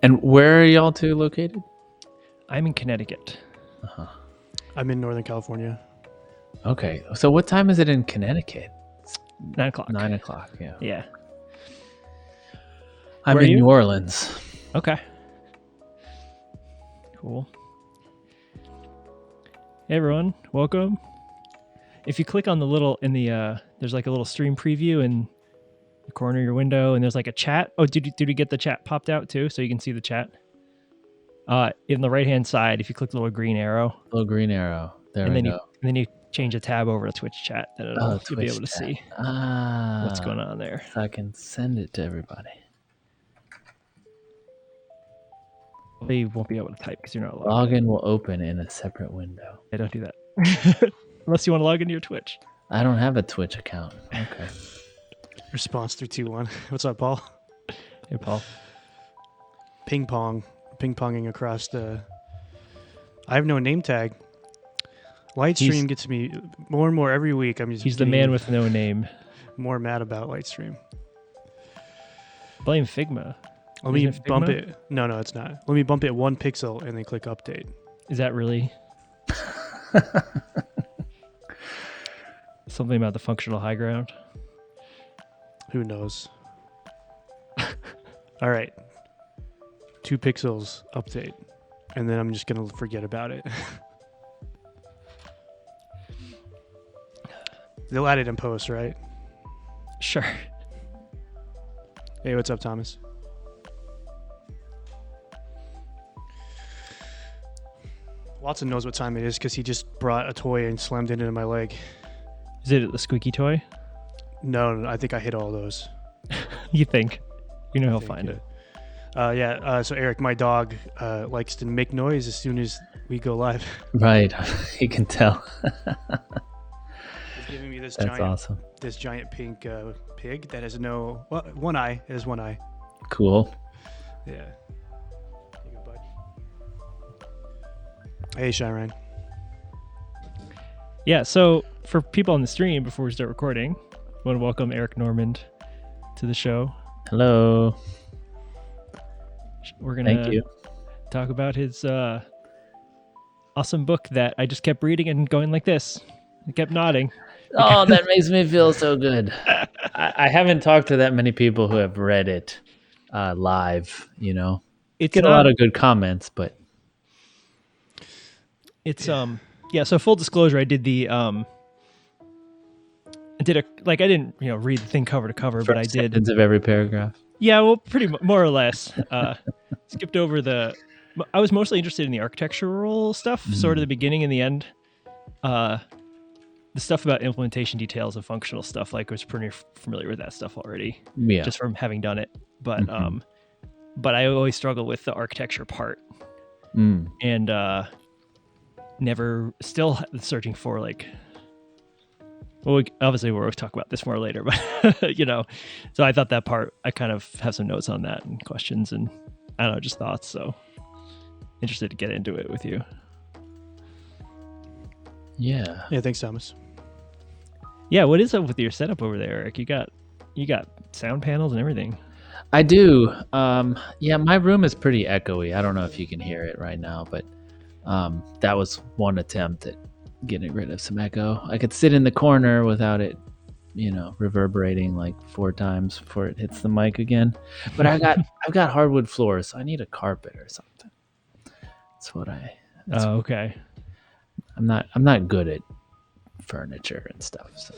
And where are y'all two located? I'm in Connecticut. Uh-huh. I'm in Northern California. Okay. So what time is it in Connecticut? 9 o'clock. 9 o'clock, yeah. Yeah. I'm Where are in you? New Orleans. Okay. Cool. Hey everyone, welcome. If you click on the little in the there's like a little stream preview in the corner of your window, and there's like a chat. Oh, did you get the chat popped out too, so you can see the chat? In the right hand side, if you click the little green arrow, Little green arrow. There and we then go. you change a tab over to Twitch chat, then you'll be able to see what's going on there. So I can send it to everybody. They won't be able to type because you're not logged. Login will open in a separate window. Yeah, don't do that. Unless you want to log into your Twitch. I don't have a Twitch account. Okay. Response 321. What's up, Paul? Hey, Paul. Ping-ponging across the... I have no name tag. Lightstream gets me more and more every week. He's the man with no name. More mad about Lightstream. Blame Figma. Let me bump it. No, it's not. Let me bump it 1 pixel and then click update. Is that really something about the functional high ground? Who knows? All right. 2 pixels update. And then I'm just going to forget about it. They'll add it in post, right? Sure. Hey, what's up, Thomas? Watson knows what time it is because he just brought a toy and slammed it into my leg. Is it the squeaky toy? No, I think I hit all those. You think? You know he'll find it. So Eric, my dog likes to make noise as soon as we go live. Right. You can tell. He's giving me this That's giant pink pig that has one eye. It has one eye. Cool. Yeah. Here you go, bud. Hey, Shyrine. Yeah, so for people on the stream, before we start recording, I want to welcome Eric Normand to the show. Hello. We're going Thank to you. talk about his awesome book that I just kept reading and going like this. I kept nodding. Oh, that makes me feel so good. I haven't talked to that many people who have read it live, you know. It's Get a lot of good comments, but it's so full disclosure, I did I didn't read the thing cover to cover, but I did sentence of every paragraph. Yeah, well, more or less. Skipped over I was mostly interested in the architectural stuff, sort of the beginning and the end. The stuff about implementation details and functional stuff, I was pretty familiar with that stuff already, just from having done it. But but I always struggle with the architecture part, and still searching for obviously we'll talk about this more later, but so I thought that part, I kind of have some notes on that and questions and I don't know, just thoughts. So interested to get into it with you. Yeah. Yeah, thanks, Thomas. Yeah, what is up with your setup over there, Eric? You got sound panels and everything. I do. Yeah, my room is pretty echoey. I don't know if you can hear it right now, but that was one attempt at getting rid of some echo. I could sit in the corner without it, reverberating like 4 times before it hits the mic again. But I've got hardwood floors, so I need a carpet or something. Okay. I'm not good at furniture and stuff. So.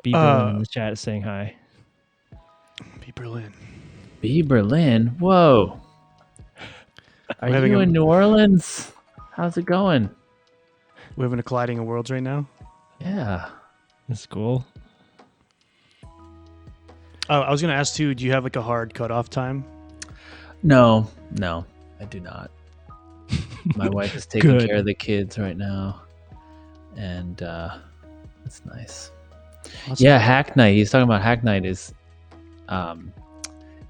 B Berlin in the chat is saying hi. B Berlin. Whoa. Are you in New Orleans? How's it going? We're having a colliding of worlds right now. Yeah. That's cool. Oh, I was going to ask too, do you have a hard cutoff time? No, I do not. My wife is taking care of the kids right now. And that's nice. Awesome. Yeah, Hack Night. He's talking about Hack Night is a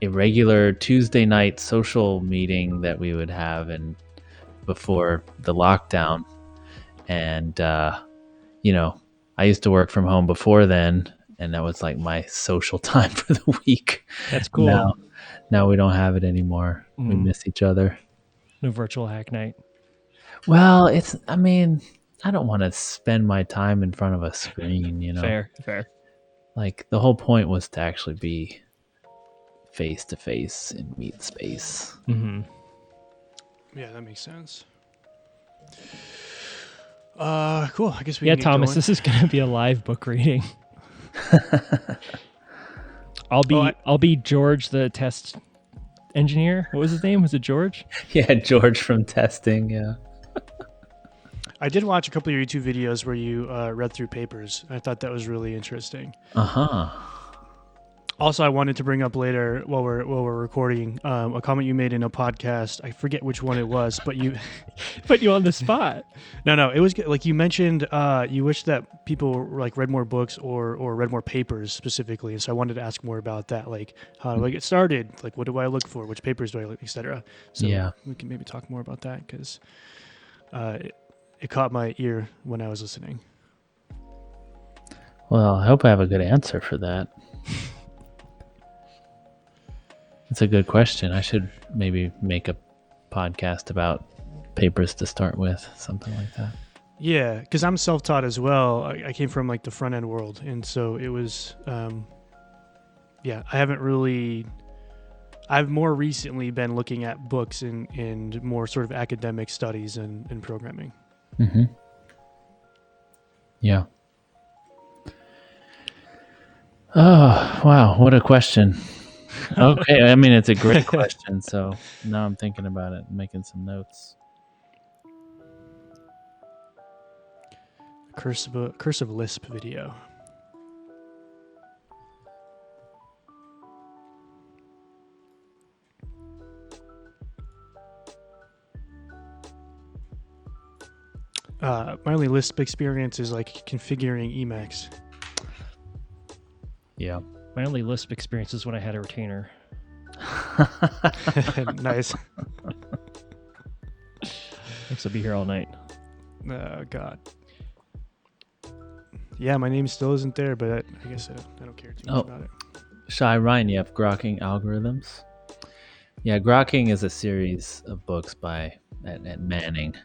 regular Tuesday night social meeting that we would have before the lockdown. And, I used to work from home before then, and that was like my social time for the week. That's cool. Now we don't have it anymore. We miss each other. No virtual hack night. Well, I don't want to spend my time in front of a screen, you know. Fair. Like the whole point was to actually be face to face in meet space. Mm-hmm. Yeah, that makes sense. Cool. I guess we. Yeah, can get Thomas, going. this is going to be a live book reading. I'll be George, the test engineer. What was his name? Was it George? Yeah, George from testing. Yeah. I did watch a couple of your YouTube videos where you read through papers. I thought that was really interesting. Also, I wanted to bring up later while we're recording a comment you made in a podcast. I forget which one it was, but you put you on the spot. No, it was like you mentioned. You wish that people like read more books or read more papers specifically, and so I wanted to ask more about that. Like, how do I get started? Like, what do I look for? Which papers do I look, etc. So yeah, we can maybe talk more about that because it caught my ear when I was listening. Well, I hope I have a good answer for that. It's a good question. I should maybe make a podcast about papers to start with, something like that. Yeah, because I'm self-taught as well. I came from like the front end world, and so it was. I've more recently been looking at books and more sort of academic studies and programming. Mm-hmm. Yeah. Oh, wow. What a question. Okay. I mean, it's a great question. So now I'm thinking about it and making some notes. Cursive Lisp video. My only Lisp experience is like configuring Emacs. Yeah. My only Lisp experience is when I had a retainer. Nice. Thanks, I'll be here all night. Oh, God. Yeah, my name still isn't there, but I guess I don't care too much about it. Shai Ryan, you have Grokking Algorithms. Yeah, Grokking is a series of books at Manning,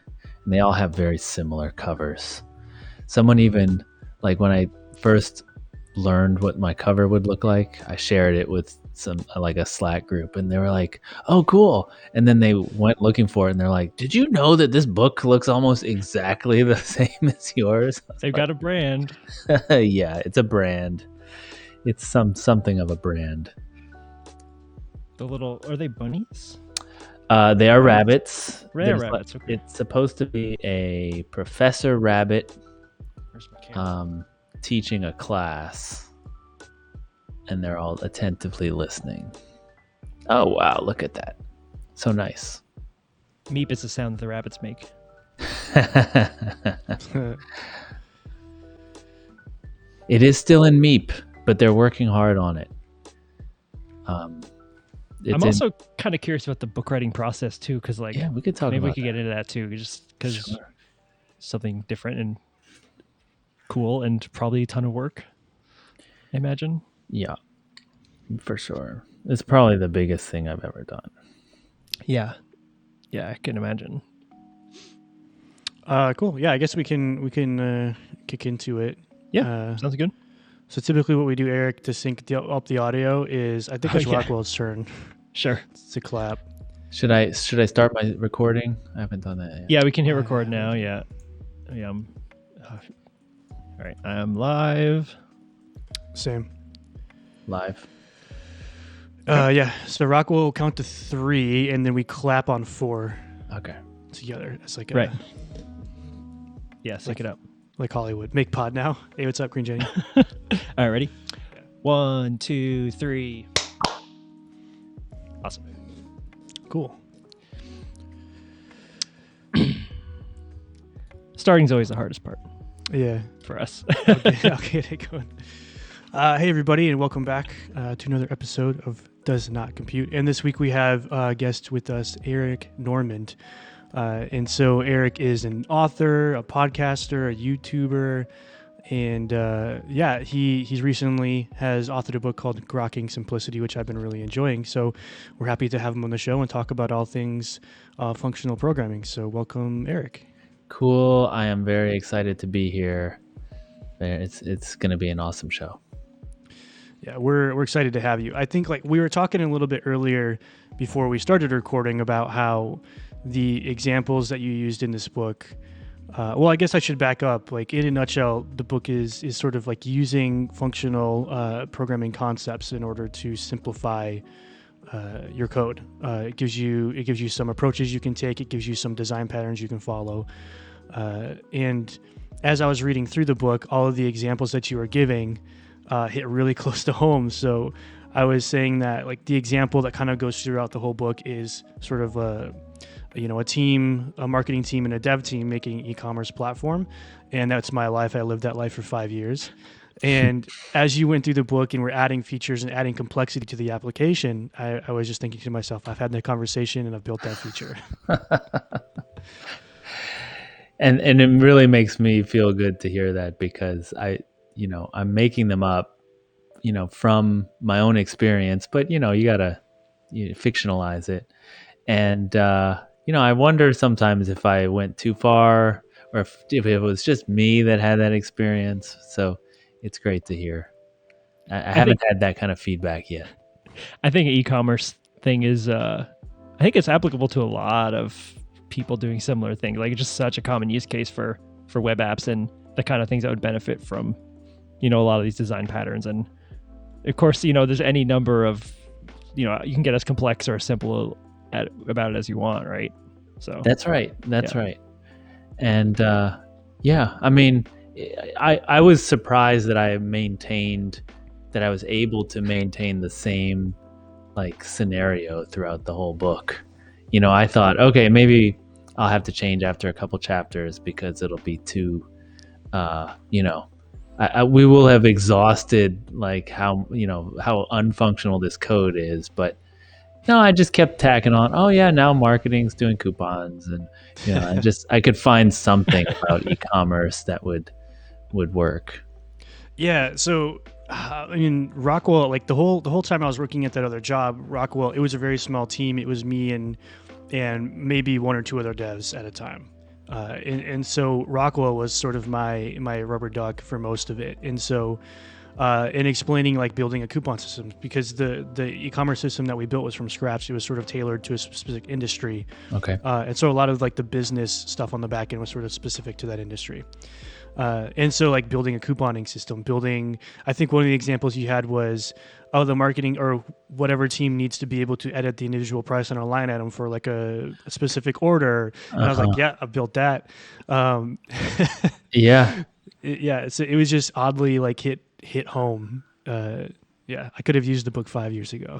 and they all have very similar covers. Someone even, like when I first learned what my cover would look like, I shared it with like a Slack group, and they were like, "Oh, cool!" And then they went looking for it, and they're like, "Did you know that this book looks almost exactly the same as yours?" They've got a brand. Yeah, it's a brand. It's something of a brand. Are they bunnies? They are rabbits. They're rabbits. Okay. It's supposed to be a professor rabbit teaching a class, and they're all attentively listening. Oh, wow, look at that. So nice. Meep is the sound that the rabbits make. It is still in Meep, but they're working hard on it. I'm also kind of curious about the book writing process too, because like, yeah, we could talk. Maybe about we could get into that too, just because something different and cool, and probably a ton of work, I imagine. Yeah, for sure. It's probably the biggest thing I've ever done. Yeah, I can imagine. Cool. Yeah, I guess we can kick into it. Yeah, sounds good. So typically what we do, Eric, to sync up the audio is, I think it's Rockwell's turn. Sure. To clap. Should I start my recording? I haven't done that yet. Yeah, we can hit record now. Yeah. All right, I am live. Same. Live. Yeah. So Rockwell will count to 3, and then we clap on 4. Okay. Together. It's like right. Yeah, sync it up. Like Hollywood. Make pod now. Hey, what's up, Green Jenny? All right, ready? 1, 2, 3. Awesome. Cool. Starting's always the hardest part. Yeah. For us. Okay, get it going. Hey, everybody, and welcome back to another episode of Does Not Compute. And this week we have a guest with us, Eric Normand. And so Eric is an author, a podcaster, a YouTuber, And he's recently has authored a book called Grokking Simplicity, which I've been really enjoying. So we're happy to have him on the show and talk about all things functional programming. So welcome, Eric. Cool. I am very excited to be here. It's going to be an awesome show. Yeah, we're excited to have you. I think like we were talking a little bit earlier before we started recording about how the examples that you used in this book. Well, I guess I should back up. Like in a nutshell, the book is sort of like using functional programming concepts in order to simplify your code. It gives you some approaches you can take. It gives you some design patterns you can follow. And as I was reading through the book, all of the examples that you were giving hit really close to home. So I was saying that like the example that kind of goes throughout the whole book is sort of a marketing team and a dev team making an e-commerce platform. And that's my life. I lived that life for 5 years. And as you went through the book and were adding features and adding complexity to the application, I was just thinking to myself, I've had that conversation and I've built that feature. And it really makes me feel good to hear that, because I'm making them up, from my own experience, but you gotta fictionalize it. And, I wonder sometimes if I went too far, or if it was just me that had that experience. So it's great to hear. I haven't had that kind of feedback yet. I think an e-commerce thing is, I think it's applicable to a lot of people doing similar things. Like it's just such a common use case for web apps and the kind of things that would benefit from, a lot of these design patterns. And of course, there's any number of, you can get as complex or as simple about it as you want, right? So that's right. Right. And I mean, I was surprised that I was able to maintain the same like scenario throughout the whole book. I thought, okay, maybe I'll have to change after a couple chapters because it'll be too, we will have exhausted like how unfunctional this code is. But no, I just kept tacking on. Oh yeah, now marketing's doing coupons, and I could find something about e-commerce that would work. Yeah. So, Rockwell, like the whole time I was working at that other job, Rockwell, it was a very small team. It was me and maybe one or two other devs at a time. And so Rockwell was sort of my rubber duck for most of it. And so, in explaining like building a coupon system, because the e-commerce system that we built was from scratch. It was sort of tailored to a specific industry. Okay. And so a lot of like the business stuff on the back end was sort of specific to that industry. And so like building a couponing system, I think one of the examples you had was, the marketing or whatever team needs to be able to edit the individual price on a line item for like a specific order. And I was like, yeah, I built that. Yeah. Yeah. So it was just oddly like hit home. Yeah, I could have used the book 5 years ago.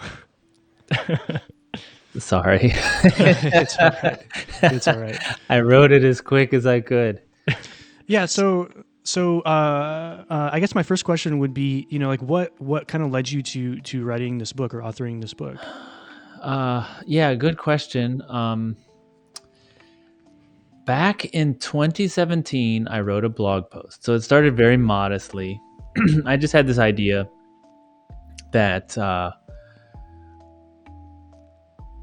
Sorry. It's all right. It's all right. I wrote it as quick as I could. Yeah. So I guess my first question would be, like what kind of led you to writing this book or authoring this book? Yeah, good question. Back in 2017, I wrote a blog post. So it started very modestly. I just had this idea that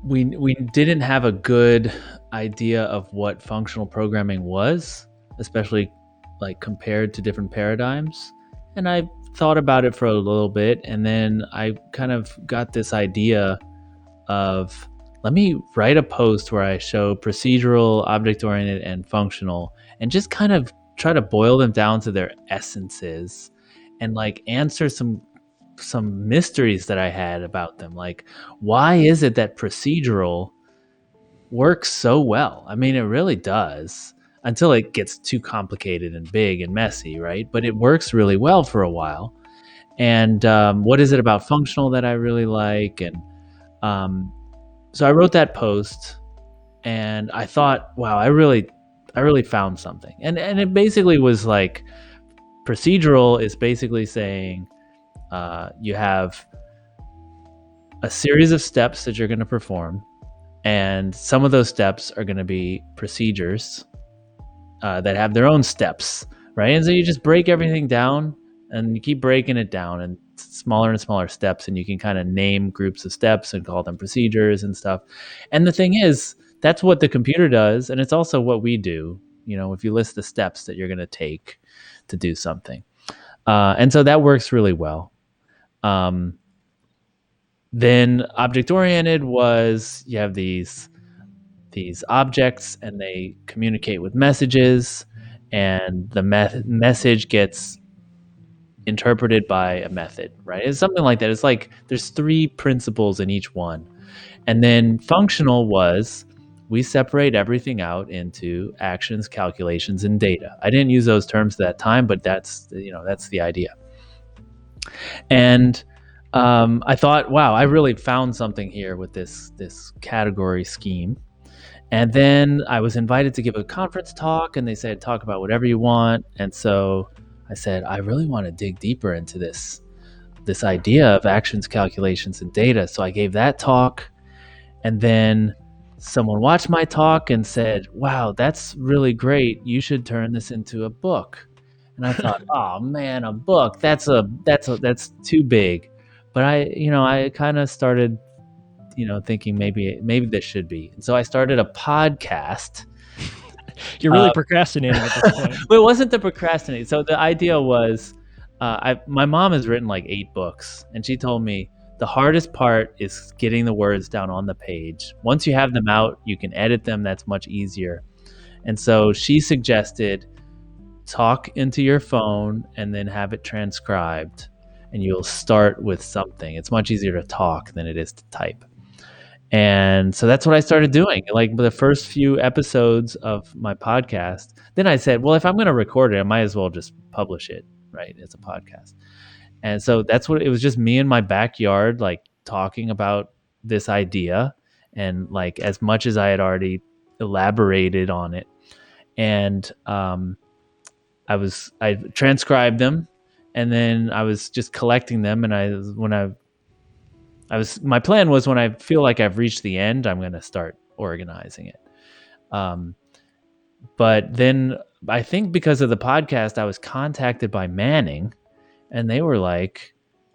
we didn't have a good idea of what functional programming was, especially like compared to different paradigms. And I thought about it for a little bit, and then I kind of got this idea of, let me write a post where I show procedural, object-oriented, and functional, and just kind of try to boil them down to their essences and like answer some mysteries that I had about them. Like, why is it that procedural works so well? I mean, it really does, until it gets too complicated and big and messy, right? But it works really well for a while. And what is it about functional that I really like? And so I wrote that post, and I thought, wow, I really found something. And it basically was like, procedural is basically saying you have a series of steps that you're going to perform, and some of those steps are going to be procedures that have their own steps right? And so you just break everything down, and you keep breaking it down in smaller and smaller steps, and you can kind of name groups of steps and call them procedures and stuff. And the thing is, that's what the computer does, and it's also what we do. If you list the steps that you're going to take to do something, and so that works really well. Then object-oriented was, you have these objects, and they communicate with messages, and the message gets interpreted by a method, right? It's something like that. It's like there's 3 principles in each one. And then functional was, we separate everything out into actions, calculations, and data. I didn't use those terms at that time, but that's the idea. And I thought, wow, I really found something here with this category scheme. And then I was invited to give a conference talk, and they said, talk about whatever you want. And so I said, I really want to dig deeper into this idea of actions, calculations, and data. So I gave that talk, and then someone watched my talk and said, wow, that's really great. You should turn this into a book. And I thought, oh man, a book, that's too big. But I kind of started thinking maybe this should be. And so I started a podcast. You're really procrastinating at this point. But it wasn't the procrastinating. So the idea was, my mom has written like 8 books, and she told me the hardest part is getting the words down on the page. Once you have them out, you can edit them. That's much easier. And so she suggested, talk into your phone and then have it transcribed, and you'll start with something. It's much easier to talk than it is to type. And so that's what I started doing, like the first few episodes of my podcast. Then I said, well, if I'm going to record it, I might as well just publish it, right, as a podcast. And so that's what it was, just me in my backyard, like talking about this idea, and like as much as I had already elaborated on it. And I transcribed them, and then I was just collecting them. And my plan was, when I feel like I've reached the end, I'm going to start organizing it. But then I think because of the podcast, I was contacted by Manning, and they were like,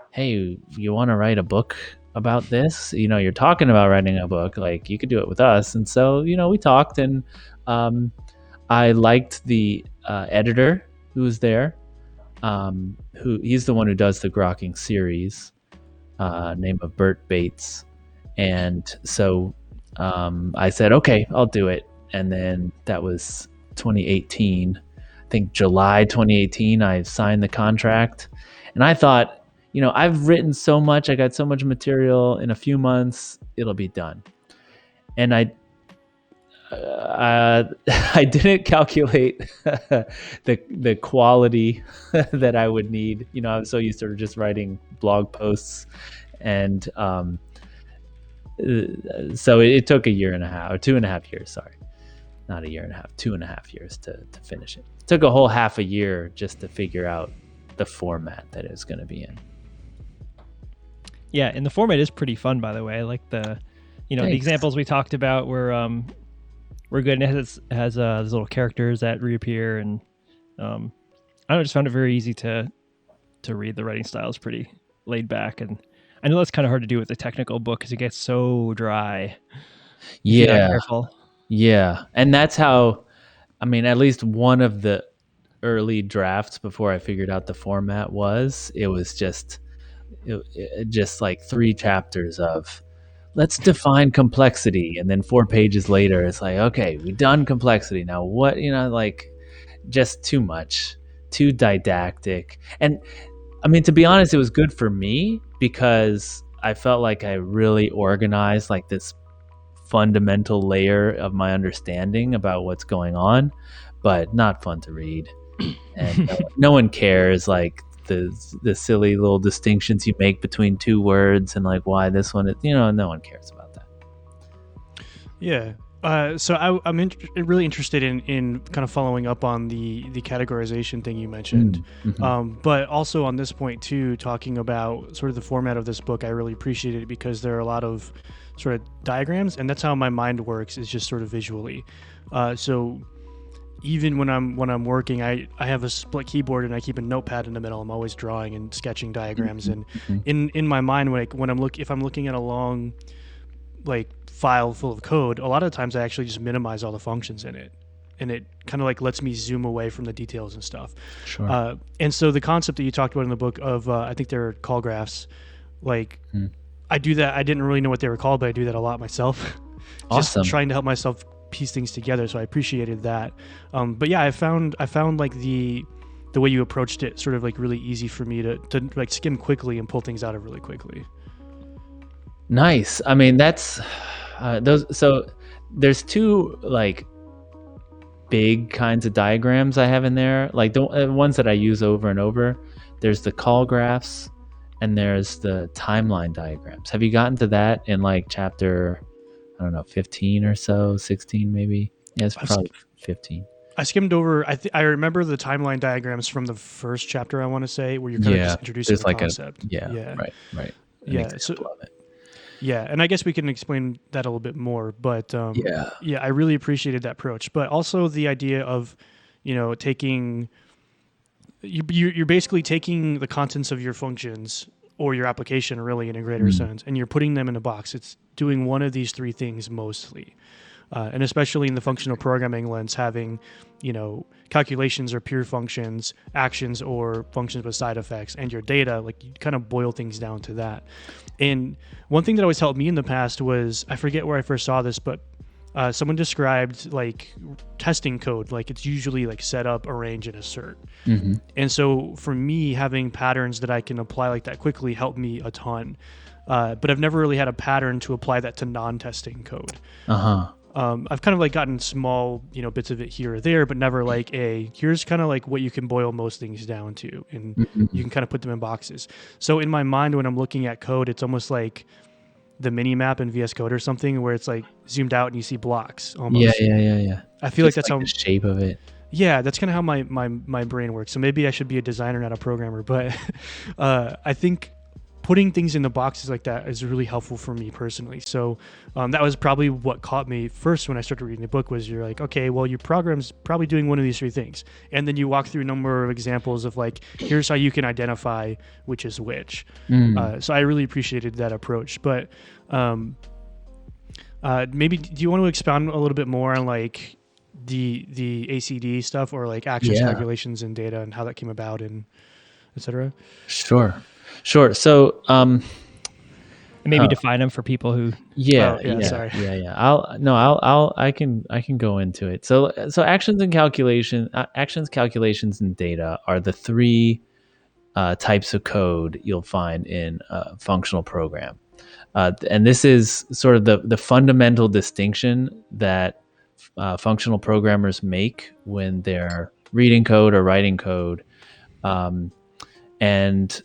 hey, you want to write a book about this? You're talking about writing a book, like you could do it with us. And so, we talked, and I liked the editor who was there. He's the one who does the Grokking series, name of Bert Bates. And so I said, okay, I'll do it. And then that was 2018. I think July 2018, I signed the contract. And I thought, I've written so much, I got so much material, in a few months, it'll be done. And I didn't calculate the quality that I would need. I was so used to just writing blog posts, and so it took a year and a half, or 2.5 years. Sorry, not a year and a half, 2.5 years to finish it. It took a whole half a year just to figure out the format that it was going to be in. Yeah, and the format is pretty fun, by the way. Like the examples we talked about were good. And it has these little characters that reappear, and I just found it very easy to read. The writing style is pretty laid back, and I know that's kind of hard to do with a technical book because it gets so dry. Yeah, careful. Yeah, and that's how. I mean, at least one of the early drafts before I figured out the format was. It was just like 3 chapters of, let's define complexity, and then 4 pages later it's like, okay, we've done complexity, now what? Like, just too much, too didactic. And I mean, to be honest, it was good for me because I felt like I really organized like this fundamental layer of my understanding about what's going on, but not fun to read. And no one cares, like the silly little distinctions you make between 2 words, and like why this one is, no one cares about that. Yeah. So I'm really interested in kind of following up on the categorization thing you mentioned, but also on this point too, talking about sort of the format of this book. I really appreciated it because there are a lot of sort of diagrams, and that's how my mind works, is just sort of visually. So even when I'm working, I have a split keyboard and I keep a notepad in the middle. I'm always drawing and sketching diagrams, and in my mind, when if I'm looking at a long like file full of code, a lot of times I actually just minimize all the functions in it, and it kind of like lets me zoom away from the details and stuff. Sure. And so the concept that you talked about in the book of I think they're call graphs, like I do that. I didn't really know what they were called, but I do that a lot myself. Awesome. Just trying to help myself piece things together. So I appreciated that. But yeah, I found like the way you approached it sort of like really easy for me to like skim quickly and pull things out of really quickly. Nice. I mean, that's those. So there's two like big kinds of diagrams I have in there. Like the ones that I use over and over. There's the call graphs, and there's the timeline diagrams. Have you gotten to that in like chapter, I don't know, 15 or so, 16 maybe? Yeah, it's probably 15. I skimmed over. I remember the timeline diagrams from the first chapter, I want to say, where you're kind of just introducing the like concept. Right. Yeah. So, yeah, and I guess we can explain that a little bit more. But yeah, I really appreciated that approach. But also the idea of, taking, you're basically taking the contents of your functions or your application really in a greater sense, and you're putting them in a box. It's doing one of these three things mostly. And especially in the functional programming lens, having, calculations or pure functions, actions or functions with side effects, and your data, like you kind of boil things down to that. And one thing that always helped me in the past was, I forget where I first saw this, but someone described like testing code, like it's usually like set up, arrange, and assert. And so for me, having patterns that I can apply like that quickly helped me a ton. But I've never really had a pattern to apply that to non-testing code. I've kind of like gotten small, bits of it here or there, but never like here's kind of like what you can boil most things down to, and you can kind of put them in boxes. So in my mind, when I'm looking at code, it's almost like the mini map in VS Code or something, where it's like zoomed out and you see blocks almost. Yeah. I feel like that's how the shape of it. Yeah, that's kind of how my brain works. So maybe I should be a designer, not a programmer, but I think putting things into boxes like that is really helpful for me personally. So that was probably what caught me first when I started reading the book, was you're like, okay, well, your program's probably doing one of these three things. And then you walk through a number of examples of like, here's how you can identify which is which. So I really appreciated that approach. But maybe do you want to expound a little bit more on like the ACD stuff, or like actions, calculations, and data, and how that came about, and et cetera? Sure. So, maybe define them for people who. Sorry. I can go into it. So actions, calculations, and data are the three types of code you'll find in a functional program, and this is sort of the fundamental distinction that functional programmers make when they're reading code or writing code, and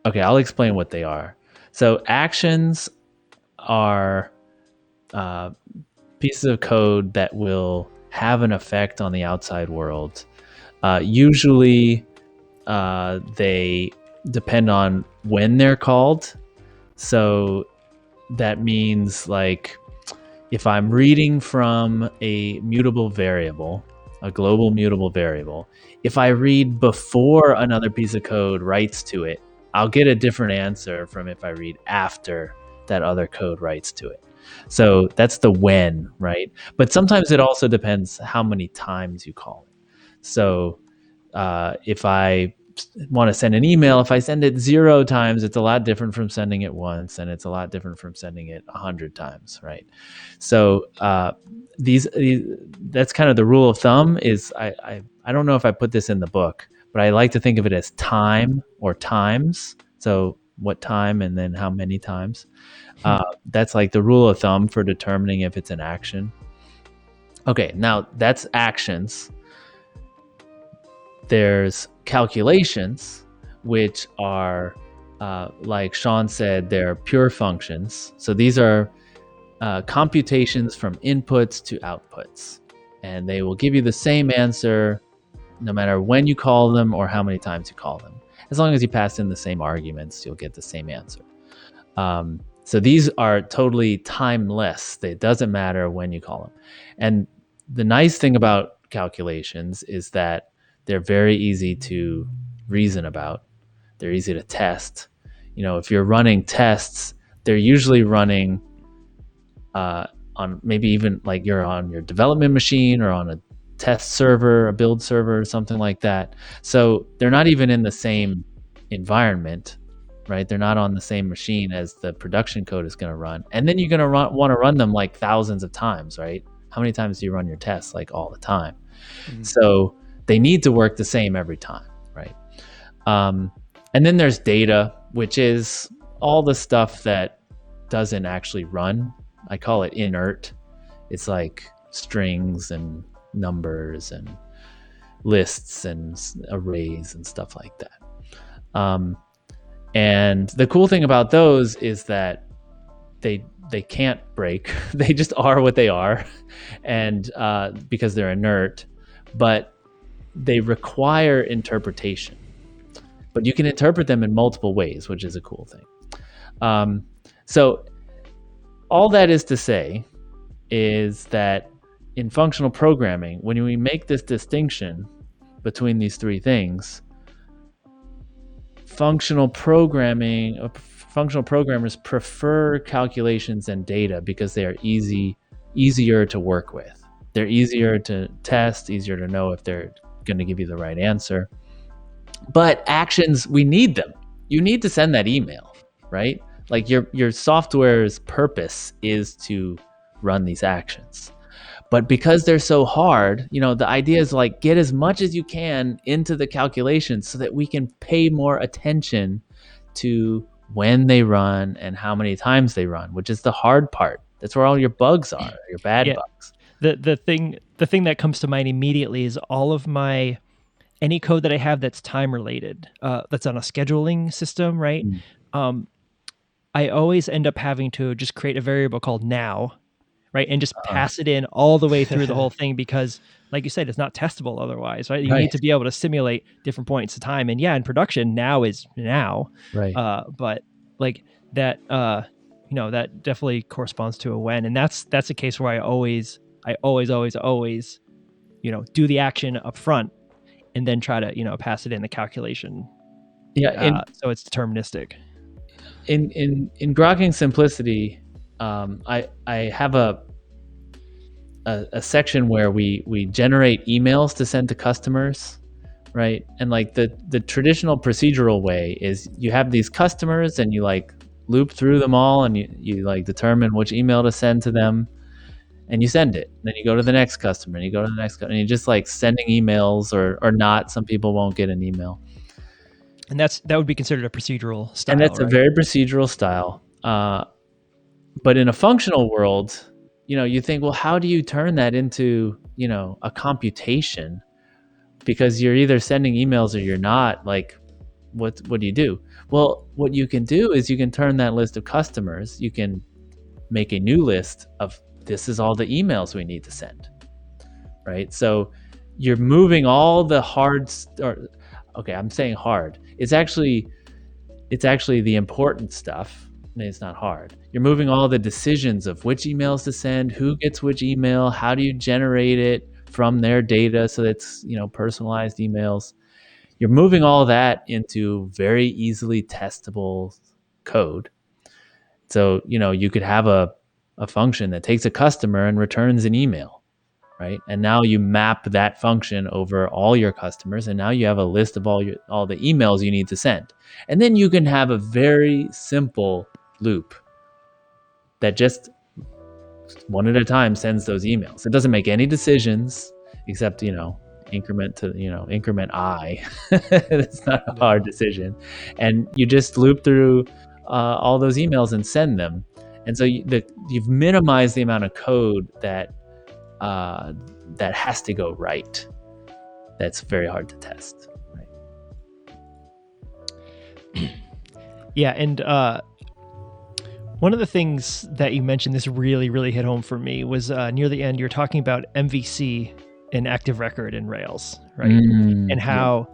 okay, I'll explain what they are. So actions are pieces of code that will have an effect on the outside world. Usually, they depend on when they're called. So that means like if I'm reading from a mutable variable, a global mutable variable, if I read before another piece of code writes to it, I'll get a different answer from if I read after that other code writes to it. So that's the when, right? But sometimes it also depends how many times you call it. So if I want to send an email, if I send it 0 times, it's a lot different from sending it once, and it's a lot different from sending it 100 times, right? So these that's kind of the rule of thumb. Is I don't know if I put this in the book, but I like to think of it as time or times. So what time and then how many times. That's like the rule of thumb for determining if it's an action. Okay, now that's actions. There's calculations, which are, like Sean said, they're pure functions. So these are computations from inputs to outputs. And they will give you the same answer no matter when you call them or how many times you call them. As long as you pass in the same arguments, you'll get the same answer. So these are totally timeless. It doesn't matter when you call them. And the nice thing about calculations is that they're very easy to reason about. They're easy to test. If you're running tests, they're usually running on maybe even like you're on your development machine or on a test server, a build server, or something like that. So they're not even in the same environment, right? They're not on the same machine as the production code is going to run. And then you're going to want to run them like thousands of times, right? How many times do you run your tests? Like all the time. Mm-hmm. So they need to work the same every time, right? And then there's data, which is all the stuff that doesn't actually run. I call it inert. It's like strings and numbers and lists and arrays and stuff like that. And the cool thing about those is that they can't break. They just are what they are, and because they're inert, but they require interpretation. But you can interpret them in multiple ways, which is a cool thing. So all that is to say is that in functional programming, when we make this distinction between these three things, functional programmers prefer calculations and data because they are easier to work with. They're easier to test, easier to know if they're going to give you the right answer. But actions, we need them. You need to send that email, right? Like your software's purpose is to run these actions. But because they're so hard, the idea is like get as much as you can into the calculations so that we can pay more attention to when they run and how many times they run, which is the hard part. That's where all your bugs are, your bad bugs. The thing that comes to mind immediately is all of any code that I have that's time related, that's on a scheduling system, right? I always end up having to just create a variable called now, right? And just pass it in all the way through the whole thing because, like you said, it's not testable otherwise, right? You need to be able to simulate different points of time. And in production, now is now. Right. But like that, that definitely corresponds to a when. And that's a case where I always, do the action up front and then try to, pass it in the calculation. Yeah. So it's deterministic. In Grokking Simplicity, I have a section where we generate emails to send to customers, right? And like the traditional procedural way is you have these customers and you like loop through them all and you like determine which email to send to them and you send it. Then you go to the next customer and you go to the next customer and you're just like sending emails or not. Some people won't get an email. And that would be considered a procedural style. And that's right? a very procedural style. But in a functional world, you think, well, how do you turn that into, a computation? Because you're either sending emails or you're not. Like, what do you do? Well, what you can do is you can turn that list of customers. You can make a new list of this is all the emails we need to send, right? So you're moving all the I'm saying hard. It's actually the important stuff. It's not hard. You're moving all the decisions of which emails to send, who gets which email, how do you generate it from their data so that's, personalized emails. You're moving all that into very easily testable code. So, you could have a function that takes a customer and returns an email, right? And now you map that function over all your customers, and now you have a list of all the emails you need to send. And then you can have a very simple loop that just one at a time sends those emails. It doesn't make any decisions except, increment I. It's not a hard decision. And you just loop through all those emails and send them. And so you've minimized the amount of code that has to go right. That's very hard to test. Right? Yeah, and one of the things that you mentioned, this really, really hit home for me, was near the end, you're talking about MVC and Active Record in Rails, right? And how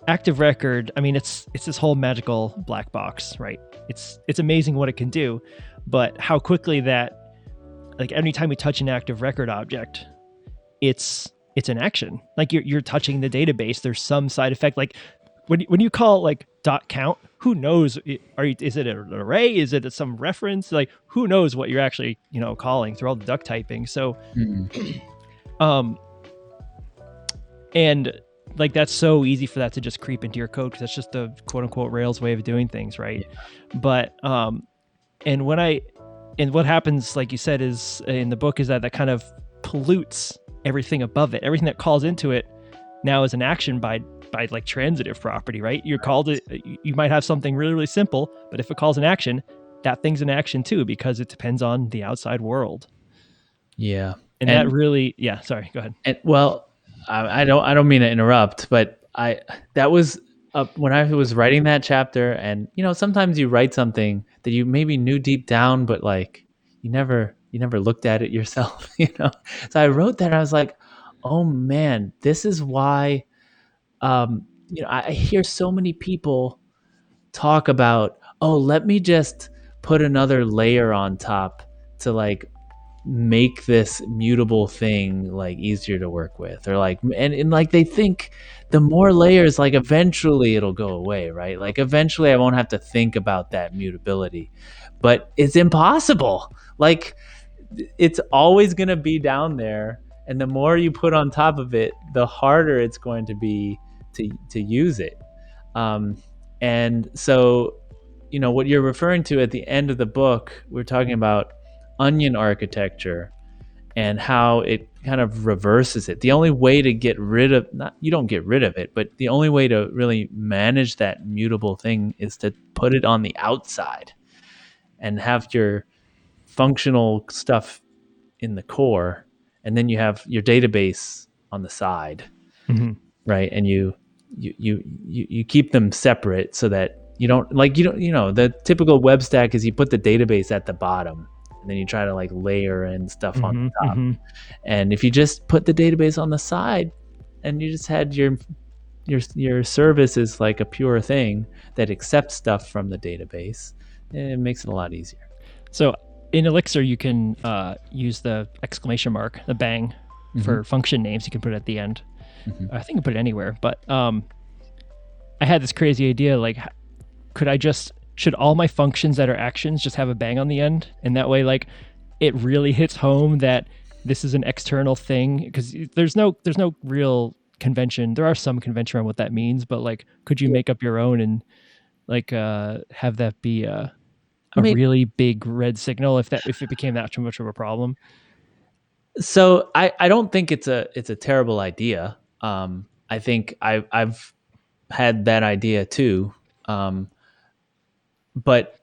Active Record, it's this whole magical black box, right? It's amazing what it can do, but how quickly that, like anytime we touch an Active Record object, it's an action. Like you're touching the database. There's some side effect. Like when you call like .count, who knows? Is it an array? Is it some reference? Like who knows what you're actually calling through all the duck typing? So, and like that's so easy for that to just creep into your code because that's just the quote unquote Rails way of doing things, right? Yeah. But and what happens, like you said, is in the book is that kind of pollutes everything above it. Everything that calls into it now is an action by like transitive property, right? You're called it. You might have something really, really simple, but if it calls an action, that thing's an action too because it depends on the outside world. Yeah, and that really, yeah. Sorry, go ahead. And well, I don't mean to interrupt, but that was when I was writing that chapter, and sometimes you write something that you maybe knew deep down, but like you never looked at it yourself, So I wrote that, and I was like, oh man, this is why. I hear so many people talk about, oh, let me just put another layer on top to like make this mutable thing like easier to work with, or like and like they think the more layers, like eventually it'll go away, right? Like eventually I won't have to think about that mutability, but it's impossible. Like it's always going to be down there, and the more you put on top of it, the harder it's going to be to use it. And so what you're referring to at the end of the book, we're talking about onion architecture and how it kind of reverses it. The only way to get rid of, you don't get rid of it, but the only way to really manage that mutable thing is to put it on the outside and have your functional stuff in the core, and then you have your database on the side, right? And you keep them separate so that you don't the typical web stack is you put the database at the bottom, and then you try to like layer and stuff on the top. And if you just put the database on the side and you just had your service is like a pure thing that accepts stuff from the database, it makes it a lot easier. So in Elixir, you can use the exclamation mark, the bang, for function names. You can put it at the end. I think you can put it anywhere. But I had this crazy idea, like, should all my functions that are actions just have a bang on the end? And that way, like, it really hits home that this is an external thing, because there's no real convention. There are some convention around what that means, but like, could you make up your own and like have that be a really big red signal if it became that too much of a problem? So I don't think it's a terrible idea. I think I've had that idea too. But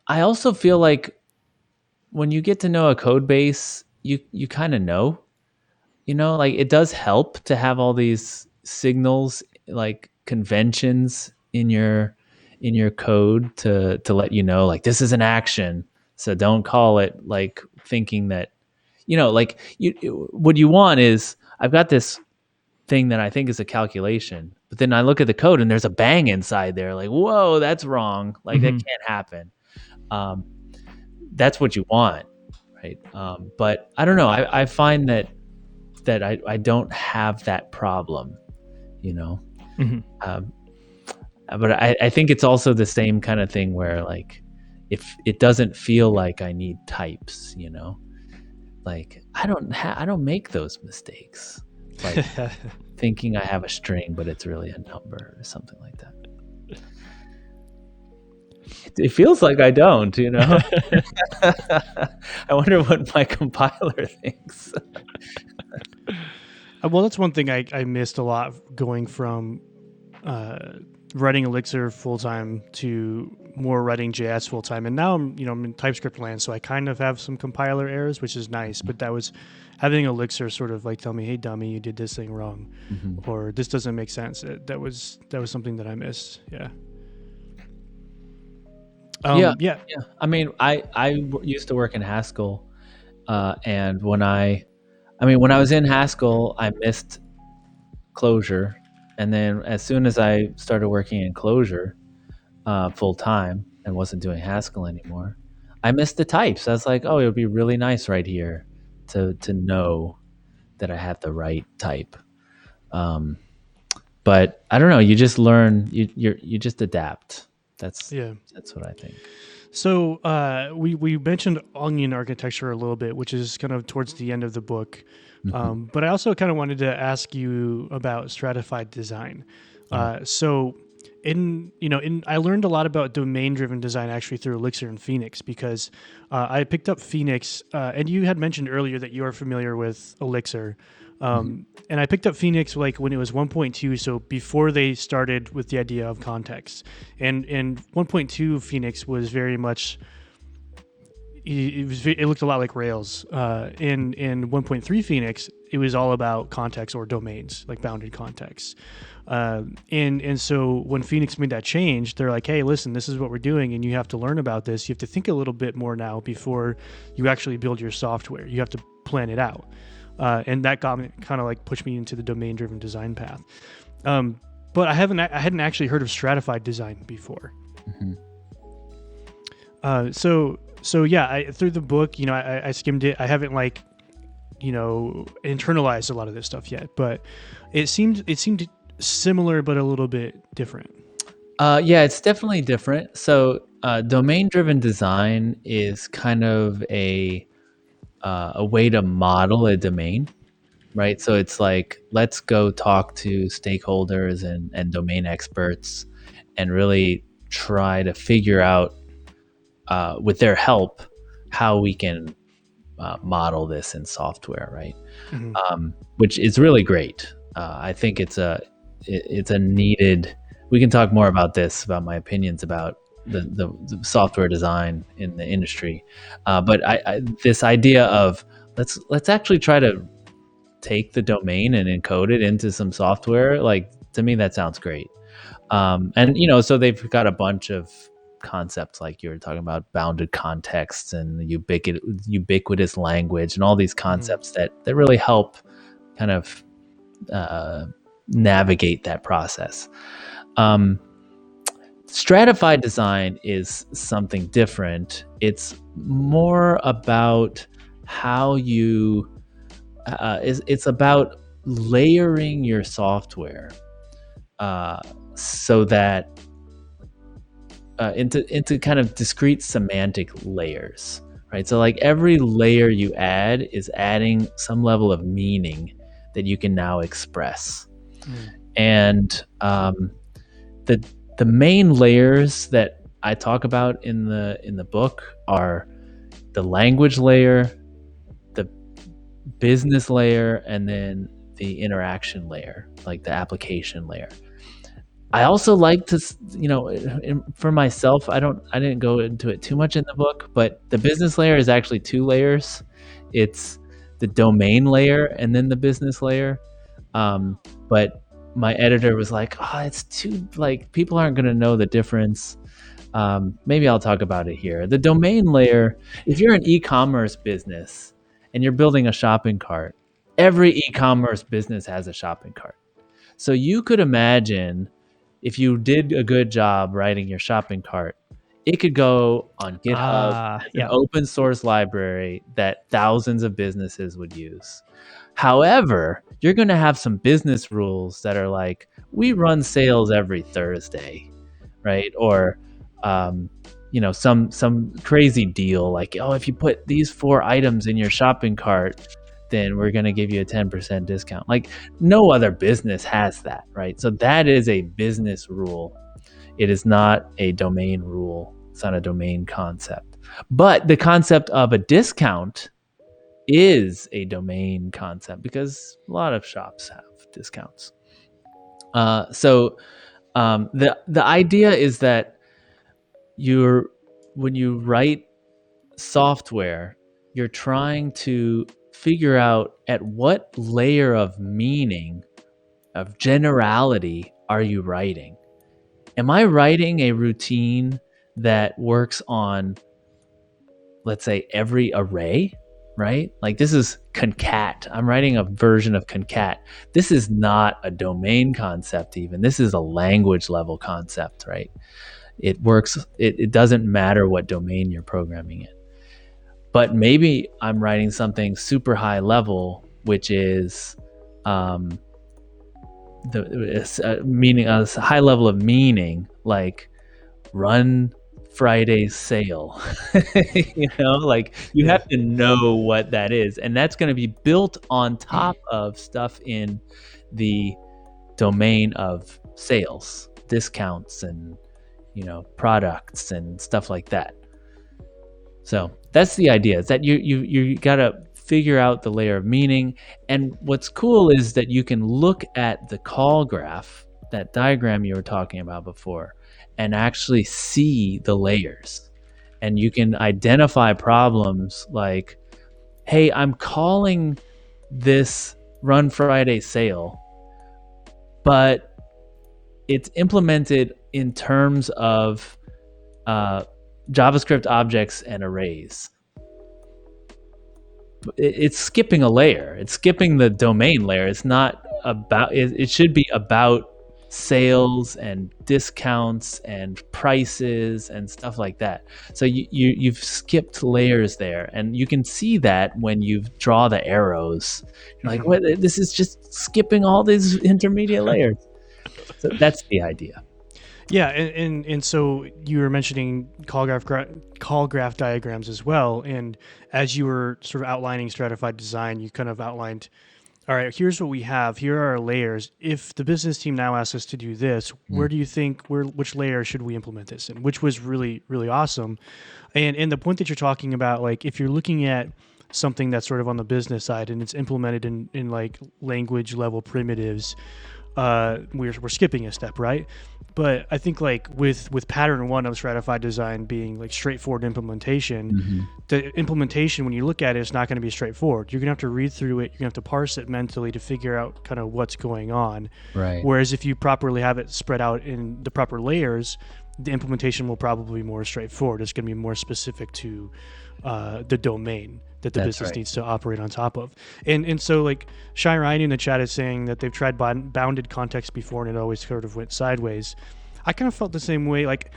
I also feel like when you get to know a code base, you kind of know, like it does help to have all these signals, like conventions in your code to let you know, like this is an action. So don't call it like thinking that, like what you want is, I've got this thing that I think is a calculation, but then I look at the code and there's a bang inside there. Like, whoa, that's wrong. Like that can't happen. That's what you want, right? But I don't know. I find that I don't have that problem, but I think it's also the same kind of thing where like, if it doesn't feel like I need types, like I don't make those mistakes. Like thinking I have a string, but it's really a number or something like that. It feels like I don't, I wonder what my compiler thinks. Well, that's one thing I missed a lot going from writing Elixir full time to more writing JS full time, and now I'm in TypeScript land, so I kind of have some compiler errors, which is nice. But that was having Elixir sort of like tell me, "Hey, dummy, you did this thing wrong," or "This doesn't make sense." That was something that I missed. Yeah. Yeah. I mean, I used to work in Haskell, and when I was in Haskell, I missed Clojure. And then as soon as I started working in Clojure full time and wasn't doing Haskell anymore, I missed the types. I was like, oh, it would be really nice right here to know that I have the right type. But I don't know. You just learn. You just adapt. That's what I think. So we mentioned onion architecture a little bit, which is kind of towards the end of the book. But I also kind of wanted to ask you about stratified design. So I learned a lot about domain-driven design actually through Elixir and Phoenix, because I picked up Phoenix, and you had mentioned earlier that you are familiar with Elixir. And I picked up Phoenix like when it was 1.2, so before they started with the idea of context. And 1.2 Phoenix was very much, it looked a lot like Rails. In 1.3 Phoenix, it was all about context or domains, like bounded contexts. And so when Phoenix made that change, they're like, hey, listen, this is what we're doing, and you have to learn about this. You have to think a little bit more now before you actually build your software. You have to plan it out. And that got me kind of like pushed me into the domain-driven design path. But I hadn't actually heard of stratified design before. So yeah, through the book, I skimmed it. I haven't internalized a lot of this stuff yet, but it seemed similar but a little bit different. Yeah, it's definitely different. So domain-driven design is kind of a way to model a domain, right? So it's like, let's go talk to stakeholders and domain experts and really try to figure out with their help how we can model this in software, right? Which is really great. I think it's a needed. We can talk more about this, about my opinions about the software design in the industry, but I this idea of let's actually try to take the domain and encode it into some software, like, to me that sounds great. And so they've got a bunch of concepts like you were talking about, bounded contexts and ubiquitous language and all these concepts that really help kind of navigate that process. Stratified design is something different. It's more about how you it's about layering your software so that into kind of discrete semantic layers, right? So like every layer you add is adding some level of meaning that you can now express. And the main layers that I talk about in the book are the language layer, the business layer, and then the interaction layer, like the application layer. I also like to, for myself, I didn't go into it too much in the book, but the business layer is actually 2 layers. It's the domain layer and then the business layer. But my editor was like, it's too, like, people aren't going to know the difference. Maybe I'll talk about it here. The domain layer, if you're an e-commerce business and you're building a shopping cart, every e-commerce business has a shopping cart. So you could imagine, if you did a good job writing your shopping cart, it could go on GitHub, an open source library that thousands of businesses would use. However, you're going to have some business rules that are like, we run sales every Thursday, right? Or, some crazy deal like, if you put these 4 items in your shopping cart, then we're going to give you a 10% discount. Like, no other business has that, right? So that is a business rule. It is not a domain rule. It's not a domain concept. But the concept of a discount is a domain concept because a lot of shops have discounts. So the idea is that when you write software, you're trying to figure out at what layer of meaning, of generality, are you writing? Am I writing a routine that works on, let's say, every array, right? Like, this is concat. I'm writing a version of concat. This is not a domain concept even. This is a language level concept, right? It works. It doesn't matter what domain you're programming in. But maybe I'm writing something super high level which is the meaning, a high level of meaning, like run Friday sale. Like you have to know what that is, and that's going to be built on top of stuff in the domain of sales, discounts, and products and stuff like that. So that's the idea, is that you got to figure out the layer of meaning. And what's cool is that you can look at the call graph, that diagram you were talking about before, and actually see the layers. And you can identify problems like, hey, I'm calling this Run Friday sale, but it's implemented in terms of JavaScript objects and arrays. It's skipping a layer. It's skipping the domain layer. It's not about, it should be about sales and discounts and prices and stuff like that. So you've skipped layers there, and you can see that when you draw the arrows. You're like, what? This is just skipping all these intermediate layers. So that's the idea. Yeah, and so you were mentioning call graph diagrams as well, and as you were sort of outlining stratified design, you kind of outlined, all right, here's what we have. Here are our layers. If the business team now asks us to do this, where do you think, which layer should we implement this in? Which was really, really awesome. And the point that you're talking about, like if you're looking at something that's sort of on the business side and it's implemented in like language level primitives, we're skipping a step, right? But I think like with pattern one of stratified design being like straightforward implementation, the implementation, when you look at it, it's not going to be straightforward. You're going to have to read through it. You're going to have to parse it mentally to figure out kind of what's going on. Right. Whereas if you properly have it spread out in the proper layers, the implementation will probably be more straightforward. It's going to be more specific to the domain that the business needs to operate on top of. And so like Shy Ryan in the chat is saying that they've tried bounded context before and it always sort of went sideways. I kind of felt the same way. Like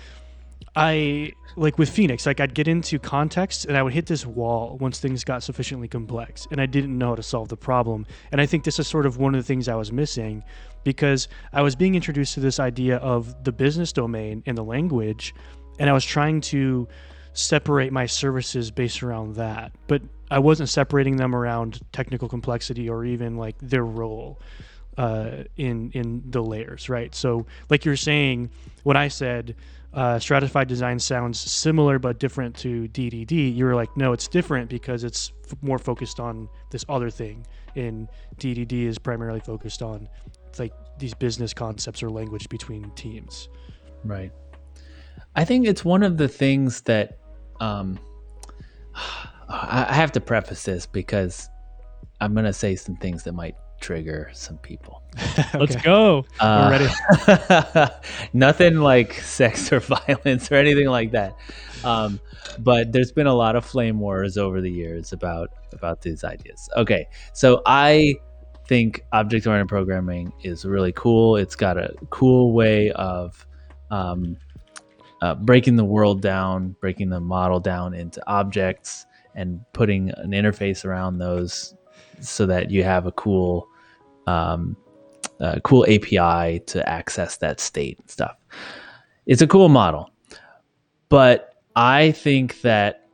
with Phoenix, like I'd get into context and I would hit this wall once things got sufficiently complex and I didn't know how to solve the problem. And I think this is sort of one of the things I was missing, because I was being introduced to this idea of the business domain and the language, and I was trying to separate my services based around that, but I wasn't separating them around technical complexity or even like their role in the layers, right? So like you're saying, when I said stratified design sounds similar but different to DDD, you were like, no, it's different because it's more focused on this other thing, and DDD is primarily focused on like these business concepts or language between teams. Right. I think it's one of the things that I have to preface this because I'm going to say some things that might trigger some people. Let's go. We're ready. Nothing like sex or violence or anything like that. But there's been a lot of flame wars over the years about these ideas. Okay, so I think object-oriented programming is really cool. It's got a cool way of breaking the world down, breaking the model down into objects and putting an interface around those so that you have a cool API to access that state and stuff. It's a cool model. But I think that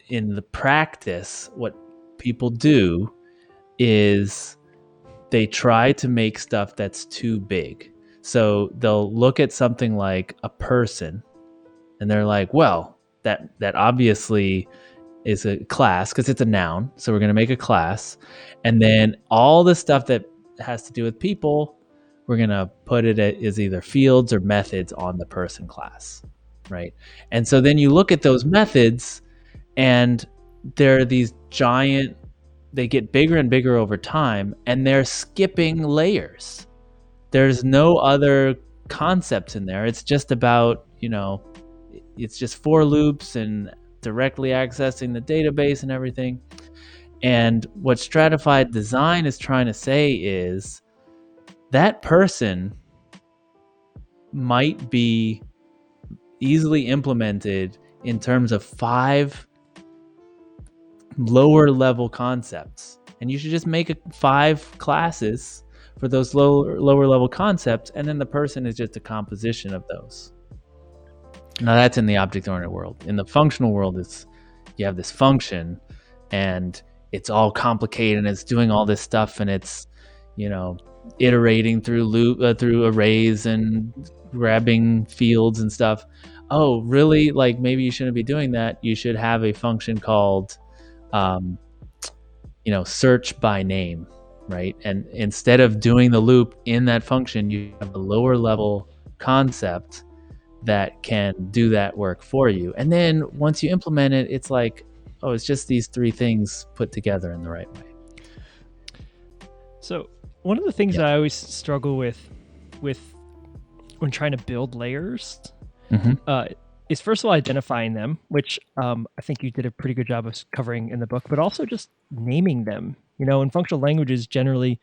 in the practice, what people do is they try to make stuff that's too big. So they'll look at something like a person and they're like, well, that obviously is a class because it's a noun. So we're going to make a class. And then all the stuff that has to do with people, we're going to put it as either fields or methods on the person class, right? And so then you look at those methods and they're these giant, they get bigger and bigger over time, and they're skipping layers. There's no other concepts in there. It's just about, it's just for loops and directly accessing the database and everything. And what stratified design is trying to say is that person might be easily implemented in terms of 5 lower level concepts. and you should just make 5 classes for those lower level concepts, and then the person is just a composition of those. Now that's in the object-oriented world. In the functional world, you have this function, and it's all complicated, and it's doing all this stuff, and it's, iterating through arrays and grabbing fields and stuff. Oh, really? Like, maybe you shouldn't be doing that. You should have a function called, search by name, right? And instead of doing the loop in that function, you have a lower level concept that can do that work for you. And then once you implement it, it's like, oh, it's just these 3 things put together in the right way. So one of the things that I always struggle with when trying to build layers is, first of all, identifying them, which I think you did a pretty good job of covering in the book, but also just naming them. In functional languages, generally,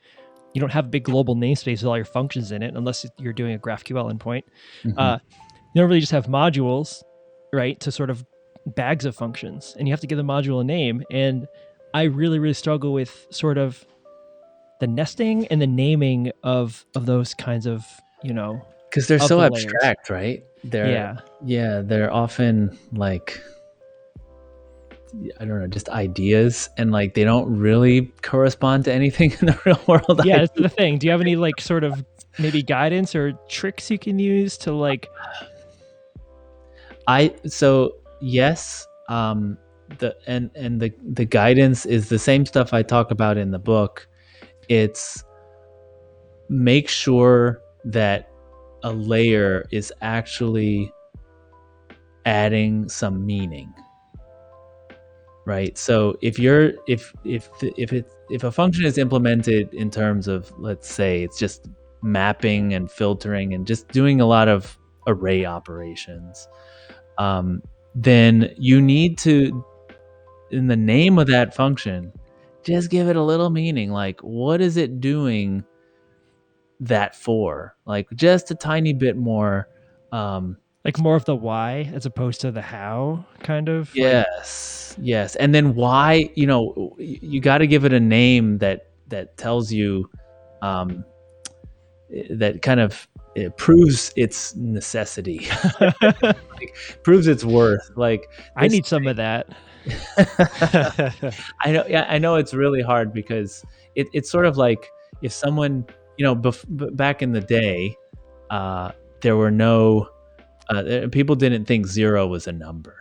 you don't have big global namespace with all your functions in it, unless you're doing a GraphQL endpoint. You don't really just have modules, right, to sort of bags of functions, and you have to give the module a name. And I really, really struggle with sort of the nesting and the naming of those kinds of, because they're so abstract, right? They're often like, I don't know, just ideas, and like they don't really correspond to anything in the real world. Yeah, that's the thing. Do you have any like sort of maybe guidance or tricks you can use to like? Yes, the guidance is the same stuff I talk about in the book. It's make sure that a layer is actually adding some meaning, right? So if a function is implemented in terms of, let's say, it's just mapping and filtering and just doing a lot of array operations, then you need to, in the name of that function, just give it a little meaning. Like, what is it doing that for? Like, just a tiny bit more. Like more of the why as opposed to the how, kind of. Yes. And then why, you got to give it a name that tells you, that kind of, it proves its necessity, like, proves its worth. Like, I need some of that. I know it's really hard, because it's sort of like if someone, back in the day, there were no, people didn't think 0 was a number.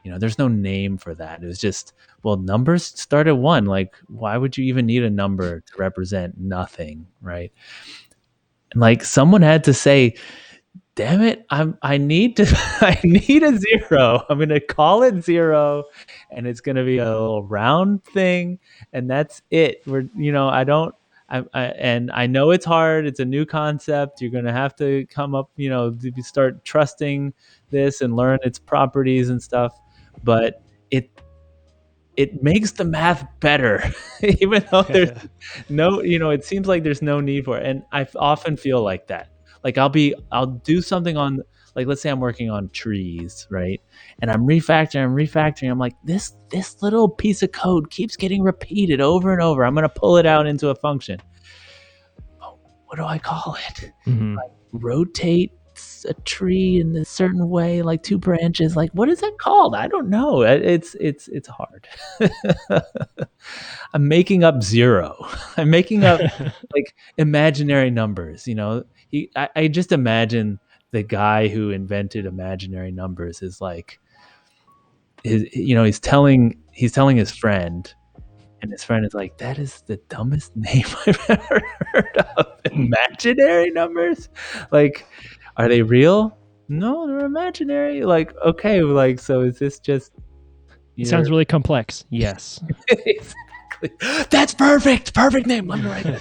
There's no name for that. It was just, well, numbers start at 1. Like, why would you even need a number to represent nothing, right? And like, someone had to say, damn it, I need a 0. I'm going to call it 0, and it's going to be a little round thing, and that's it. And I know it's hard. It's a new concept. You're going to have to come up, start trusting this and learn its properties and stuff. But it makes the math better, even though there's no, it seems like there's no need for it. And I often feel like that. Like, I'll do something on, like, let's say I'm working on trees, right? And I'm refactoring. I'm like, this little piece of code keeps getting repeated over and over. I'm going to pull it out into a function. Oh, what do I call it? Like, rotate a tree in a certain way, like 2 branches. Like, what is that called? I don't know. It's hard. I'm making up 0. I'm making up like imaginary numbers. I just imagine the guy who invented imaginary numbers is like, he's telling his friend, and his friend is like, that is the dumbest name I've ever heard of. Imaginary numbers? Like, are they real? No, they're imaginary. Like, okay, like, so is this just... It sounds really complex. Yes. Exactly. That's perfect. Perfect name. Let me write it.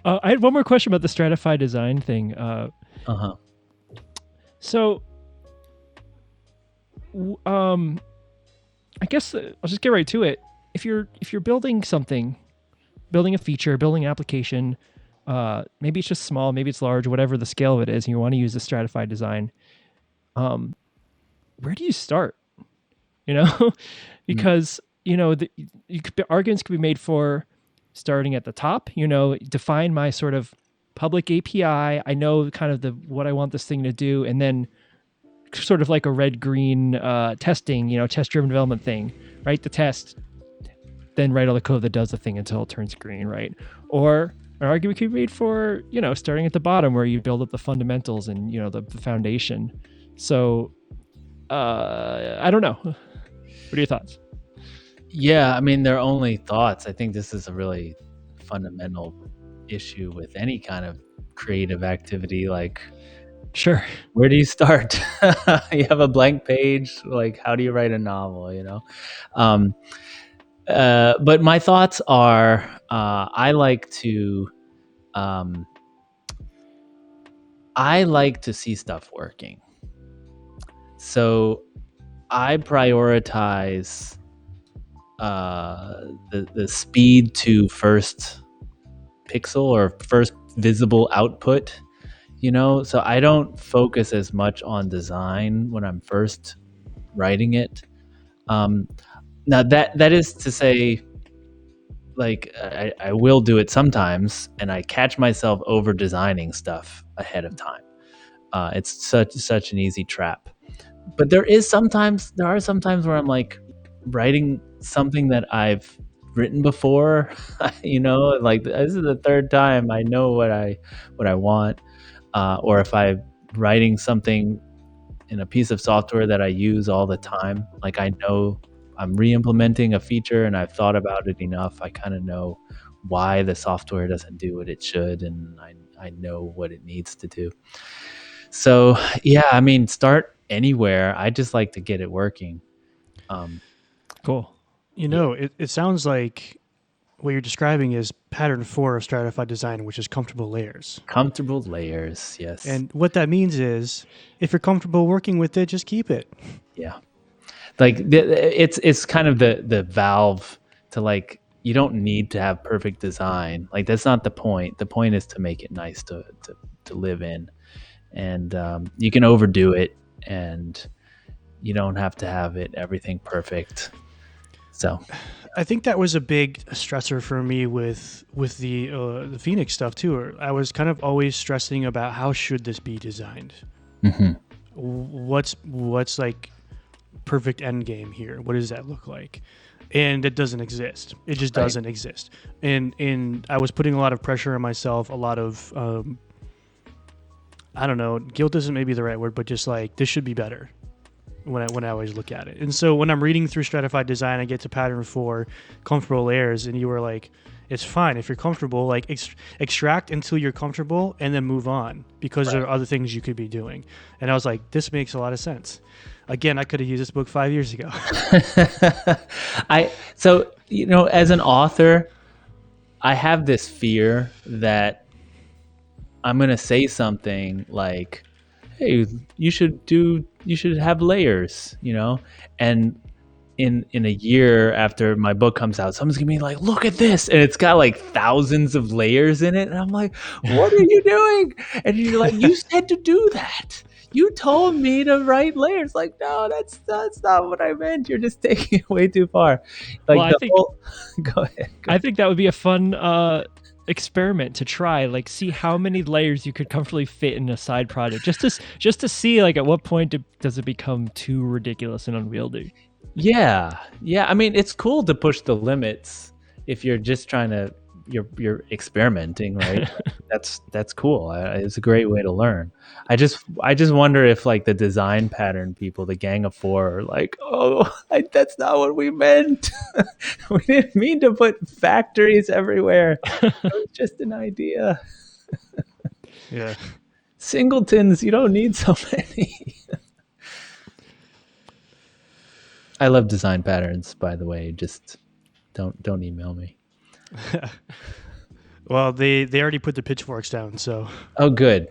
I had one more question about the stratified design thing. So, I guess I'll just get right to it. If you're building something, building a feature, building an application, maybe it's just small, maybe it's large, whatever the scale of it is, and you want to use the stratified design, where do you start? Because arguments could be made for starting at the top, define my sort of public API. I know kind of what I want this thing to do, and then sort of like a red-green testing, test-driven development thing. Write the test, then write all the code that does the thing until it turns green, right? Or an argument could be made for, starting at the bottom where you build up the fundamentals and, the foundation. So, I don't know. What are your thoughts? Yeah, I mean, they're only thoughts. I think this is a really fundamental issue with any kind of creative activity. Like, sure, where do you start? You have a blank page. Like, how do you write a novel? But my thoughts are, I like to see stuff working. So I prioritize the speed to first pixel or first visible output. So I don't focus as much on design when I'm first writing it. Now that is to say, like, I will do it sometimes, and I catch myself over designing stuff ahead of time. It's such an easy trap. But there are some times where I'm like writing something that I've written before, like this is the third time I know what I want. Or if I'm writing something in a piece of software that I use all the time, like I know I'm re-implementing a feature and I've thought about it enough, I kind of know why the software doesn't do what it should, and I know what it needs to do. So yeah, I mean, start anywhere. I just like to get it working. Cool. It sounds like what you're describing is pattern 4 of stratified design, which is comfortable layers. Comfortable layers, yes. And what that means is, if you're comfortable working with it, just keep it. Yeah, like it's kind of the valve to, like, you don't need to have perfect design. Like, that's not the point. The point is to make it nice to live in, and you can overdo it, and you don't have to have everything perfect. So I think that was a big stressor for me with the Phoenix stuff too. I was kind of always stressing about how should this be designed. Mm-hmm. What's like perfect end game here? What does that look like? And it doesn't exist. It just doesn't exist. And I was putting a lot of pressure on myself. A lot of I don't know. Guilt isn't maybe the right word, but just like, this should be better. When I always look at it. And so when I'm reading through Stratified Design, I get to pattern 4, comfortable layers, and you were like, it's fine if you're comfortable, like extract until you're comfortable and then move on, because there are other things you could be doing. And I was like, this makes a lot of sense. Again, I could have used this book 5 years ago. So as an author, I have this fear that I'm going to say something like, hey, you should have layers, and in a year after my book comes out, someone's gonna be like, look at this, and it's got like thousands of layers in it, and I'm like, what are you doing? And you're like, you said to do that. You told me to write layers. Like, no, that's not what I meant. You're just taking it way too far. Like, go ahead. I think that would be a fun experiment to try, like, see how many layers you could comfortably fit in a side project, just to see, like, at what point does it become too ridiculous and unwieldy. Yeah. I mean, it's cool to push the limits if you're just trying to you're experimenting, right? That's cool. It's a great way to learn. I just wonder if, like, the design pattern people, the Gang of Four, are like, that's not what we meant. We didn't mean to put factories everywhere. It was just an idea. Yeah. Singletons, you don't need so many. I love design patterns, by the way. Just don't email me. Well, they already put the pitchforks down, so. Oh, good.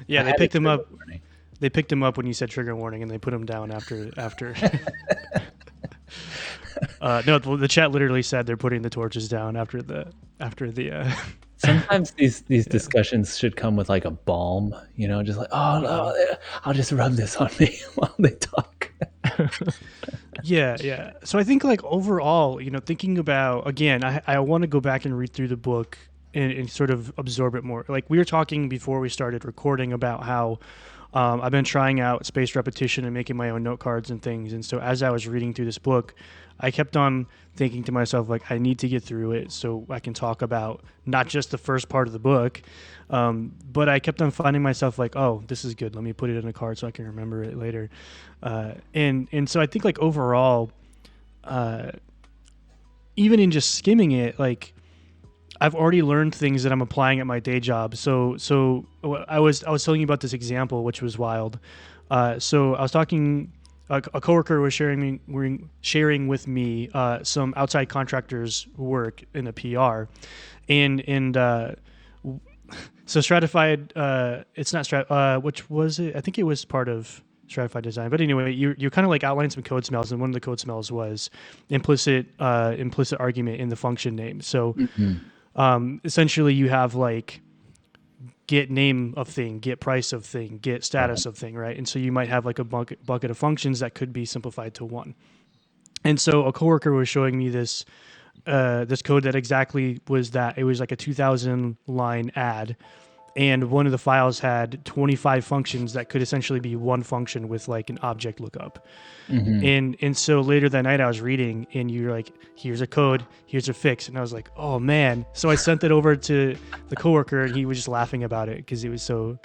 Yeah, they picked them up. They picked them up when you said trigger warning, and they put them down after. No, the chat literally said they're putting the torches down after the. Sometimes these discussions should come with like a balm, just like, oh no, I'll just rub this on me while they talk. Yeah. So I think like overall, thinking about, again, I want to go back and read through the book and sort of absorb it more. Like we were talking before we started recording about how I've been trying out spaced repetition and making my own note cards and things. And so as I was reading through this book, I kept on thinking to myself, like, I need to get through it so I can talk about not just the first part of the book, but I kept on finding myself like, oh, this is good. Let me put it in a card so I can remember it later. And so I think like overall, even in just skimming it, like I've already learned things that I'm applying at my day job. So I was telling you about this example, which was wild. So I was talking. A coworker was sharing with me some outside contractors' work in the PR, and so Stratified. It's not which was it? I think it was part of Stratified Design. But anyway, you kind of like outlined some code smells, and one of the code smells was implicit argument in the function name. So essentially, you have like get name of thing, get price of thing, get status of thing, right? And so you might have like a bucket of functions that could be simplified to one. And so a coworker was showing me this code that exactly was that. It was like a 2,000 line add, and one of the files had 25 functions that could essentially be one function with like an object lookup. And so later that night I was reading, and you're like, here's a code, here's a fix. And I was like, oh man. So I sent it over to the coworker, and he was just laughing about it because it was so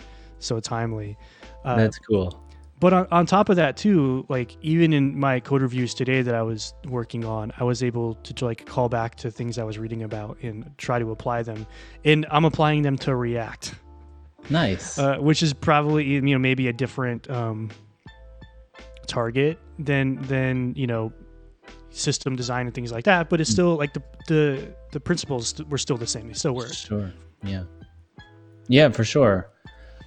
timely. That's cool. But on top of that too, like even in my code reviews today that I was working on, I was able to like call back to things I was reading about and try to apply them. And I'm applying them to React. Nice. Which is probably, maybe a different target than system design and things like that, but it's still like the principles were still the same. They still work. Sure. Yeah, for sure.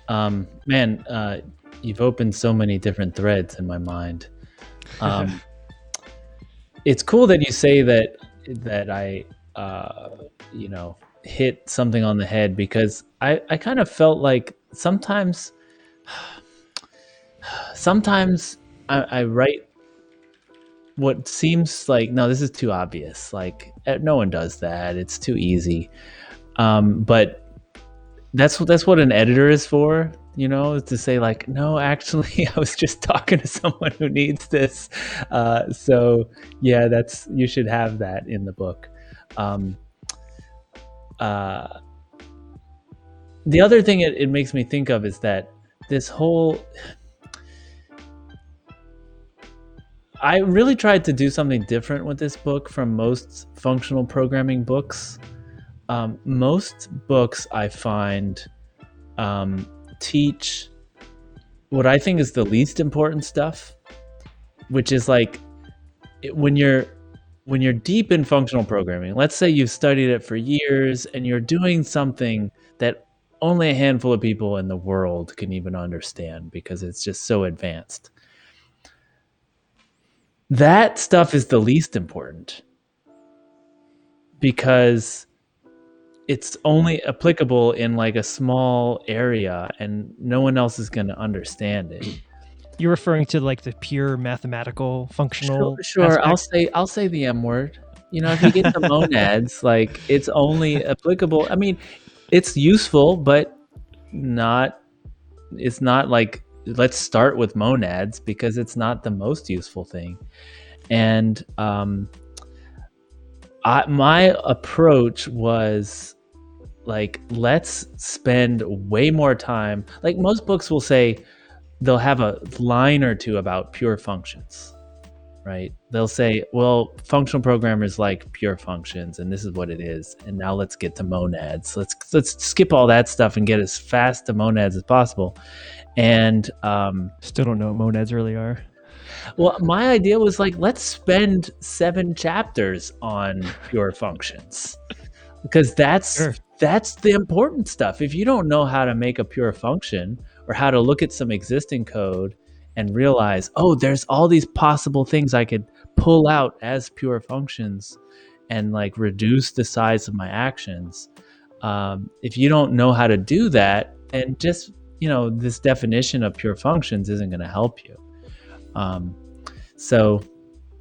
Man, you've opened so many different threads in my mind. It's cool that you say that I hit something on the head, because I kind of felt like sometimes I write what seems like, no, this is too obvious. Like no one does that. It's too easy. But that's what an editor is for, is to say like, no, actually, I was just talking to someone who needs this. So yeah, you should have that in the book. The other thing it makes me think of is that this whole, I really tried to do something different with this book from most functional programming books. Most books I find teach what I think is the least important stuff, which is like when you're deep in functional programming, let's say you've studied it for years and you're doing something that only a handful of people in the world can even understand because it's just so advanced. That stuff is the least important because it's only applicable in like a small area and no one else is going to understand it. You're referring to like the pure mathematical functional. Sure. I'll say the M word. If you get the monads, like it's only applicable. I mean, it's useful, but it's not like let's start with monads because it's not the most useful thing. And my approach was like, let's spend way more time. Like most books will say, they'll have a line or two about pure functions, right? They'll say, well, functional programmers like pure functions, and this is what it is. And now let's get to monads. Let's skip all that stuff and get as fast to monads as possible. And still don't know what monads really are. Well, my idea was like, let's spend 7 chapters on pure functions, because that's the important stuff. If you don't know how to make a pure function or how to look at some existing code and realize, oh, there's all these possible things I could pull out as pure functions and like reduce the size of my actions. If you don't know how to do that, and just, this definition of pure functions isn't going to help you. So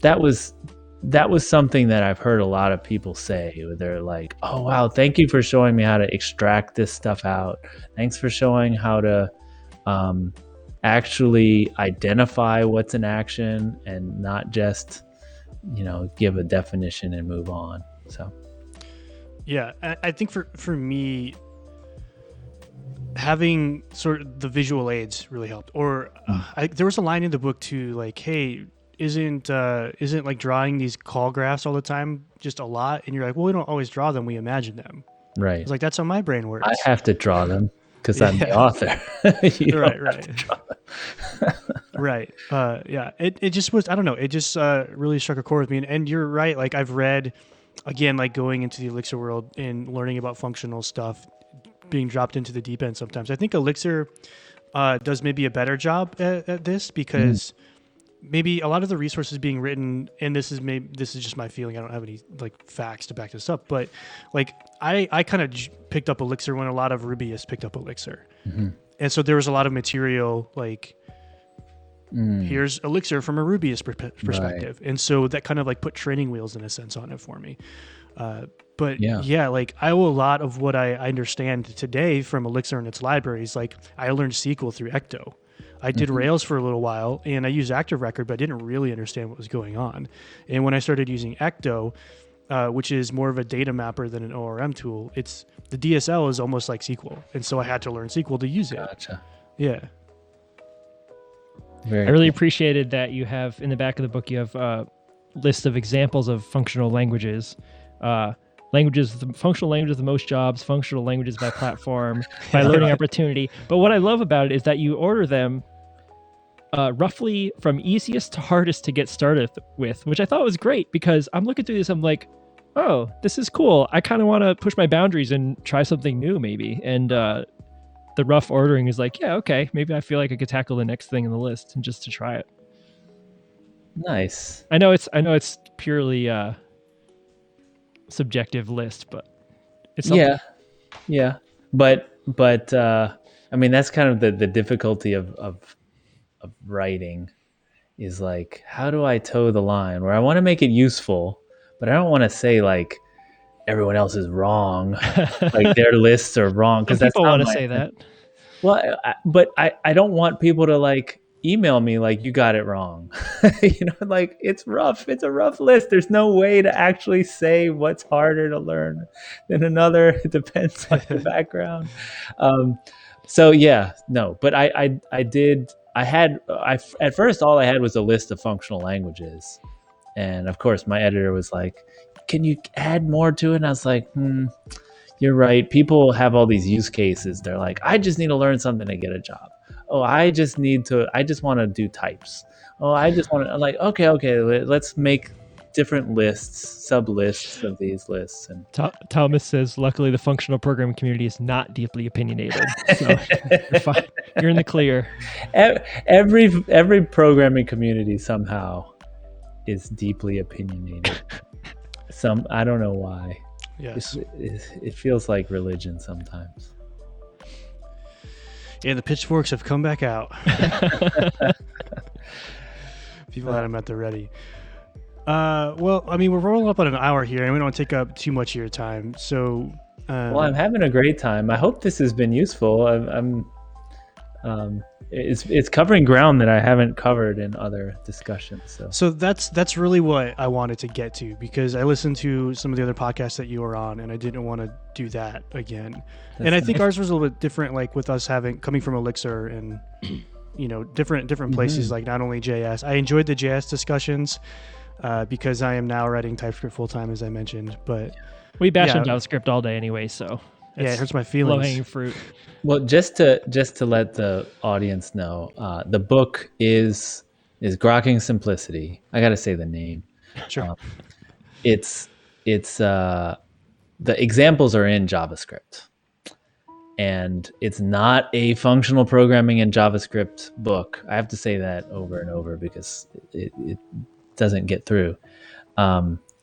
that was something that I've heard a lot of people say, where they're like, oh wow, thank you for showing me how to extract this stuff out. Thanks for showing how to actually identify what's an action and not just, give a definition and move on. So yeah, I think for me, having sort of the visual aids really helped. Or there was a line in the book too, like, hey, isn't like drawing these call graphs all the time just a lot? And you're like, well, we don't always draw them, we imagine them. right. It's like, that's how my brain works. I have to draw them because I'm the author. Right. Yeah. It just was, I don't know. It just really struck a chord with me. And you're right. Like, I've read, again, like going into the Elixir world and learning about functional stuff, being dropped into the deep end sometimes. I think Elixir does maybe a better job at this, because maybe a lot of the resources being written, and this is just my feeling, I don't have any like facts to back this up, but like I kind of picked up Elixir when a lot of Rubyists picked up Elixir. And so there was a lot of material like, here's Elixir from a Rubyist perspective. Right. And so that kind of like put training wheels in a sense on it for me. But yeah, like I owe a lot of what I understand today from Elixir and its libraries. Like I learned SQL through Ecto. I did Rails for a little while, and I used Active Record, but I didn't really understand what was going on. And when I started using Ecto, which is more of a data mapper than an ORM tool, the DSL is almost like SQL. And so I had to learn SQL to use it. Gotcha. Yeah. I really appreciated that you have in the back of the book, you have a list of examples of functional languages. Functional languages with the most jobs, functional languages by platform, by learning opportunity. But what I love about it is that you order them roughly from easiest to hardest to get started with, which I thought was great, because I'm looking through this, I'm like, oh, this is cool. I kind of want to push my boundaries and try something new maybe. And the rough ordering is like, yeah, okay, maybe I feel like I could tackle the next thing in the list and just to try it. Nice. I know it's purely subjective list, but it's something. Yeah. But I mean, that's kind of the difficulty of writing, is like, how do I toe the line where I want to make it useful, but I don't want to say like everyone else is wrong, like their lists are wrong, because people want to say that. Well, but I don't want people to like email me like, you got it wrong. Like it's rough. It's a rough list. There's no way to actually say what's harder to learn than another. It depends on the background. So yeah, no, but at first all I had was a list of functional languages. And of course my editor was like, can you add more to it? And I was like, you're right. People have all these use cases. They're like, I just need to learn something to get a job. Oh, I just want to do types. Oh, I'm like, okay, let's make different lists, sub lists of these lists. And Thomas says, luckily the functional programming community is not deeply opinionated. So you're fine. You're in the clear. Every programming community somehow is deeply opinionated. I don't know why. Yes. It feels like religion sometimes. Yeah, the pitchforks have come back out. People had them at the ready. Well, I mean, we're rolling up on an hour here, and we don't want to take up too much of your time. So, well, I'm having a great time. I hope this has been useful. It's covering ground that I haven't covered in other discussions. So that's really what I wanted to get to, because I listened to some of the other podcasts that you were on, and I didn't want to do that again. And I think ours was a little bit different, like with us coming from Elixir and different places, like not only JS. I enjoyed the JS discussions because I am now writing TypeScript full time, as I mentioned. But we bash on JavaScript all day anyway, so it hurts my feelings. Low-hanging fruit. Well, just to let the audience know, the book is Grokking Simplicity. I got to say the name. Sure. It's the examples are in JavaScript, and it's not a functional programming in JavaScript book. I have to say that over and over because it doesn't get through.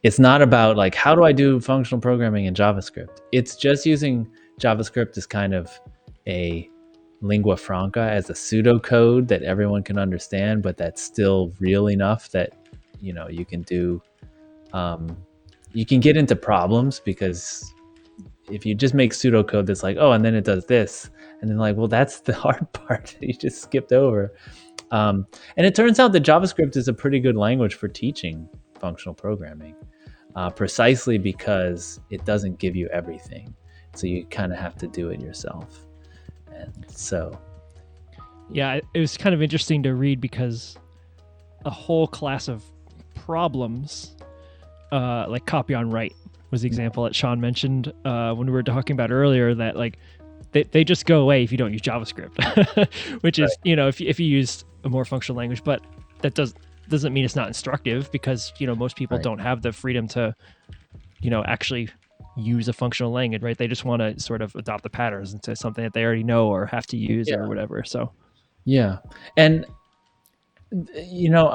It's not about like, how do I do functional programming in JavaScript? It's just using JavaScript as kind of a lingua franca as a pseudocode that everyone can understand, but that's still real enough that, you know, you can do, you can get into problems, because if you just make pseudocode that's like, oh, and then it does this, and then like, well, that's the hard part that you just skipped over. And it turns out that JavaScript is a pretty good language for teaching functional programming, precisely because it doesn't give you everything. So you kind of have to do it yourself. And so, yeah, it was kind of interesting to read, because a whole class of problems, like copy on write was the example that Sean mentioned when we were talking about earlier, that like they just go away if you don't use JavaScript, which is, you know, if you use a more functional language, but that doesn't mean it's not instructive, because, you know, most people don't have the freedom to, you know, actually use a functional language, right? They just want to sort of adopt the patterns into something that they already know or have to use or whatever. So, yeah. And, you know,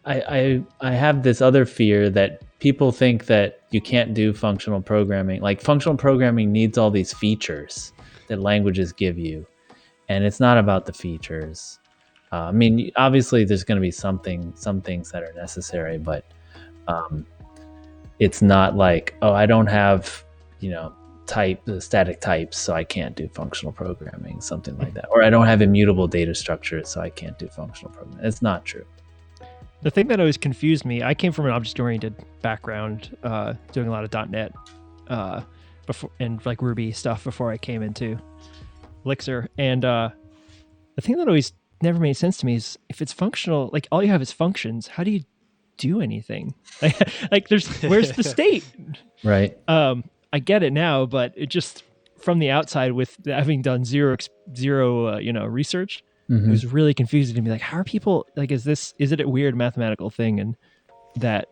I have this other fear that people think that you can't do functional programming. Like, functional programming needs all these features that languages give you, and it's not about the features. I mean, obviously there's going to be some things that are necessary, but it's not like, oh, I don't have, you know, static types, so I can't do functional programming, something like that. Or I don't have immutable data structures, so I can't do functional programming. It's not true. The thing that always confused me, I came from an object-oriented background, doing a lot of .NET before, and like Ruby stuff before I came into Elixir. And the thing that always never made sense to me is, if it's functional, like all you have is functions, how do you do anything? Like where's the state? Right. I get it now, but it just, from the outside, with having done zero you know, research, it was really confusing to me. Like, how are people, like, is it a weird mathematical thing, and that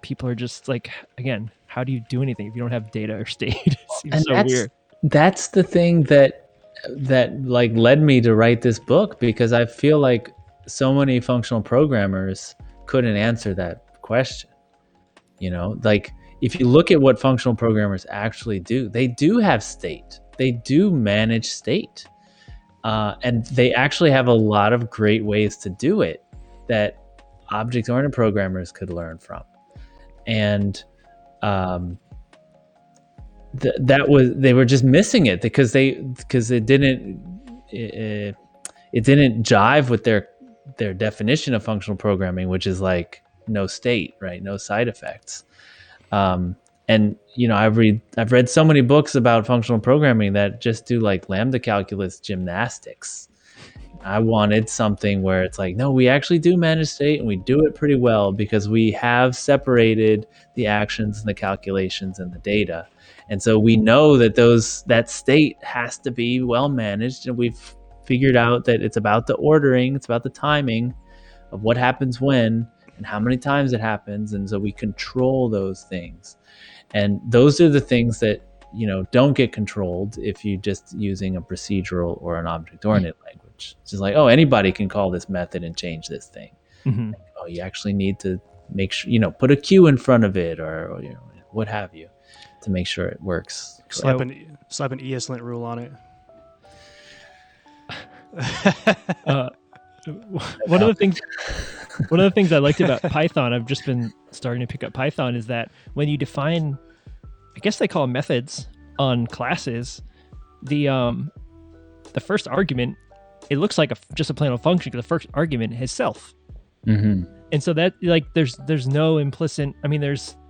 people are just like, again, how do you do anything if you don't have data or state? It seems so weird. That's the thing that like led me to write this book, because I feel like so many functional programmers couldn't answer that question. You know, like, if you look at what functional programmers actually do, they do have state. They do manage state. And they actually have a lot of great ways to do it that object-oriented programmers could learn from. And they were just missing it, because it didn't jive with their definition of functional programming, which is like no state, right? No side effects. And, you know, I've read so many books about functional programming that just do like lambda calculus gymnastics. I wanted something where it's like, no, we actually do manage state, and we do it pretty well, because we have separated the actions and the calculations and the data. And so we know that that state has to be well managed, and we've figured out that it's about the ordering, it's about the timing of what happens when and how many times it happens. And so we control those things. And those are the things that, you know, don't get controlled if you're just using a procedural or an object-oriented language. It's just like, oh, anybody can call this method and change this thing. Like, oh, you actually need to make sure, you know, put a Q in front of it, or you know, what have you, to make sure it works. Slap an ESLint rule on it. One of the things I liked about Python, I've just been starting to pick up Python, is that when you define, I guess they call them methods on classes, the first argument, it looks like just a plain old function, because the first argument is self. And so that, like, there's no implicit, I mean,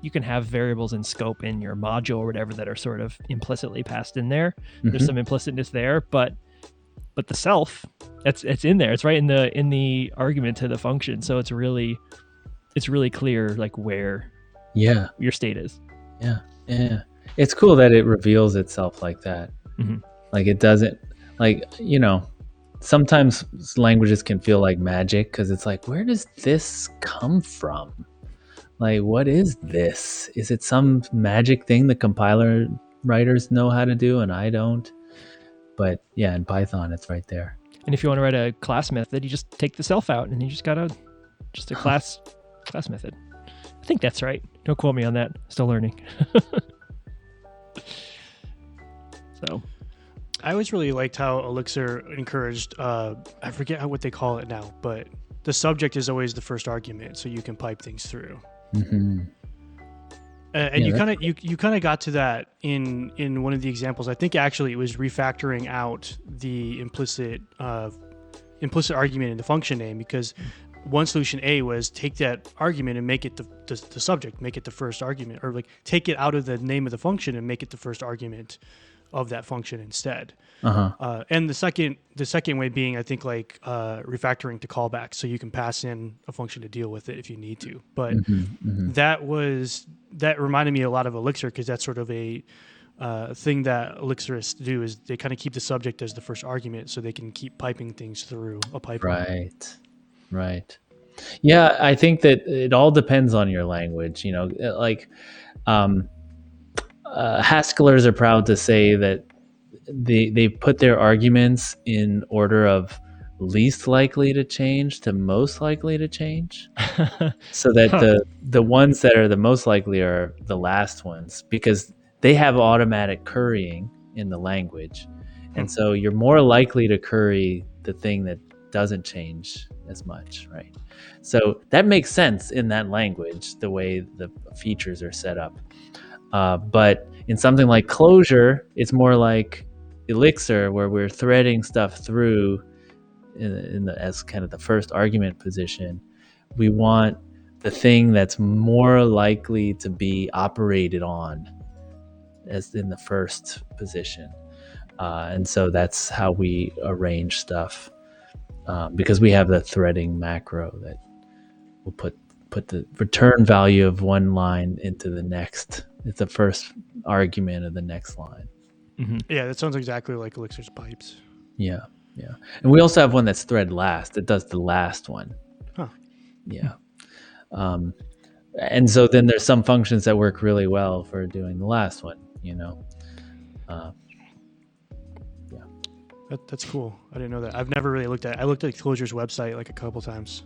you can have variables in scope in your module or whatever that are sort of implicitly passed in there. There's some implicitness there, but the self, it's in there. It's right in the argument to the function. So it's really clear, like, where your state is. Yeah. It's cool that it reveals itself like that. Like, it doesn't, like, you know, sometimes languages can feel like magic, because it's like, where does this come from? Like, what is this? Is it some magic thing the compiler writers know how to do and I don't? But yeah, in Python, it's right there. And if you want to write a class method, you just take the self out, and you just got a class method. I think that's right. Don't quote me on that. Still learning. So, I always really liked how Elixir encouraged, I forget what they call it now, but the subject is always the first argument, so you can pipe things through. Mm-hmm. And you kind of got to that in one of the examples. I think actually it was refactoring out the implicit argument in the function name, because one solution A was take that argument and make it the subject, make it the first argument, or like take it out of the name of the function and make it the first argument of that function instead. And the second way being, I think, like refactoring to callback, so you can pass in a function to deal with it if you need to. But that reminded me a lot of Elixir, because that's sort of a thing that Elixirists do, is they kind of keep the subject as the first argument, so they can keep piping things through a pipeline. Right. Yeah, I think that it all depends on your language. Like Haskellers are proud to say that they put their arguments in order of least likely to change to most likely to change, so that the ones that are the most likely are the last ones, because they have automatic currying in the language, and so you're more likely to curry the thing that doesn't change as much, right? So that makes sense in that language, the way the features are set up. But in something like Clojure, it's more like Elixir, where we're threading stuff through as kind of the first argument position. We want the thing that's more likely to be operated on as in the first position. And so that's how we arrange stuff, because we have the threading macro that will put the return value of one line into the next. It's the first argument of the next line. Mm-hmm. Yeah, that sounds exactly like Elixir's pipes. Yeah. And we also have one that's thread last. It does the last one. Huh. Yeah. And so then there's some functions that work really well for doing the last one, Yeah. That's cool. I didn't know that. I've never really looked at it. I looked at Clojure's website like a couple times.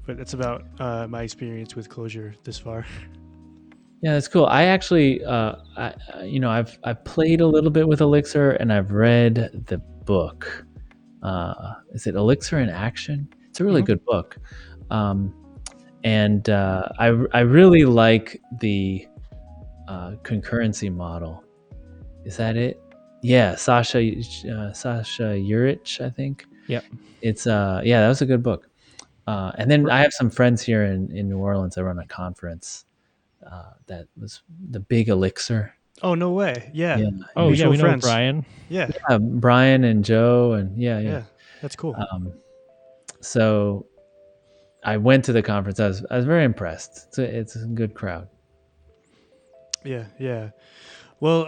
But that's about my experience with Clojure this far. Yeah, that's cool. I actually, I've played a little bit with Elixir, and I've read the book. Is it Elixir in Action? It's a really good book, and I really like the concurrency model. Is that it? Yeah, Sasha Urich, I think. Yep. It's that was a good book. And then I have some friends here in New Orleans. I run a conference that was the Big Elixir. Oh, no way. Yeah. Oh, yeah, we know friends. Brian. Yeah, Brian and Joe, and yeah. That's cool. So I went to the conference. I was very impressed. It's a good crowd. Yeah. Well,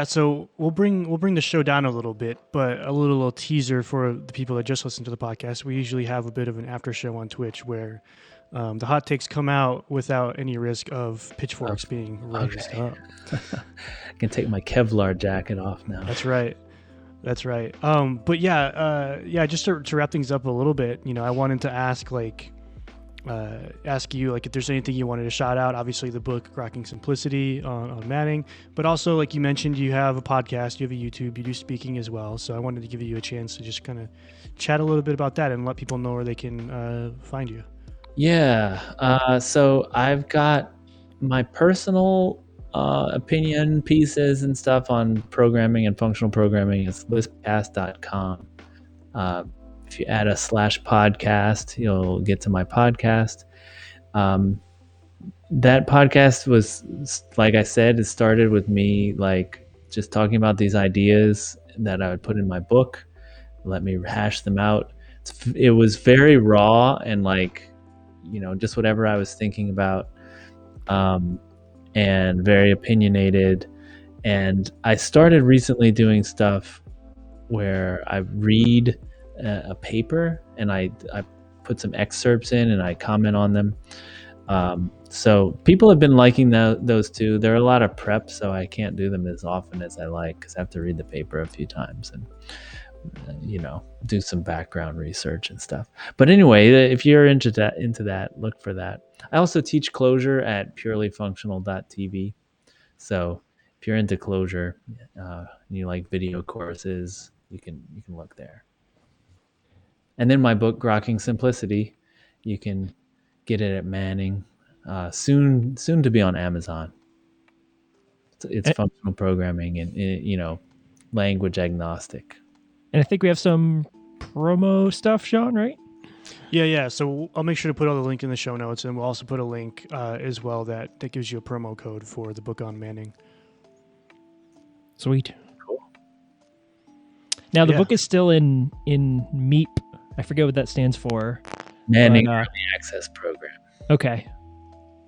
so we'll bring the show down a little bit, but a little teaser for the people that just listen to the podcast. We usually have a bit of an after show on Twitch where the hot takes come out without any risk of pitchforks being raised up. I can take my Kevlar jacket off now. That's right. But just to wrap things up a little bit, I wanted to ask you if there's anything you wanted to shout out. Obviously the book Grokking Simplicity on Manning, but also like you mentioned, you have a podcast, you have a YouTube, you do speaking as well. So I wanted to give you a chance to just kind of chat a little bit about that and let people know where they can find you. Yeah. So I've got my personal opinion pieces and stuff on programming and functional programming. It's lispcast.com. If you add a /podcast, you'll get to my podcast. That podcast was, like I said, it started with me just talking about these ideas that I would put in my book, let me hash them out. It was very raw and just whatever I was thinking about, and very opinionated. And I started recently doing stuff where I read a paper and I put some excerpts in and I comment on them. So people have been liking those two. There are a lot of prep, so I can't do them as often as I like because I have to read the paper a few times and do some background research and stuff. But anyway, if you're into that, look for that. I also teach Clojure at purelyfunctional.tv. So if you're into closure, and you like video courses, you can look there. And then my book, Grokking Simplicity, you can get it at Manning. Soon to be on Amazon. It's functional programming and language agnostic. And I think we have some promo stuff, Sean, right? Yeah. So I'll make sure to put all the link in the show notes, and we'll also put a link as well that gives you a promo code for the book on Manning. Sweet. Cool. Now the book is still in MEEP. I forget what that stands for. Manning Early Access Program. Okay.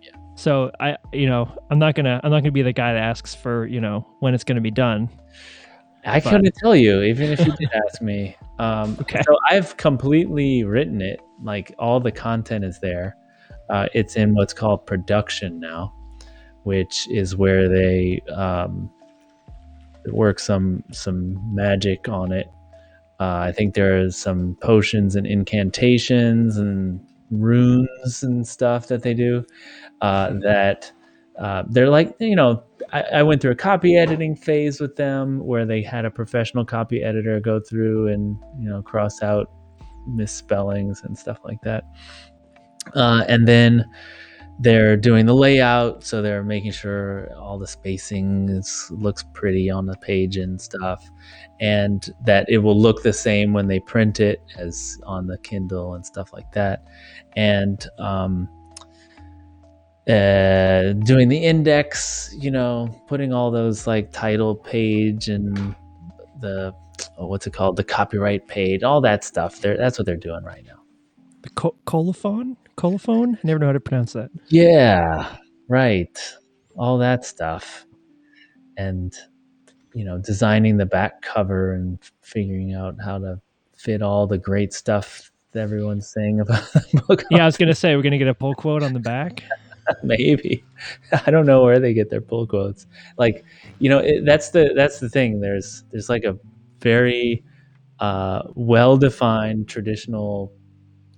Yeah. So I'm not gonna be the guy that asks for when it's gonna be done. I couldn't tell you, even if you did ask me. Okay. So I've completely written it. Like all the content is there. It's in what's called production now, which is where they work some magic on it. I think there's some potions and incantations and runes and stuff that they do that they're like, I went through a copy editing phase with them where they had a professional copy editor go through and, cross out misspellings and stuff like that. And then they're doing the layout, so they're making sure all the spacing looks pretty on the page and stuff, and that it will look the same when they print it as on the Kindle and stuff like that. And doing the index, putting all those like title page and the what's it called, the copyright page, all that stuff. That's what they're doing right now. The colophon? I never know how to pronounce that. Yeah, right. All that stuff. And, designing the back cover and figuring out how to fit all the great stuff that everyone's saying about the book. Yeah, I was going to say, we're going to get a pull quote on the back. Maybe. I don't know where they get their pull quotes. Like, that's the thing. There's like a very well-defined traditional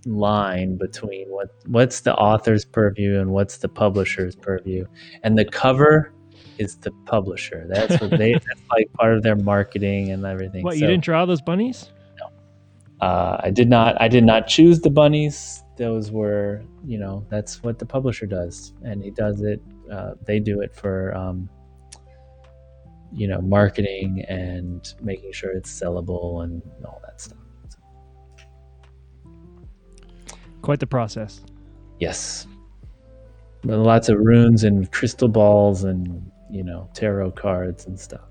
line between what's the author's purview and what's the publisher's purview, and the cover is the publisher. That's what that's like part of their marketing and everything. What, you didn't draw those bunnies? No. I did not choose the bunnies. Those were, that's what the publisher does, and he does it. They do it for marketing and making sure it's sellable and all that stuff. Quite the process. Yes. But lots of runes and crystal balls and, tarot cards and stuff.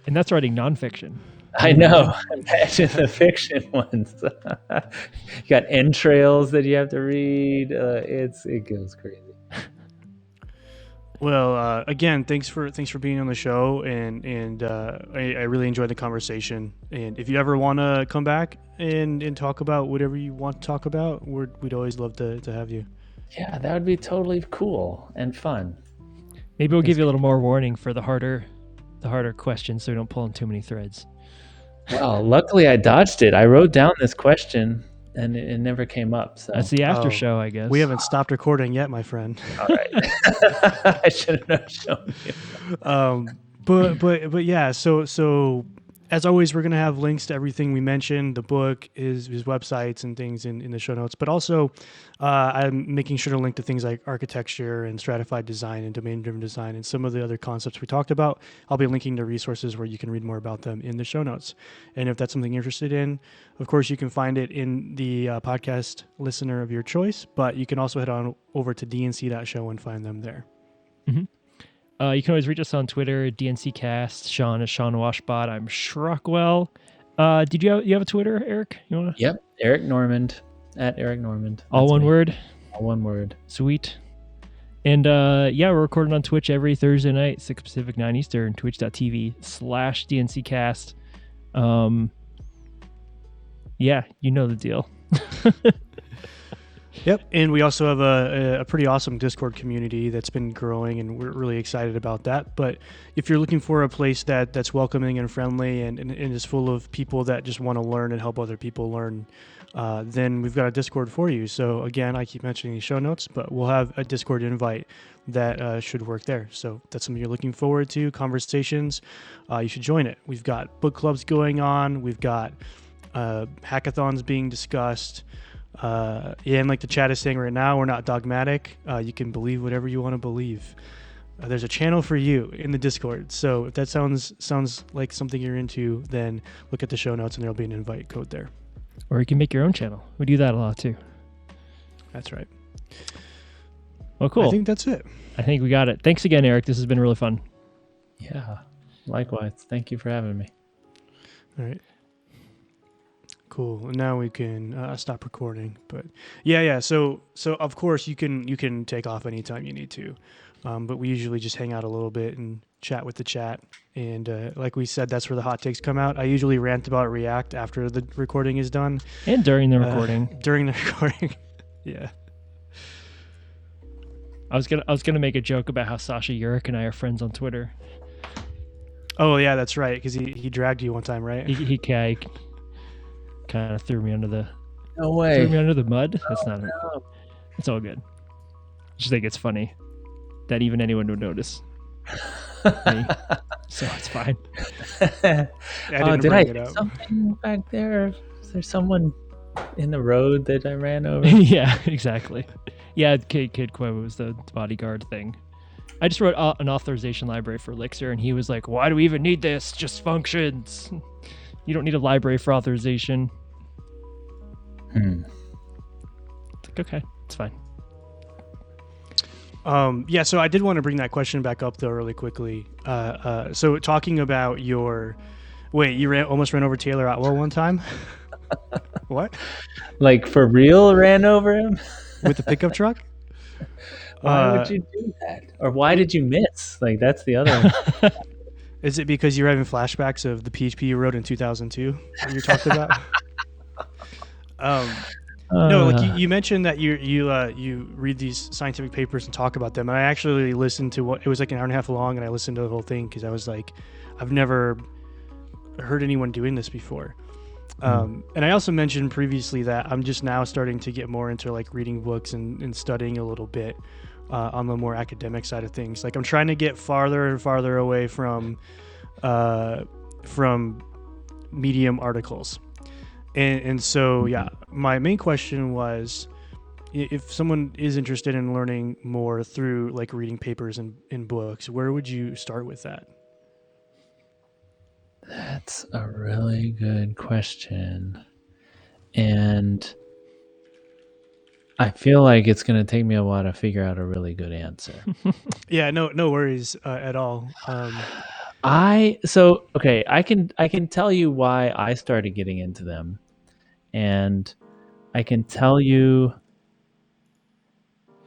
And that's writing nonfiction. I know. Imagine the fiction ones. You got entrails that you have to read. It goes crazy. Well, again, thanks for being on the show, and I really enjoyed the conversation. And if you ever want to come back and talk about whatever you want to talk about, we'd always love to have you. Yeah, that would be totally cool and fun. Maybe we'll give you a little more warning for the harder questions, so we don't pull in too many threads. Well, luckily I dodged it. I wrote down this question and it never came up. So that's the after show, I guess. We haven't stopped recording yet, my friend. All right. I should have shown you. But yeah, so as always, we're going to have links to everything we mentioned, the book, his websites and things in the show notes. But also, I'm making sure to link to things like architecture and stratified design and domain-driven design and some of the other concepts we talked about. I'll be linking to resources where you can read more about them in the show notes. And if that's something you're interested in, of course, you can find it in the podcast listener of your choice. But you can also head on over to dnc.show and find them there. Mm-hmm. You can always reach us on Twitter, DNCcast. Sean is Sean Washbot. I'm Shrockwell. Did you have a Twitter, Eric? Yep, Eric Normand, at Eric Normand. All one word? All one word. Sweet. And we're recording on Twitch every Thursday night, 6 Pacific, 9 Eastern, twitch.tv/DNCcast. Yeah, you know the deal. Yep, and we also have a pretty awesome Discord community that's been growing, and we're really excited about that. But if you're looking for a place that's welcoming and friendly and is full of people that just want to learn and help other people learn, then we've got a Discord for you. So again, I keep mentioning the show notes, but we'll have a Discord invite that should work there. So if that's something you're looking forward to, conversations, you should join it. We've got book clubs going on. We've got hackathons being discussed. And like the chat is saying right now, we're not dogmatic. You can believe whatever you want to believe. There's a channel for you in the Discord. So if that sounds like something you're into, then look at the show notes and there'll be an invite code there. Or you can make your own channel. We do that a lot too. That's right. Well, cool. I think that's it. I think we got it. Thanks again, Eric. This has been really fun. Yeah, likewise. Thank you for having me. All right. Cool. And now we can stop recording. But yeah. So of course you can take off anytime you need to. But we usually just hang out a little bit and chat with the chat. And like we said, that's where the hot takes come out. I usually rant about React after the recording is done. And during the recording. During the recording. Yeah. I was gonna make a joke about how Sasha Urich and I are friends on Twitter. Oh yeah, that's right. Because he dragged you one time, right? He kind of threw me under the mud. That's not it. It's all good. I just think it's funny that even anyone would notice me. So it's fine. Did I do something back there? Is there someone in the road that I ran over? Yeah, exactly. Yeah, Kid Quavo was the bodyguard thing. I just wrote an authorization library for Elixir, and he was like, "Why do we even need this? Just functions. You don't need a library for authorization." It's like, okay, it's fine. Yeah, so I did want to bring that question back up though really quickly. So talking about you almost ran over Taylor Otwell one time? What? Like for real ran over him? With the pickup truck? Why would you do that? Or why did you miss? Like that's the other one. Is it because you're having flashbacks of the PHP you wrote in 2002 that you're talking about? No, like you mentioned that you read these scientific papers and talk about them, and I actually listened to it was like an hour and a half long, and I listened to the whole thing because I was like, I've never heard anyone doing this before. And I also mentioned previously that I'm just now starting to get more into like reading books and studying a little bit on the more academic side of things. Like I'm trying to get farther and farther away from Medium articles. And so, yeah, my main question was, if someone is interested in learning more through like reading papers and books, where would you start with that? That's a really good question. And I feel like it's going to take me a while to figure out a really good answer. Yeah, no worries at all. I can tell you why I started getting into them, and I can tell you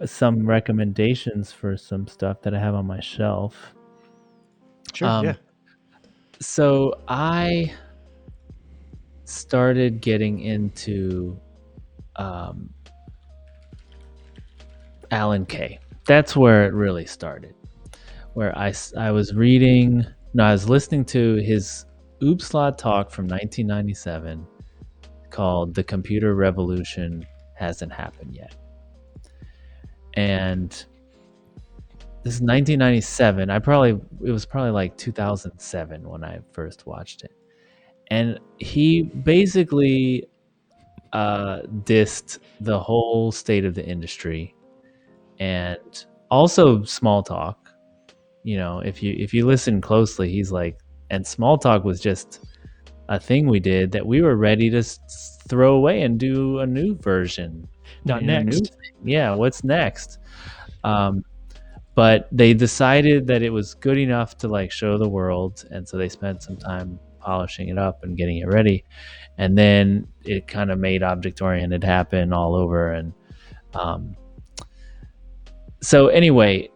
some recommendations for some stuff that I have on my shelf. Sure. Yeah. So I started getting into Alan Kay. That's where it really started. Where I was listening to his OOPSLOT talk from 1997 called "The Computer Revolution Hasn't Happened Yet," and this is 1997. It was probably like 2007 when I first watched it, and he basically dissed the whole state of the industry and also Smalltalk. You know, if you listen closely, he's like, and Smalltalk was just a thing we did that we were ready to throw away and do a new version. Not next. Yeah, what's next? But they decided that it was good enough to like show the world, and so they spent some time polishing it up and getting it ready, and then it kind of made object-oriented happen all over. And so anyway,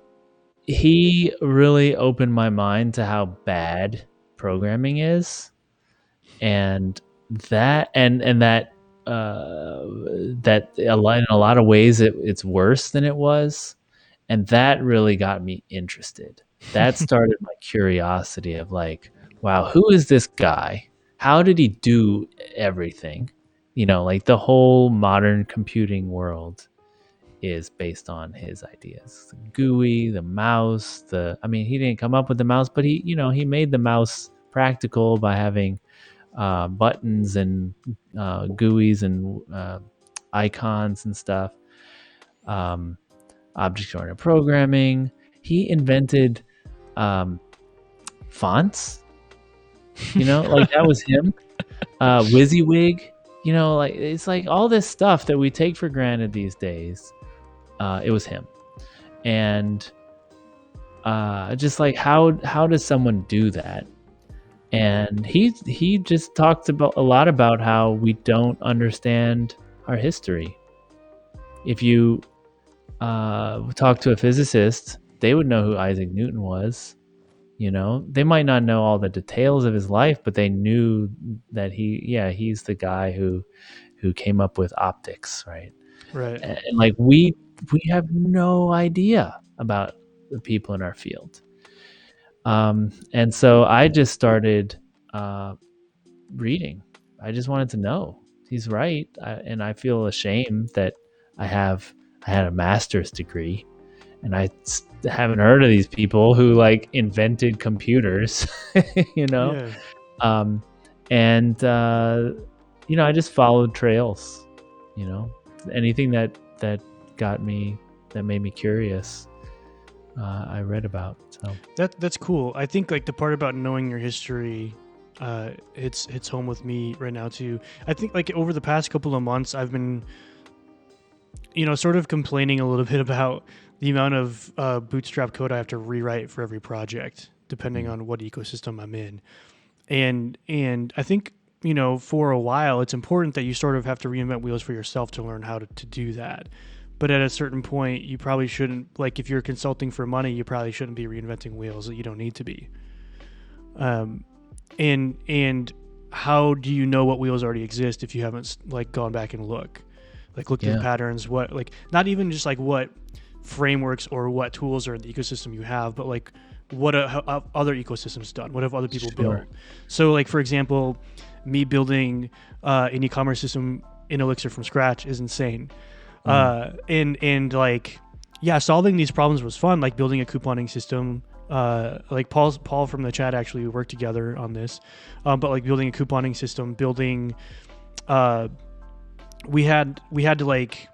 he really opened my mind to how bad programming is, and that that in a lot of ways it's worse than it was, and that really got me interested. That started my curiosity of like, wow, who is this guy? How did he do everything? Like the whole modern computing world is based on his ideas. The GUI, the mouse, he didn't come up with the mouse, but he made the mouse practical by having buttons and GUIs and icons and stuff. Object-oriented programming. He invented fonts. Like that was him. WYSIWYG. Like it's like all this stuff that we take for granted these days. It was him, and just like how does someone do that? And he just talked a lot about how we don't understand our history. If you talk to a physicist, they would know who Isaac Newton was. They might not know all the details of his life, but they knew that he's the guy who came up with optics, right? Right. And like we have no idea about the people in our field. And so I just started reading. I just wanted to know. He's right, and I feel ashamed that I had a master's degree, and I haven't heard of these people who like invented computers. Yeah. And I just followed trails. Anything that made me curious, I read about. So That's cool. I think like the part about knowing your history hits home with me right now too. I think like over the past couple of months I've been sort of complaining a little bit about the amount of bootstrap code I have to rewrite for every project depending on what ecosystem I'm in. And I think for a while it's important that you sort of have to reinvent wheels for yourself to learn how to do that. But at a certain point, you probably shouldn't, like if you're consulting for money, you probably shouldn't be reinventing wheels that you don't need to be. And how do you know what wheels already exist if you haven't like gone back and look at the patterns, what like not even just like what frameworks or what tools are in the ecosystem you have, but like what have other ecosystems done? What have other people built? So like for example, me building an e-commerce system in Elixir from scratch is insane. And like, yeah, solving these problems was fun, like building a couponing system. Like Paul from the chat actually worked together on this. But like building a couponing system, we had to like,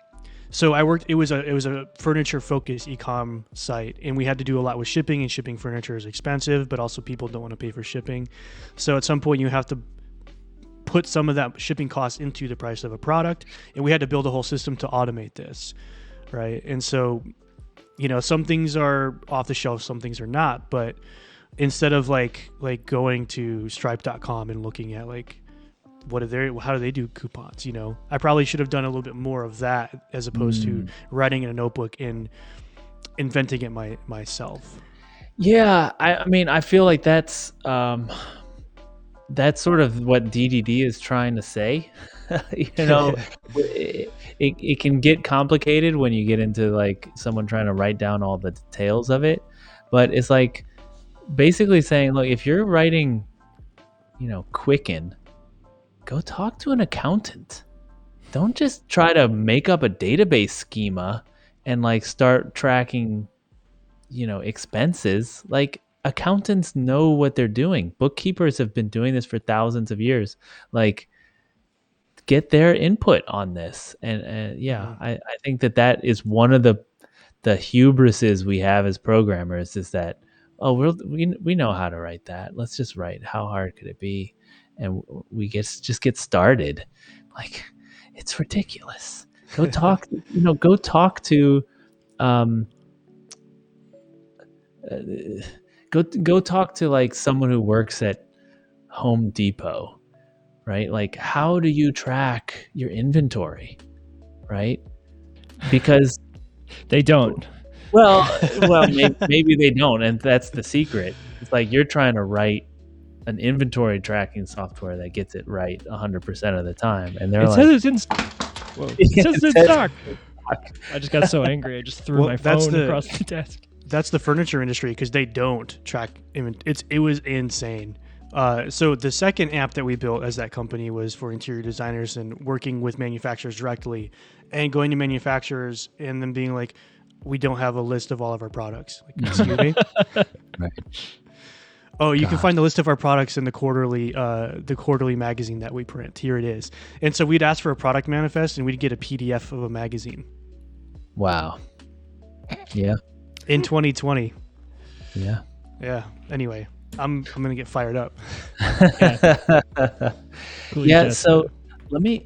so it was a furniture focused e-com site, and we had to do a lot with shipping, and shipping furniture is expensive, but also people don't want to pay for shipping. So at some point you have to put some of that shipping cost into the price of a product, and we had to build a whole system to automate this, right? And so some things are off the shelf, some things are not, but instead of like going to stripe.com and looking at like how do they do coupons, I probably should have done a little bit more of that as opposed to writing in a notebook and inventing it myself. Yeah, I feel like that's sort of what DDD is trying to say. It can get complicated when you get into like someone trying to write down all the details of it, but it's like basically saying, look, if you're writing, Quicken, go talk to an accountant. Don't just try to make up a database schema and like start tracking, expenses. Like accountants know what they're doing. Bookkeepers have been doing this for thousands of years. Like get their input on this. And I think that is one of the hubrises we have as programmers is that, we know how to write that. Let's just write. How hard could it be? And we just get started. Like it's ridiculous. Go talk, go talk to, go talk to like someone who works at Home Depot, right? Like how do you track your inventory, right? Because they don't. Well, maybe they don't, and that's the secret. It's like you're trying to write an inventory tracking software that gets it right 100% of the time, and they're It like, says it's in. Whoa. It says it's in says- stock. I just got so angry. I just threw my phone across the desk. That's the furniture industry because they don't track. It was insane. So the second app that we built as that company was for interior designers and working with manufacturers directly, and going to manufacturers and them being like, "We don't have a list of all of our products." Like, excuse me. Right. Oh, you can find the list of our products in the quarterly magazine that we print. Here it is. And so we'd ask for a product manifest, and we'd get a PDF of a magazine. Wow. Yeah. In 2020. Yeah. Yeah. Anyway, I'm gonna get fired up. Cool, Yeah. So let me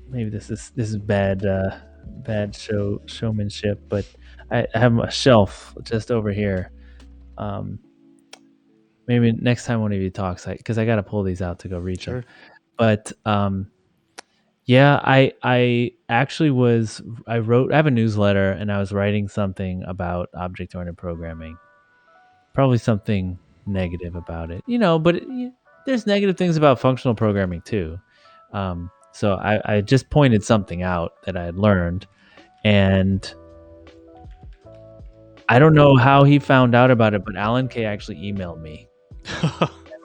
maybe this is bad showmanship, but I have a shelf just over here. Maybe next time one of you talks, because I got to pull these out to go reach them. But yeah, I actually I have a newsletter, and I was writing something about object-oriented programming, probably something negative about it, but there's negative things about functional programming too. So I just pointed something out that I had learned, and I don't know how he found out about it, but Alan Kay actually emailed me.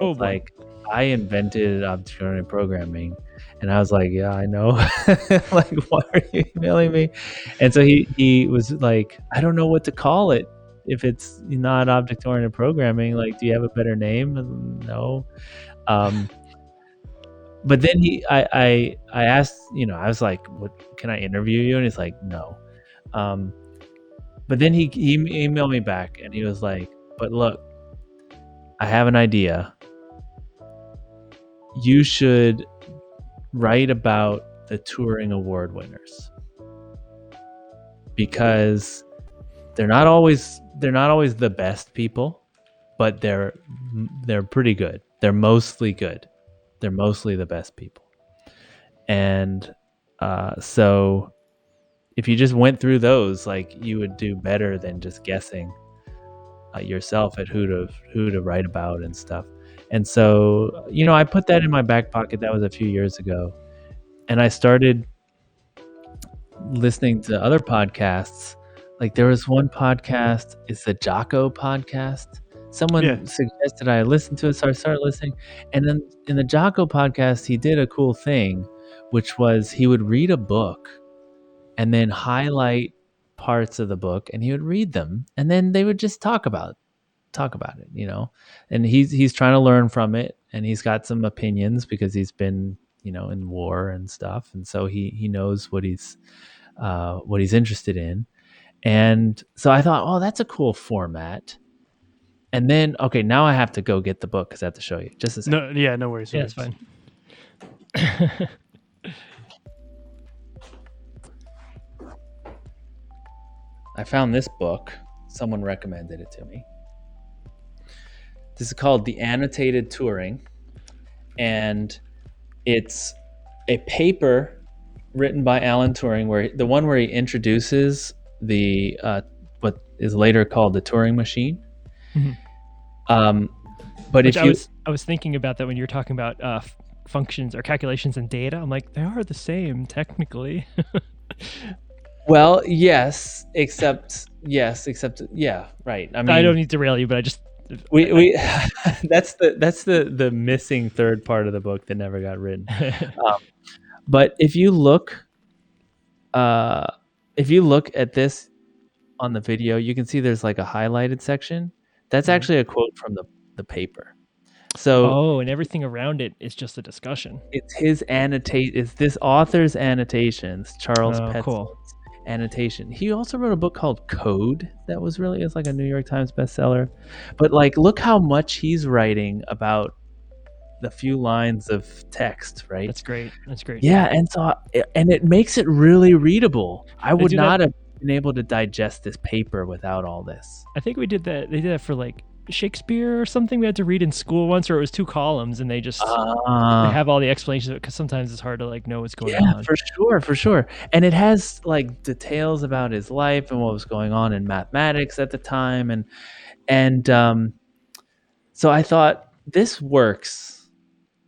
Like, I invented object-oriented programming, and I was like, yeah, I know. Like, why are you emailing me? And so he was like, I don't know what to call it if it's not object-oriented programming. Like, do you have a better name? And no. But then I asked, I was like, what, can I interview you? And he's like, no. But then he emailed me back, and he was like, but look, I have an idea. You should write about the Turing Award winners, because they're not always the best people, but they're pretty good. They're mostly good. They're mostly the best people. And so if you just went through those, like, you would do better than just guessing yourself at who to write about and stuff. And so, I put that in my back pocket. That was a few years ago. And I started listening to other podcasts. Like, there was one podcast, it's the Jocko podcast. Someone suggested I listen to it, so I started listening. And then in the Jocko podcast, he did a cool thing, which was he would read a book and then highlight parts of the book, and he would read them, and then they would just talk about it, and he's trying to learn from it, and he's got some opinions because he's been, in war and stuff. And so he knows what he's interested in. And so I thought, oh, that's a cool format. And then, okay, now I have to go get the book because I have to show you. Just a second. No worries. Yeah, it's fine. I found this book. Someone recommended it to me. This is called The Annotated Turing, and it's a paper written by Alan Turing, where he introduces the what is later called the Turing machine. Mm-hmm. But Which I was thinking about that when you were talking about functions or calculations and data. I'm like, they are the same technically. Well, yes, except yeah, right. I mean, I don't need to derail you, but I just we that's the missing third part of the book that never got written. But if you look at this on the video, you can see there's like a highlighted section. That's actually a quote from the paper. So and everything around it is just a discussion. It's it's this author's annotations, Charles Petzold's annotation. He also wrote a book called Code that was it's like a New York Times bestseller. But like, look how much he's writing about the few lines of text, right? That's great. Yeah, and it makes it really readable. I would not have been able to digest this paper without all this. I think we did that. They did that for like Shakespeare or something we had to read in school once, or it was 2 columns, and they just they have all the explanations because sometimes it's hard to like know what's going on. For sure. And it has like details about his life and what was going on in mathematics at the time, and So I thought this works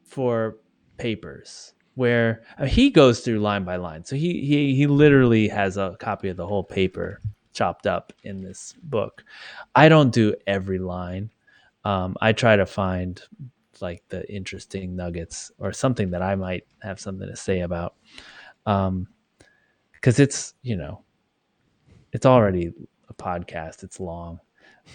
for papers where he goes through line by line. So he literally has a copy of the whole paper chopped up in this book. I don't do every line. I try to find like the interesting nuggets or something that I might have something to say about. Because it's, you know, it's already a podcast. It's long.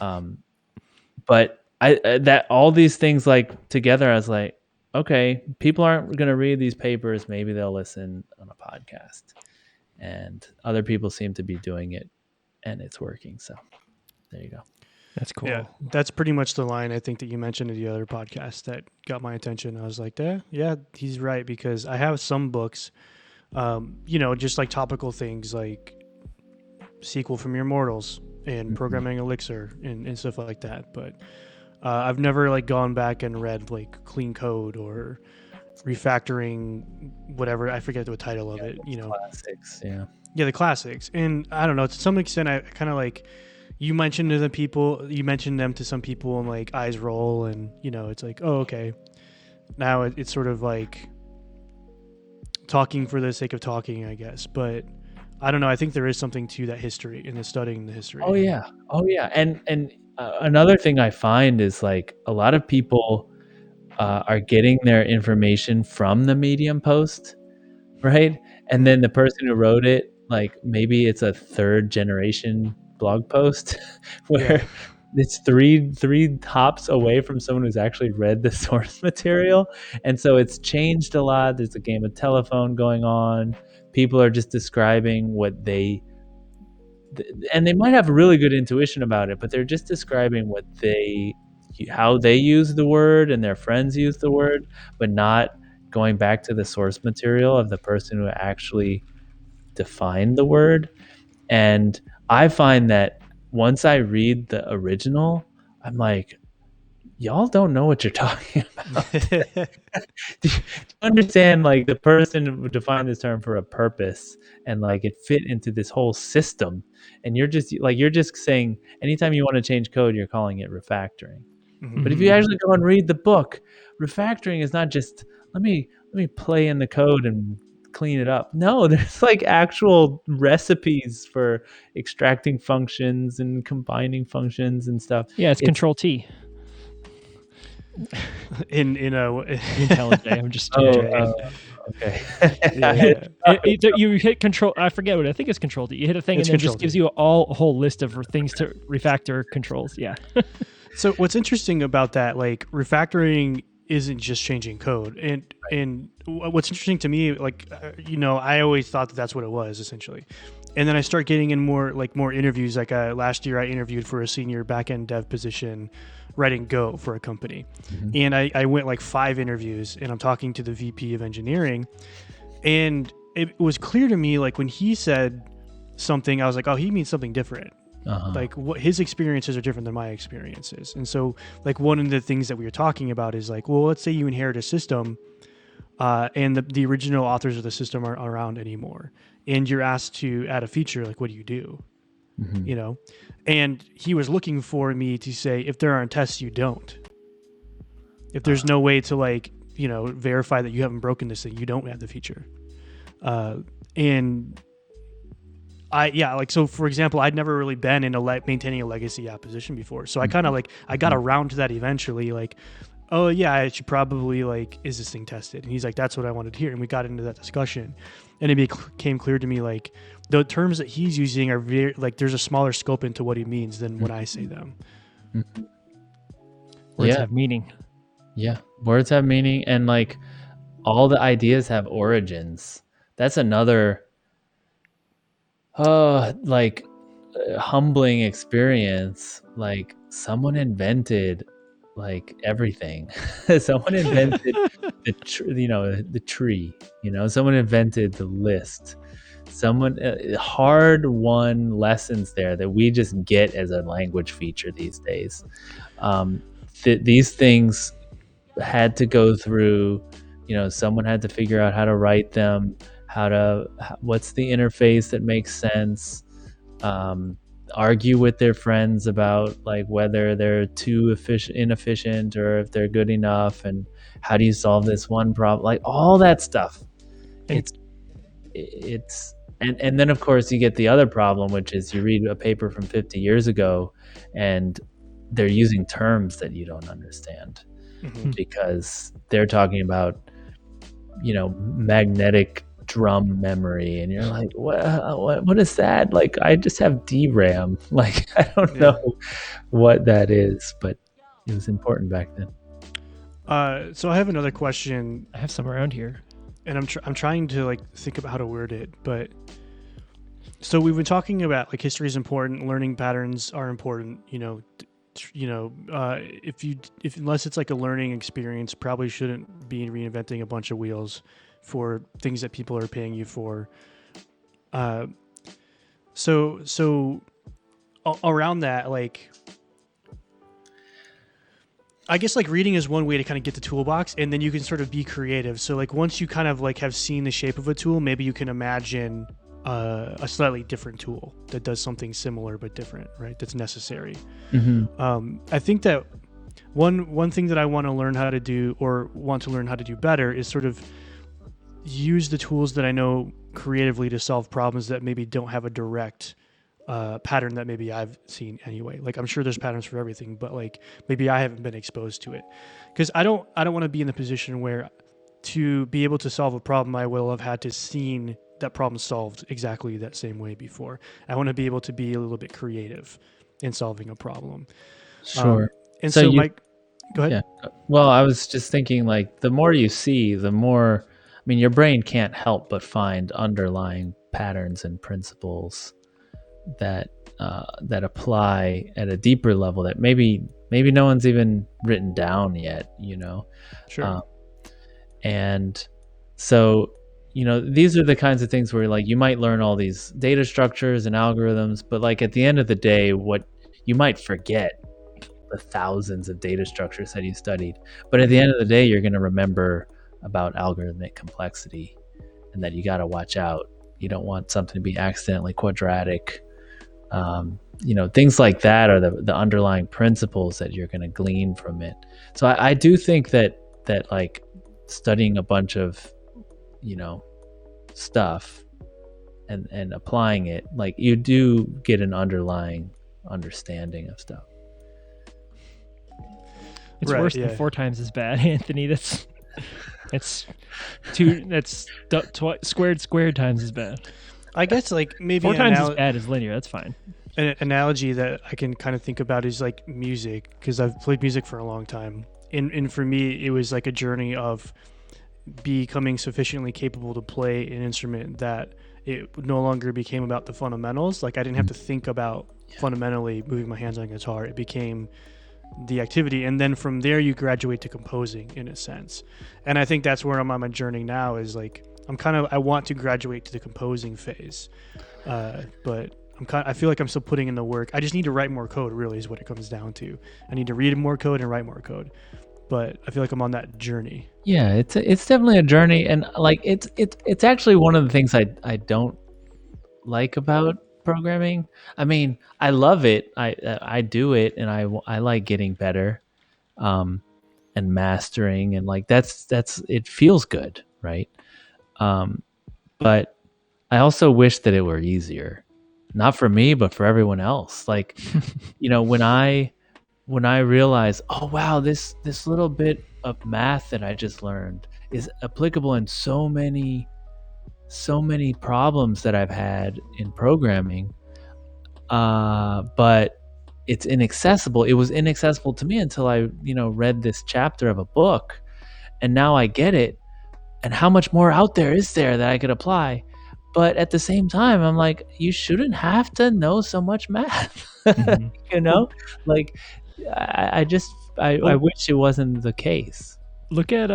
But I that all these things like together, I was like, okay, people aren't going to read these papers. Maybe they'll listen on a podcast. And other people seem to be doing it, and it's working. So there you go. That's cool. Yeah, that's pretty much the line I think that you mentioned in the other podcast that got my attention. I was like, yeah, he's right, because I have some books, you know, just like topical things like Sequel from Your Mortals and Programming Elixir and stuff like that. But I've never like gone back and read like Clean Code or refactoring whatever, I forget the title of it, you know. Classics, yeah. Yeah, the classics. And I don't know, to some extent I kind of like, you mentioned them to some people and like eyes roll, and you know, it's like, oh, okay. Now it's sort of like talking for the sake of talking, I guess. But I don't know, I think there is something to that history in studying the history. Oh yeah. And another thing I find is like a lot of people are getting their information from the Medium post, right? And then the person who wrote it, like maybe it's a third generation blog post where it's three hops away from someone who's actually read the source material. And so it's changed a lot. There's a game of telephone going on. People are just describing what and they might have a really good intuition about it, but they're just describing how they use the word and their friends use the word, but not going back to the source material of the person who actually defined the word. And I find that once I read the original, I'm like, y'all don't know what you're talking about. Do you understand, like, the person would define this term for a purpose, and like it fit into this whole system, and you're just saying anytime you want to change code, you're calling it refactoring. But if you actually go and read the book, refactoring is not just let me play in the code and clean it up. No, there's like actual recipes for extracting functions and combining functions and stuff. Yeah, it's Control T. In IntelliJ. I'm just okay. You hit Control. I forget what I think it's Control T. You hit a thing, and then it just gives you a whole list of things to refactor controls. Yeah. So what's interesting about that, like refactoring isn't just changing code, and what's interesting to me, like you know, I always thought that that's what it was essentially, and then I start getting in more interviews. Like last year, I interviewed for a senior backend dev position, writing Go for a company, and I went like 5 interviews, and I'm talking to the VP of engineering, and it was clear to me, like when he said something, I was like, oh, he means something different. Like what his experiences are different than my experiences. And so like one of the things that we were talking about is like, well, let's say you inherit a system and the original authors of the system aren't around anymore, and you're asked to add a feature, like what do you do? You know? And he was looking for me to say, if there aren't tests, you don't. If there's no way to like, you know, verify that you haven't broken this thing, you don't add the feature. And so for example, I'd never really been in maintaining a legacy app position before. So I kind of like, I got around to that eventually, like, oh yeah, I should probably like, is this thing tested? And he's like, that's what I wanted to hear. And we got into that discussion, and it became clear to me, like the terms that he's using are very, like there's a smaller scope into what he means than when I say them. Words have meaning. Yeah. Words have meaning. And like all the ideas have origins. That's another humbling experience. Like someone invented like everything. Someone invented the tree, you know, someone invented the list. Someone hard won lessons there that we just get as a language feature these days. These things had to go through, you know, someone had to figure out how to write them, what's the interface that makes sense. argue with their friends about like whether they're too inefficient or if they're good enough, and how do you solve this one problem, like all that stuff. And And then of course you get the other problem, which is you read a paper from 50 years ago and they're using terms that you don't understand because they're talking about, magnetic drum memory, and you're like, what is that? Like, I just have DRAM. Like, I don't know what that is, but it was important back then. So I have another question. I have some around here, and I'm trying to like think about how to word it, but so we've been talking about like history is important, learning patterns are important, if unless it's like a learning experience, probably shouldn't be reinventing a bunch of wheels for things that people are paying you for. So around that, like, I guess like reading is one way to kind of get the toolbox, and then you can sort of be creative. So like once you kind of like have seen the shape of a tool, maybe you can imagine a slightly different tool that does something similar but different, right? That's necessary. I think that one thing that I want to learn how to do, or want to learn how to do better, is sort of use the tools that I know creatively to solve problems that maybe don't have a direct pattern that maybe I've seen anyway. Like, I'm sure there's patterns for everything, but like maybe I haven't been exposed to it, because I don't want to be in the position where to be able to solve a problem I will have had to seen that problem solved exactly that same way before. I want to be able to be a little bit creative in solving a problem. Sure. And so Mike, go ahead. Yeah. Well, I was just thinking, like, the more you see, the more, I mean, your brain can't help but find underlying patterns and principles that apply at a deeper level that maybe no one's even written down yet, Sure. And so, these are the kinds of things where like you might learn all these data structures and algorithms, but like at the end of the day, what you might forget the thousands of data structures that you studied, but at the end of the day, you're going to remember about algorithmic complexity, and that you got to watch out. You don't want something to be accidentally quadratic. Things like that are the underlying principles that you're going to glean from it. So I do think that like studying a bunch of stuff and applying it, like, you do get an underlying understanding of stuff. It's worse than 4 times as bad, Anthony. That's squared times as bad. I guess like maybe 4 times as bad as linear. That's fine. An analogy that I can kind of think about is like music, because I've played music for a long time, and for me it was like a journey of becoming sufficiently capable to play an instrument that it no longer became about the fundamentals. Like, I didn't have to think about fundamentally moving my hands on a guitar. It became the activity, and then from there you graduate to composing in a sense. And I think that's where I'm on my journey now, is like I want to graduate to the composing phase, but I feel like I'm still putting in the work. I just need to write more code, really, is what it comes down to. I need to read more code and write more code, but I feel like I'm on that journey. Yeah, it's definitely a journey, and like it's actually one of the things I don't like about programming. I mean, I love it. I do it, and I like getting better, and mastering, and like that's it feels good, right? But I also wish that it were easier, not for me, but for everyone else. Like, when I realize, oh wow, this little bit of math that I just learned is applicable in so many problems that I've had in programming, but it's inaccessible. It was inaccessible to me until I, read this chapter of a book, and now I get it. And how much more out there is there that I could apply? But at the same time, I'm like, you shouldn't have to know so much math. Like, I wish it wasn't the case. Look at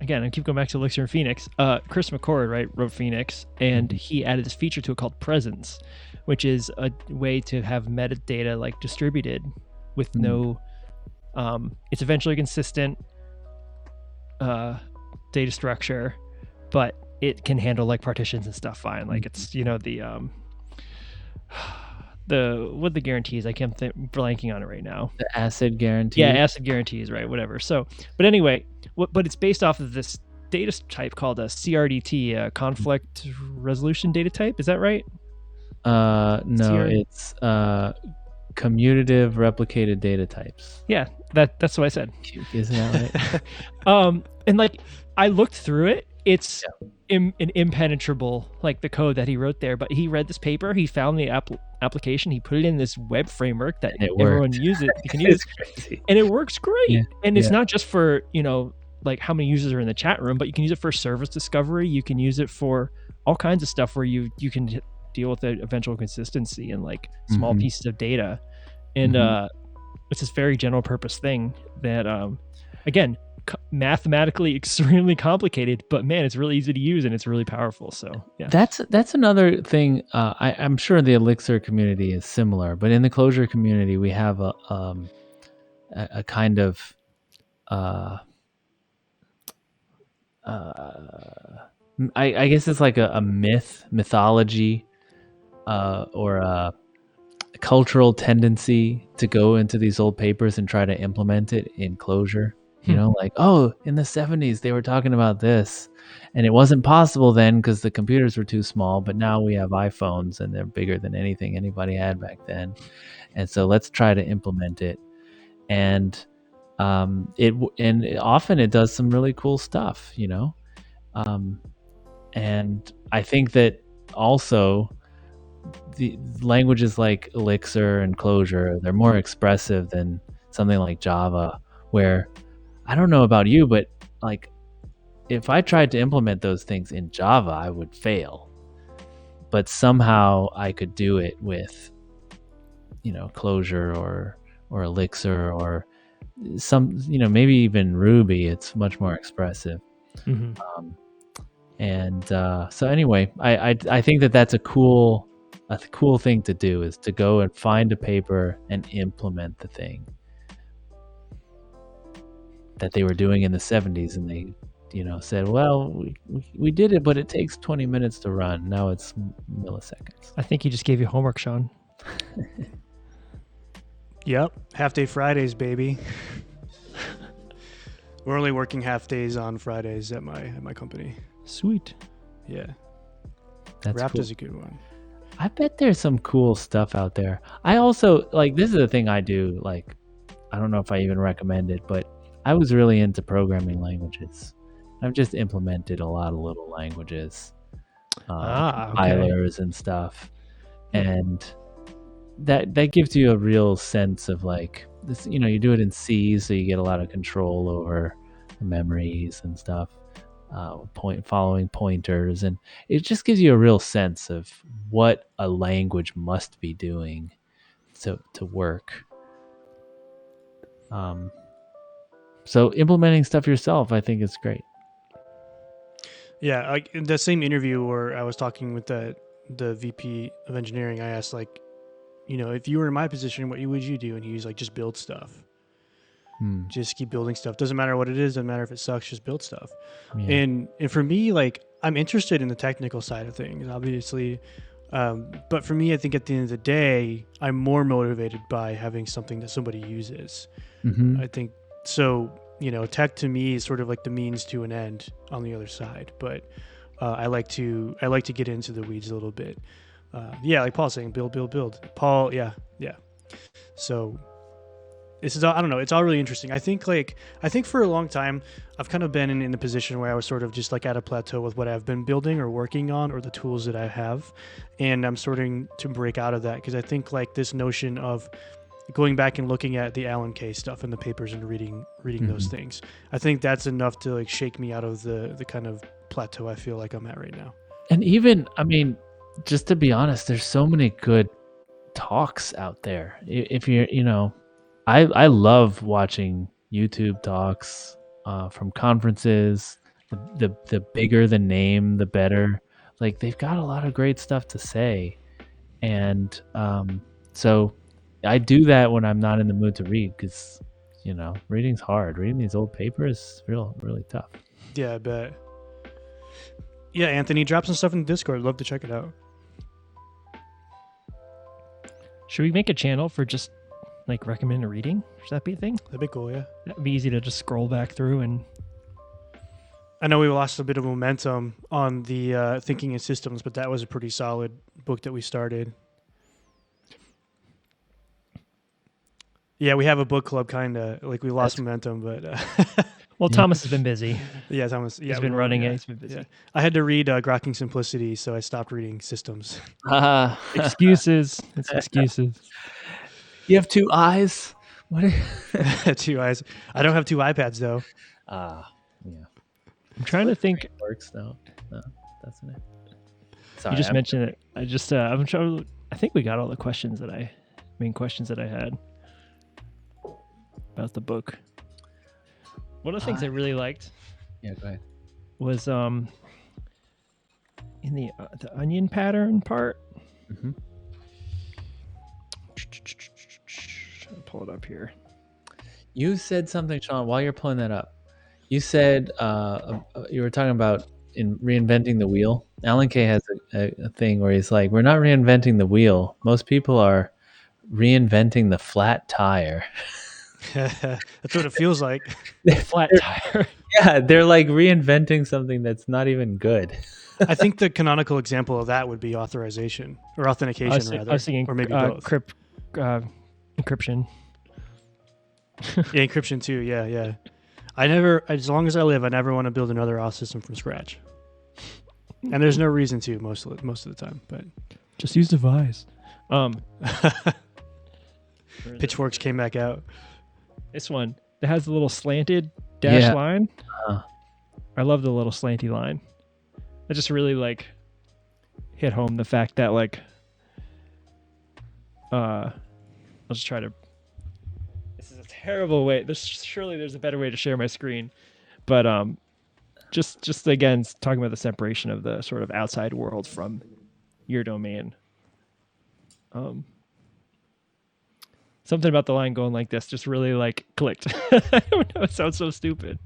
again, I keep going back to Elixir and Phoenix. Chris McCord, right, wrote Phoenix, and he added this feature to it called Presence, which is a way to have metadata like distributed with no. It's eventually consistent data structure, but it can handle like partitions and stuff fine. Like, it's the what the guarantees? I can't blanking on it right now. The acid guarantee. Yeah, acid guarantees, right? Whatever. So, but anyway, but it's based off of this data type called a CRDT, conflict resolution data type. Is that right? No, it's commutative replicated data types. Yeah, that's what I said. Isn't that right? And like I looked through it. It's an impenetrable, like the code that he wrote there. But he read this paper. He found the application. He put it in this web framework that everyone uses. You can use, and it works great. Yeah. And it's not just for like how many users are in the chat room, but you can use it for service discovery. You can use it for all kinds of stuff where you can deal with the eventual consistency and like small pieces of data. And it's this very general purpose thing that again, mathematically extremely complicated, but man, it's really easy to use and it's really powerful. So yeah, that's another thing. I'm sure the Elixir community is similar, but in the Clojure community, we have a kind of I guess it's like a mythology, or a cultural tendency to go into these old papers and try to implement it in Clojure. Like, oh, in the 70s, they were talking about this and it wasn't possible then because the computers were too small, but now we have iPhones and they're bigger than anything anybody had back then. And so let's try to implement it. And often it does some really cool stuff, and I think that also the languages like Elixir and Clojure, they're more expressive than something like Java, where I don't know about you, but like if I tried to implement those things in Java, I would fail. But somehow I could do it with, Clojure or Elixir or some, maybe even Ruby. It's much more expressive. So anyway, I think that that's a cool thing to do, is to go and find a paper and implement the thing that they were doing in the 70s, and they said, well, we did it, but it takes 20 minutes to run. Now it's milliseconds. I think he just gave you homework, Sean. Yep, half day Fridays, baby. We're only working half days on Fridays at my company. Sweet. Yeah. That's Wrapped cool. is a good one. I bet there's some cool stuff out there. I also, like, this is the thing I do, like, I don't know if I even recommend it, but I was really into programming languages. I've just implemented a lot of little languages, compilers and stuff. And that gives you a real sense of like this, you do it in C, so you get a lot of control over the memories and stuff, following pointers, and it just gives you a real sense of what a language must be doing to work. So implementing stuff yourself, I think, is great. Yeah, like in the same interview where I was talking with the VP of engineering, I asked, like, if you were in my position, what would you do? And he was like, just build stuff. Just keep building stuff. Doesn't matter what it is. Doesn't matter if it sucks. Just build stuff. Yeah. And for me, like, I'm interested in the technical side of things, obviously. But for me, I think at the end of the day, I'm more motivated by having something that somebody uses. I think so. Tech to me is sort of like the means to an end on the other side. But I like to get into the weeds a little bit. Like Paul's saying, build. Paul, yeah. So this is, I don't know, it's all really interesting. I think for a long time, I've kind of been in the position where I was sort of just like at a plateau with what I've been building or working on, or the tools that I have. And I'm starting to break out of that, because I think like this notion of going back and looking at the Alan Kay stuff in the papers and reading those things, I think that's enough to like shake me out of the kind of plateau I feel like I'm at right now. And even, I mean, just to be honest, there's so many good talks out there. If you're, I love watching YouTube talks from conferences. The bigger the name, the better. Like, they've got a lot of great stuff to say. And so I do that when I'm not in the mood to read, because, reading's hard. Reading these old papers is really tough. Yeah, I bet. Yeah, Anthony, drop some stuff in the Discord. Love to check it out. Should we make a channel for just like recommended reading? Should that be a thing? That'd be cool, yeah. That'd be easy to just scroll back through and. I know we lost a bit of momentum on the Thinking in Systems, but that was a pretty solid book that we started. Yeah, we have a book club, kind of. Like, we lost momentum, but... Well, Thomas has been busy. Yeah, Thomas. Yeah, He's been running it. He's been busy. Yeah. I had to read Grokking Simplicity, so I stopped reading Systems. Excuses. It's excuses. You have 2 eyes? What? 2 eyes. I don't have 2 iPads, though. Yeah. I'm trying to think. It works though. No, that's it. Sorry, You just mentioned it. I just I'm trying. I think we got all the main questions that I had about the book. One of the things I really liked. Yeah, go ahead. Was in the onion pattern part. Mm-hmm. Trying to pull it up here. You said something, Sean, while you're pulling that up. You said you were talking about in reinventing the wheel. Alan Kay has a thing where he's like, we're not reinventing the wheel. Most people are reinventing the flat tire. That's what it feels like. Flat tire. Yeah, they're like reinventing something that's not even good. I think the canonical example of that would be authorization or authentication, rather. I was thinking, or maybe both. Encryption. Yeah, encryption too. Yeah. As long as I live, I never want to build another auth system from scratch. And there's no reason to most of the time, but just use device. Pitchforks came back out. This one that has the little slanted dash line. Uh-huh. I love the little slanty line. I just really like hit home the fact that like I'll just try to. This is a terrible way. Surely there's a better way to share my screen, but just again talking about the separation of the sort of outside world from your domain. Something about the line going like this just really like clicked. I don't know. It sounds so stupid,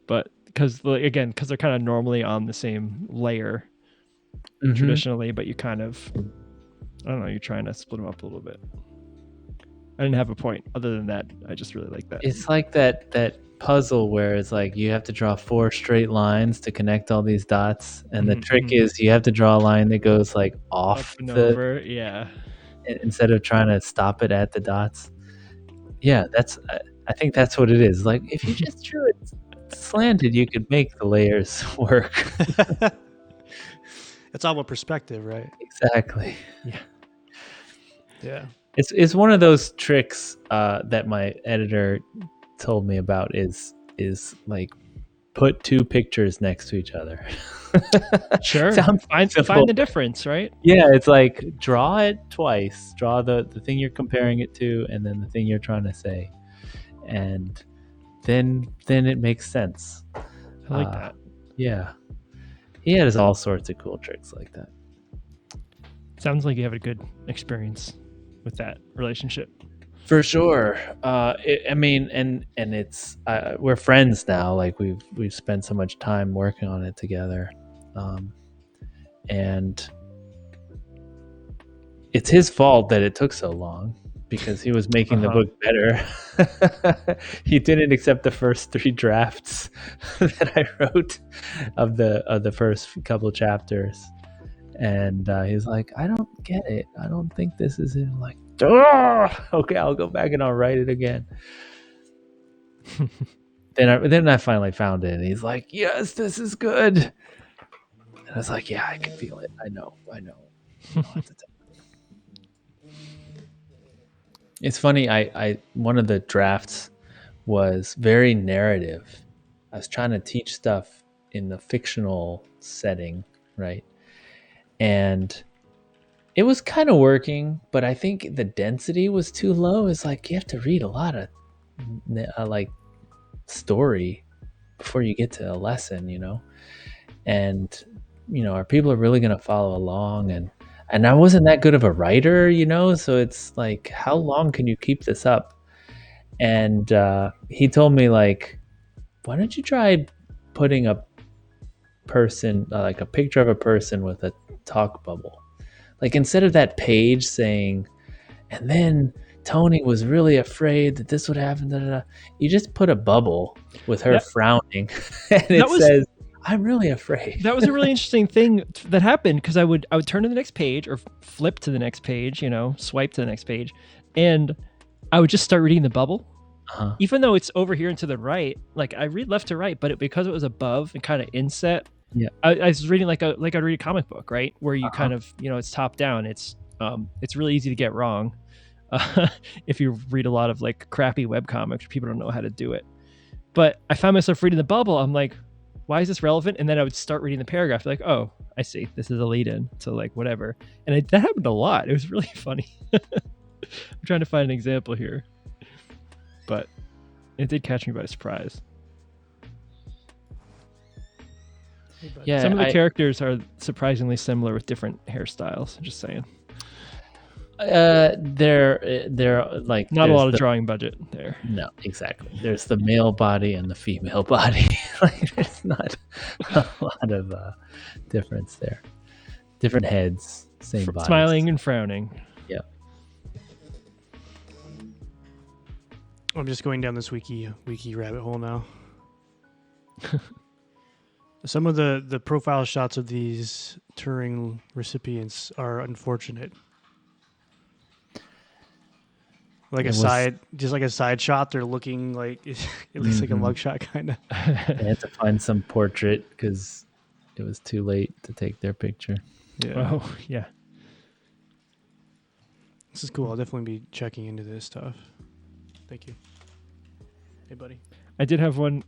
but because they're kind of normally on the same layer traditionally, but you kind of, I don't know, you're trying to split them up a little bit. I didn't have a point other than that. I just really like that. It's like that puzzle where it's like you have to draw 4 straight lines to connect all these dots, and the trick is you have to draw a line that goes like off up and over. Yeah. Instead of trying to stop it at the dots. Yeah, I think that's what it is. Like if you just drew it slanted, you could make the layers work. It's all about perspective, right? Exactly. Yeah. It's one of those tricks that my editor told me about is like put 2 pictures next to each other. Sure. Find the difference, right? Yeah, it's like draw it twice. Draw the thing you're comparing it to and then the thing you're trying to say. And then it makes sense. I like that. Yeah. He has all sorts of cool tricks like that. Sounds like you have a good experience with that relationship. For sure. It's we're friends now. Like we've spent so much time working on it together, and it's his fault that it took so long because he was making the book better. He didn't accept the first 3 drafts that I wrote of the first couple chapters, and he's like, "I don't get it. I don't think this is it." I'm like, okay, I'll go back and I'll write it again. Then I finally found it, and he's like, "Yes, this is good." And I was like, "Yeah, I can feel it. I know." It's funny. I one of the drafts was very narrative. I was trying to teach stuff in the fictional setting, right? And it was kind of working, but I think the density was too low. It's like you have to read a lot of like story before you get to a lesson, and are people really going to follow along? And I wasn't that good of a writer, so it's like, how long can you keep this up? And he told me, like, why don't you try putting a person, like a picture of a person with a talk bubble? like instead of that page saying, and then Tony was really afraid that this would happen, da, da, da, you just put a bubble with her frowning, and it says, "I'm really afraid." That was a really interesting thing that happened, because I would turn to the next page or flip to the next page, swipe to the next page, and I would just start reading the bubble. Even though it's over here and to the right, like I read left to right, but because it was above and kind of inset, I was reading like I'd read a comic book, right, where you kind of it's top down. It's really easy to get wrong if you read a lot of like crappy web comics. People don't know how to do it. But I found myself reading the bubble. I'm like, why is this relevant? And then I would start reading the paragraph, like, oh, I see, this is a lead-in to like whatever. And that happened a lot. It was really funny. I'm trying to find an example here, but it did catch me by surprise. Yeah, some of the characters are surprisingly similar with different hairstyles. Just saying. They're like not a lot of drawing budget there. No, exactly. There's the male body and the female body. Like there's not a lot of difference there. Different heads, same body. Smiling and frowning. Yeah. I'm just going down this wiki rabbit hole now. Some of the profile shots of these Turing recipients are unfortunate. Like just like a side shot. They're looking like it looks like a mugshot kind of. They had to find some portrait because it was too late to take their picture. Yeah. Oh, yeah. This is cool. I'll definitely be checking into this stuff. Thank you. Hey, buddy. I did have one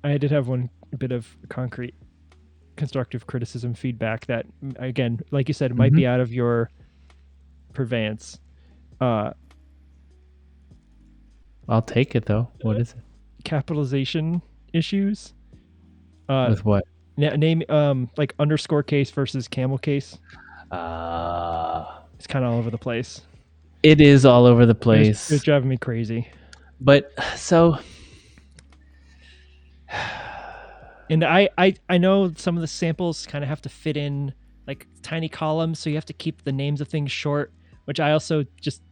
bit of concrete constructive criticism feedback that, again, like you said, might be out of your purveyance. I'll take it though. What is it? Capitalization issues. With what? Name like underscore case versus camel case. It's kind of all over the place. It is all over the place. It's driving me crazy. But so, and I know some of the samples kind of have to fit in like tiny columns, so you have to keep the names of things short, which I also just,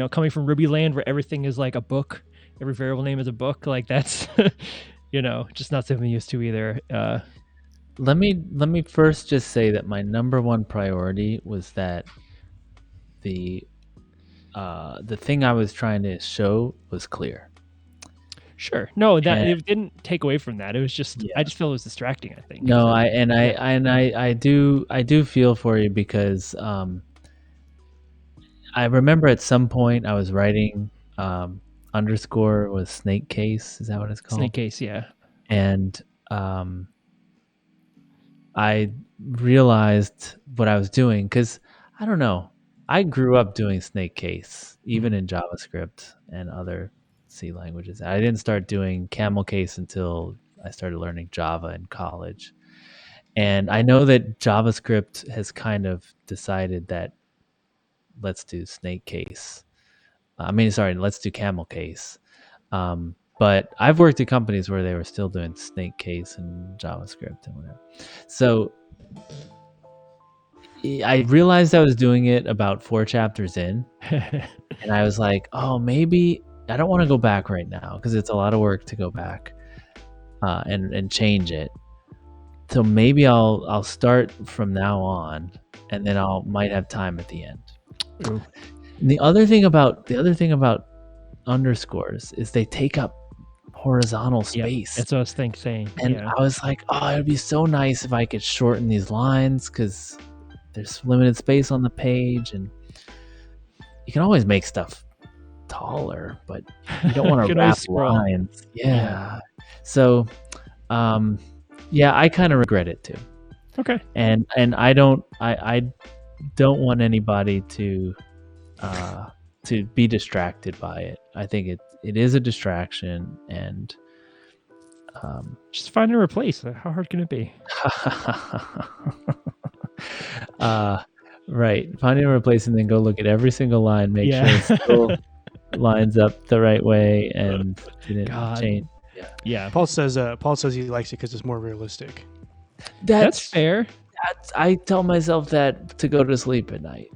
coming from Ruby land where everything is like a book, every variable name is a book, like that's, just not something I'm used to either. Let me first just say that my number one priority was that the thing I was trying to show was clear. Sure. No, it didn't take away from that. It was just I just felt it was distracting, I think. No, I do feel for you because I remember at some point I was writing underscore was snake case. Is that what it's called? Snake case, yeah. And I realized what I was doing because I don't know. I grew up doing snake case, even in JavaScript and other C languages. I didn't start doing camel case until I started learning Java in college. And I know that JavaScript has kind of decided that let's do snake case. Let's do camel case. But I've worked at companies where they were still doing snake case and JavaScript and whatever. So I realized I was doing it about 4 chapters in. And I was like, oh, maybe I don't want to go back right now because it's a lot of work to go back and change it. So maybe I'll start from now on, and then might have time at the end. Ooh. And the other thing about underscores is they take up horizontal space. That's what I was saying. And I was like, oh, it'd be so nice if I could shorten these lines because there's limited space on the page, and you can always make stuff taller, but you don't want to wrap lines. Yeah. So, I kind of regret it too. Okay. And I don't want anybody to be distracted by it. I think it is a distraction, and just find and replace. How hard can it be? Right. Finding and replacing, then go look at every single line, make sure it still lines up the right way and didn't change. Yeah. Paul says he likes it because it's more realistic. That's fair. I tell myself that to go to sleep at night.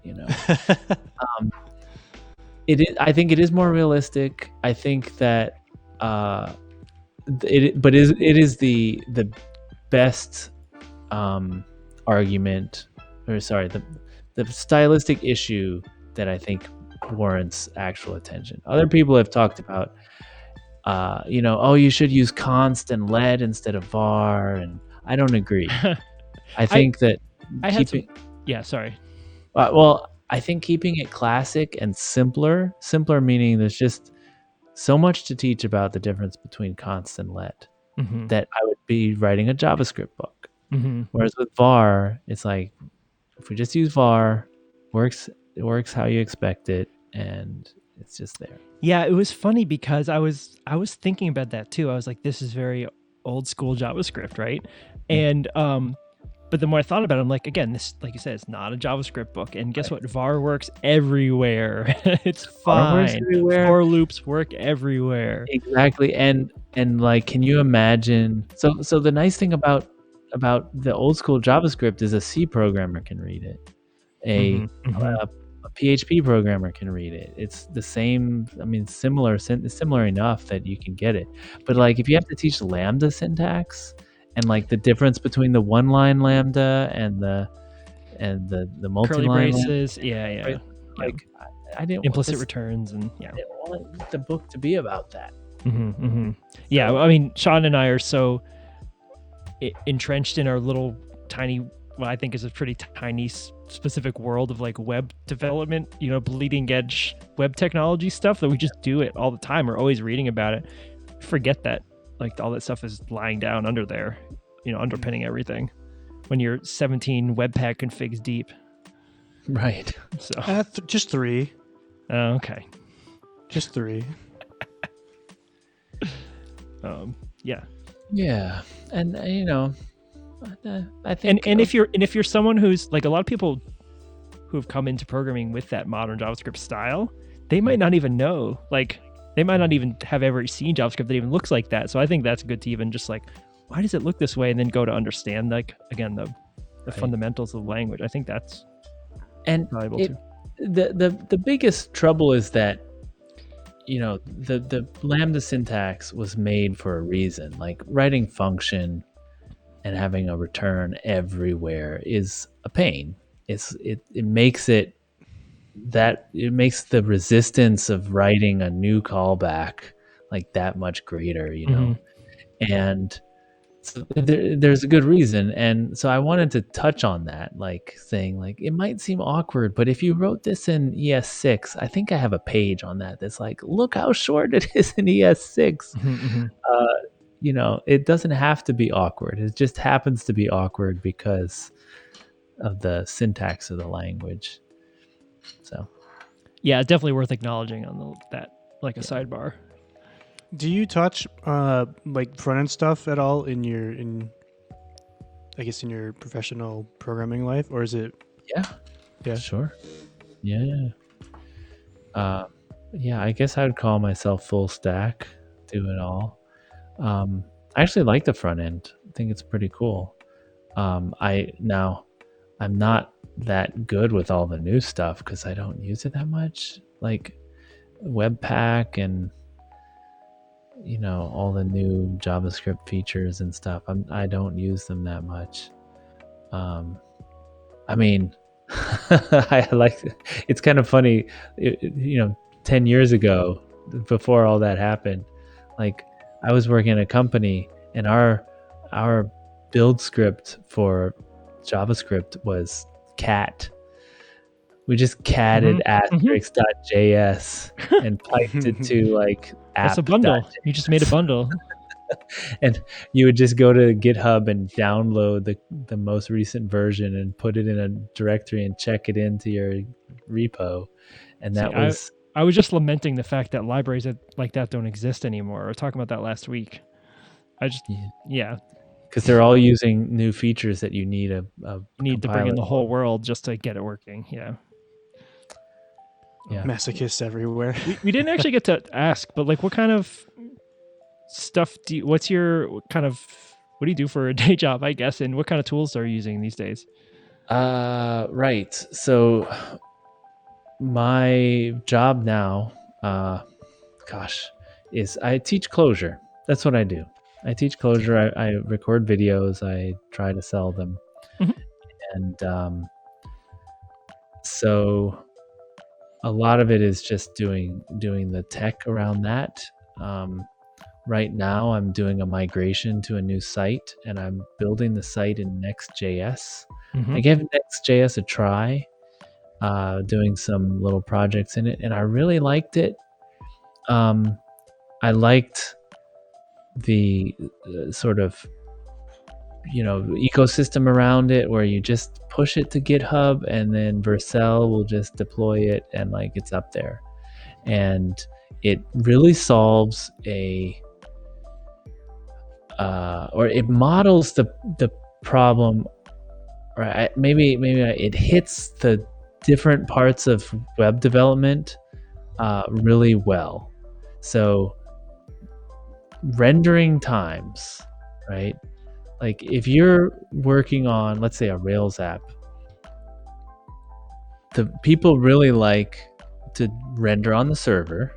It is. I think it is more realistic. I think that it is the best argument, or sorry, the stylistic issue that I think warrants actual attention. Other people have talked about, you should use const and let instead of var, and I don't agree. I think that sorry. I think keeping it classic and simpler meaning there's just so much to teach about the difference between const and let that I would be writing a JavaScript book. Whereas with var, it's like, if we just use var, it works how you expect it, and it's just there. Yeah, it was funny because I was thinking about that too. I was like, this is very old school JavaScript, right? And but the more I thought about it, I'm like, again, this, like you said, it's not a JavaScript book. And guess what? VAR works everywhere. It's fine. For loops work everywhere. Exactly. And like, can you imagine? So the nice thing about the old school JavaScript is a C programmer can read it. A PHP programmer can read it. It's the same. I mean, similar enough that you can get it. But like, if you have to teach Lambda syntax, and like the difference between the one line lambda and the multi-line curly braces, yeah. Right? Like, I didn't implicit returns, and I didn't want the book to be about that. Yeah, I mean, Sean and I are so entrenched in our little tiny, what I think is a pretty tiny specific world of like web development, bleeding edge web technology stuff, that we just do it all the time. We're always reading about it. Forget that like all that stuff is lying down under there, underpinning everything when you're 17 webpack configs deep. Right. So just 3. Okay. Just 3. Yeah. And I think, and if you're someone who's like, a lot of people who have come into programming with that modern JavaScript style, they might not even know, like, they might not even have ever seen JavaScript that even looks like that. So I think that's good to even just like, why does it look this way? And then go to understand, like, again, the fundamentals of the language. I think that's valuable too. The biggest trouble is that, the Lambda syntax was made for a reason. Like, writing function and having a return everywhere is a pain. It makes the resistance of writing a new callback like that much greater, and so there's a good reason. And so I wanted to touch on that, like saying, like, it might seem awkward, but if you wrote this in ES6, I think I have a page on that that's like, look how short it is in ES6. It doesn't have to be awkward. It just happens to be awkward because of the syntax of the language. So, yeah, it's definitely worth acknowledging on that, like a sidebar. Do you touch like front end stuff at all in your professional programming life, or is it? Yeah, sure. Yeah. I guess I would call myself full stack. Do it all. I actually like the front end. I think it's pretty cool. I'm not that good with all the new stuff because I don't use it that much, like Webpack and all the new JavaScript features and stuff. I don't use them that much. I mean, I like, it's kind of funny, 10 years ago, before all that happened, like, I was working at a company, and our build script for JavaScript was cat. We just catted asterisk.js and piped it to like app. That's a bundle. You just made a bundle. And you would just go to GitHub and download the most recent version and put it in a directory and check it into your repo. And that I was just lamenting the fact that libraries like that don't exist anymore. I was talking about that last week. Because they're all using new features that you need to bring in the whole world just to get it working. Yeah. Masochists everywhere. We didn't actually get to ask, but like, what kind of stuff what's your kind of what do you do for a day job, I guess, and what kind of tools are you using these days? Right. So my job now, is I teach Clojure. That's what I do. I teach Clojure. I record videos. I try to sell them. Mhm. And so a lot of it is just doing the tech around that. Right now, I'm doing a migration to a new site, and I'm building the site in Next.js. I gave Next.js a try, doing some little projects in it, and I really liked it. I liked the sort of ecosystem around it, where you just push it to GitHub, and then Vercel will just deploy it, and like it's up there, and it really solves or it models the problem, or maybe it hits the different parts of web development really well. So rendering times, right? Like if you're working on, let's say, a Rails app, the people really like to render on the server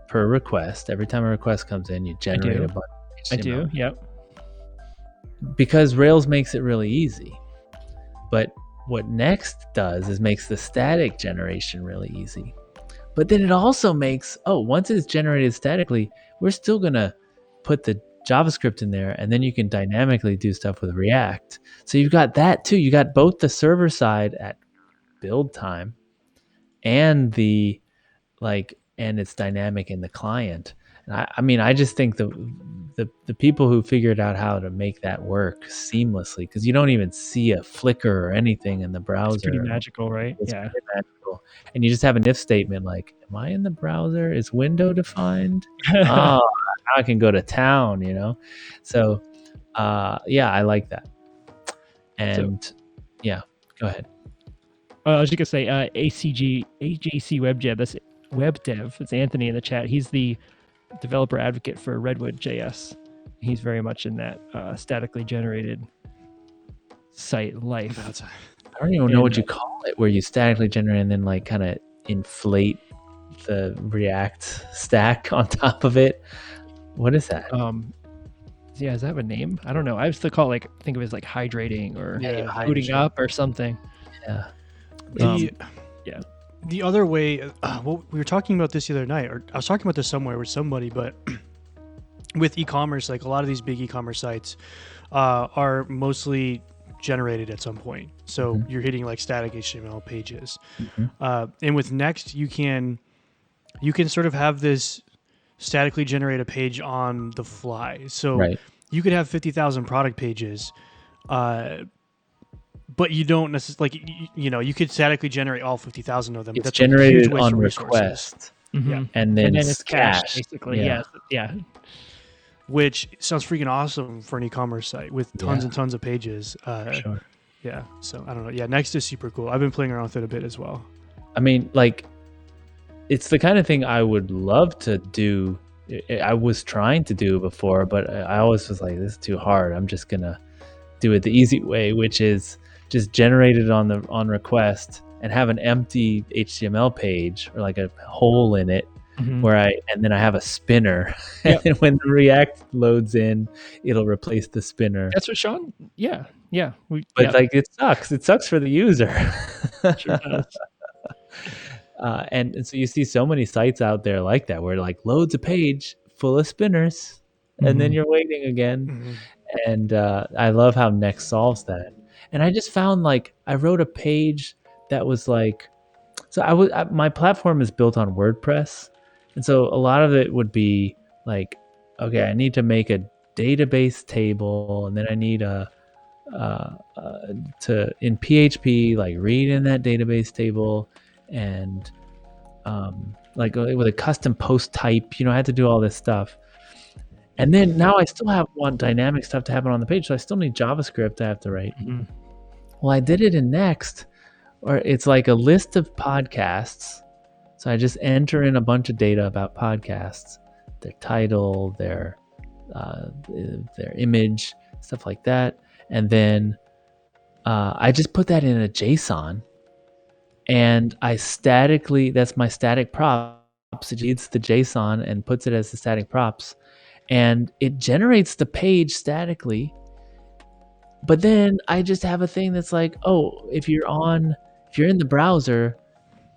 per request. Every time a request comes in, you generate a bunch of HTML. I do, yep. Because Rails makes it really easy. But what Next does is makes the static generation really easy. But then it also makes, once it's generated statically, we're still going to put the JavaScript in there, and then you can dynamically do stuff with React. So you've got that too. You got both the server side at build time and and it's dynamic in the client. And I just think the people who figured out how to make that work seamlessly, because you don't even see a flicker or anything in the browser. It's pretty magical, right? It's pretty magical. And you just have an if statement like, am I in the browser? Is window defined? Now I can go to town, So I like that. And go ahead. I was just gonna say AJC Web Dev. It's Anthony in the chat. He's the developer advocate for Redwood.js. He's very much in that statically generated site life. I don't even know what you call it, where you statically generate and then like kind of inflate the React stack on top of it. What is that? Does that have a name? I don't know. I used to call it think of it as like hydrating or booting up or something. The other way, we were talking about this the other night, or I was talking about this somewhere with somebody, but with e-commerce, like a lot of these big e-commerce sites are mostly generated at some point. So you're hitting like static HTML pages. And with Next, you can sort of have this statically generate a page on the fly. So you could have 50,000 product pages, but you don't necessarily you could statically generate all 50,000 of them. It's generated on request, and then it's cached basically. Yeah. Which sounds freaking awesome for an e-commerce site with tons and tons of pages. Sure. Yeah. So I don't know. Yeah, Next is super cool. I've been playing around with it a bit as well. I mean, like, it's the kind of thing I would love to do. I was trying to do before, but I always was like, this is too hard. I'm just gonna do it the easy way, which is just generate it on request and have an empty HTML page or like a hole in it and then I have a spinner. And when the React loads in, it'll replace the spinner. That's what Sean. Yeah. Like it sucks. It sucks for the user. Sure does. And so you see so many sites out there like that, where like loads a page full of spinners, and then you're waiting again. And I love how Next solves that. And I just found like I wrote a page that was like, so my platform is built on WordPress, and so a lot of it would be like, okay, I need to make a database table, and then I need to in PHP like read in that database table, and like with a custom post type, I had to do all this stuff. And then now I still want dynamic stuff to happen on the page, so I still need JavaScript I have to write. Well, I did it in Next, or it's like a list of podcasts. So I just enter in a bunch of data about podcasts, their title, their image, stuff like that. And then I just put that in a JSON, and that's my static props. It reads the JSON and puts it as the static props, and it generates the page statically. But then I just have a thing that's like, oh, if you're in the browser,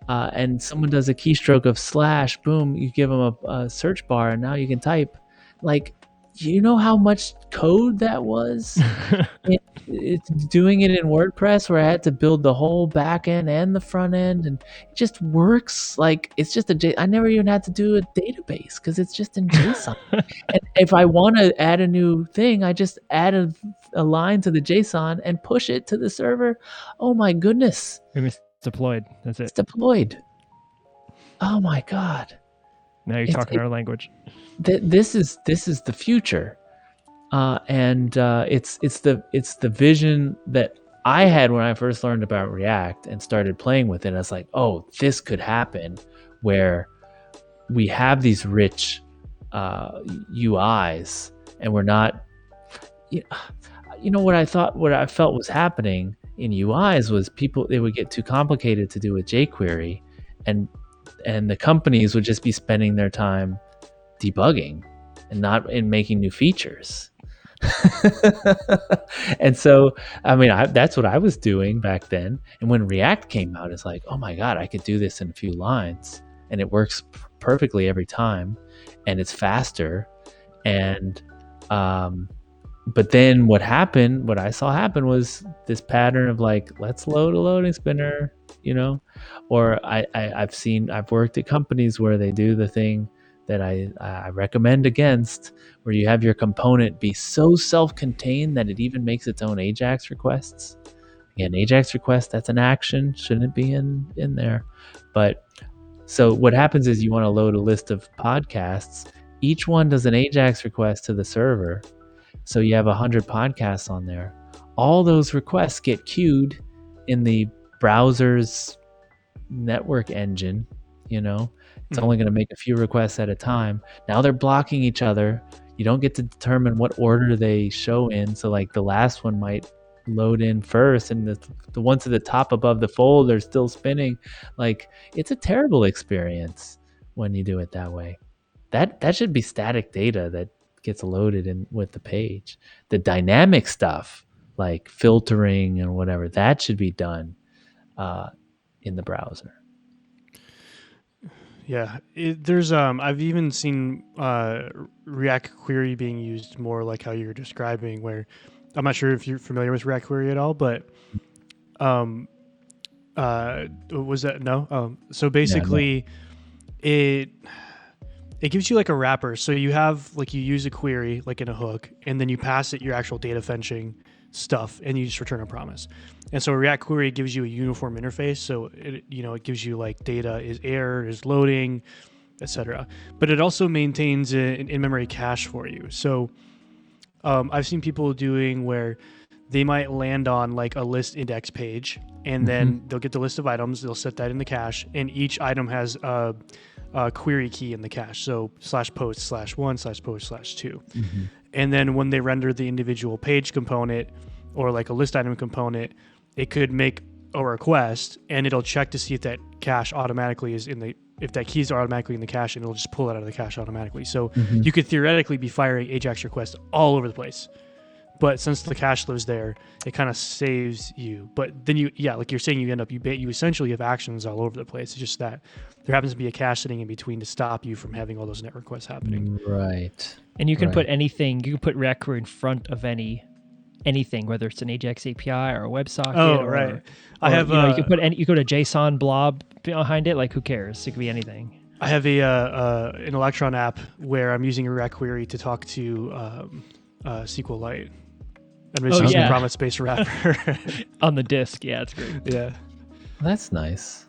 and someone does a keystroke of / boom, you give them a search bar, and now you can type. Like, you know how much code that was? It's doing it in WordPress, where I had to build the whole back end and the front end, and it just works like it's just I never even had to do a database because it's just in JSON. And if I want to add a new thing, I just add a line to the JSON and push it to the server. Oh my goodness. It's deployed. That's it. It's deployed. Oh my God. Now you're talking our language. This is the future. And it's the vision that I had when I first learned about React and started playing with it. I was like, oh, this could happen, where we have these rich UIs, and we're not. You know what I felt was happening in UIs was they would get too complicated to do with jQuery, and the companies would just be spending their time debugging and not in making new features. And so, I mean, that's what I was doing back then. And when React came out, it's like, oh my God, I could do this in a few lines, and it works perfectly every time, and it's faster. And but then what I saw happen was this pattern of like, let's load a loading spinner, or I've worked at companies where they do the thing that I recommend against, where you have your component be so self-contained that it even makes its own AJAX requests. Again, AJAX request, that's an action, shouldn't be in there. But so what happens is you want to load a list of podcasts. Each one does an AJAX request to the server. So you have 100 podcasts on there. All those requests get queued in the browser's network engine, It's only going to make a few requests at a time. Now they're blocking each other. You don't get to determine what order they show in. So like the last one might load in first, and the ones at the top above the fold are still spinning. Like, it's a terrible experience when you do it that way. That should be static data that gets loaded in with the page. The dynamic stuff, like filtering and whatever, that should be done in the browser. Yeah, there's I've even seen React Query being used more like how you're describing, where I'm not sure if you're familiar with React Query at all, but was that no? So basically, it gives you like a wrapper. So you have like, you use a query like in a hook, and then you pass it your actual data fetching stuff, and you just return a promise. And so React Query gives you a uniform interface. So it gives you like data is error, is loading, etc. But it also maintains an in-memory cache for you. So I've seen people doing where they might land on like a list index page, and then they'll get the list of items, they'll set that in the cache, and each item has a query key in the cache. So /post/1/post/2. And then when they render the individual page component or like a list item component, it could make a request, and it'll check to see if that cache automatically is if that key is automatically in the cache, and it'll just pull it out of the cache automatically. So you could theoretically be firing AJAX requests all over the place. But since the cache lives there, it kind of saves you. But then like you're saying, you essentially have actions all over the place. It's just that there happens to be a cache sitting in between to stop you from having all those net requests happening. Right. And you can put anything, you can put React Query in front of anything, whether it's an AJAX API or a WebSocket. Oh, right. I have you can put you go to JSON blob behind it. Like, who cares? It could be anything. I have an Electron app where I'm using a React Query to talk to SQLite. I'm just using a promise-based wrapper on the disk. Yeah, it's great. Yeah, that's nice.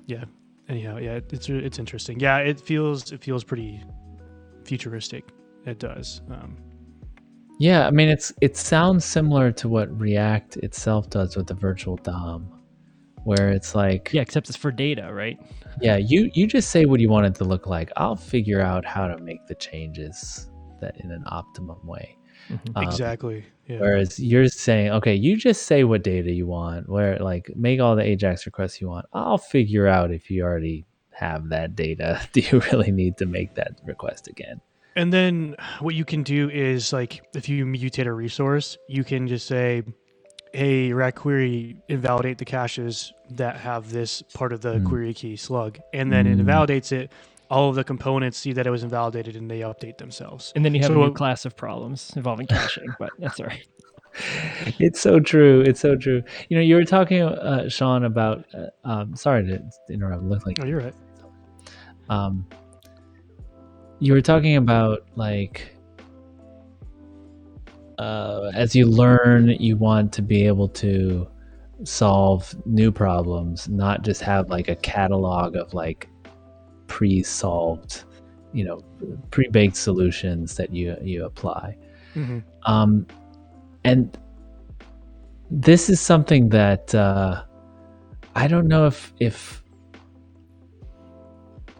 Yeah. Anyhow, yeah, it's interesting. Yeah, it feels pretty futuristic. It does. Yeah, I mean, it sounds similar to what React itself does with the virtual DOM, where it's like, except it's for data, right? Yeah, you just say what you want it to look like. I'll figure out how to make the changes that in an optimum way. Exactly. Yeah. Whereas you're saying, okay, you just say what data you want, where like make all the Ajax requests you want. I'll figure out if you already have that data. Do you really need to make that request again? And then what you can do is like if you mutate a resource, you can just say, hey, Rack query, invalidate the caches that have this part of the query key slug. And then it invalidates it. All of the components see that it was invalidated and they update themselves. And then you have a new class of problems involving caching, but that's all right. It's so true. It's so true. You know, you were talking, Sean, about. Sorry to interrupt. Look like. Oh, you're right. You were talking about like, as you learn, you want to be able to solve new problems, not just have like a catalog of like pre-solved, you know, pre-baked solutions that you apply. And this is something that I don't know if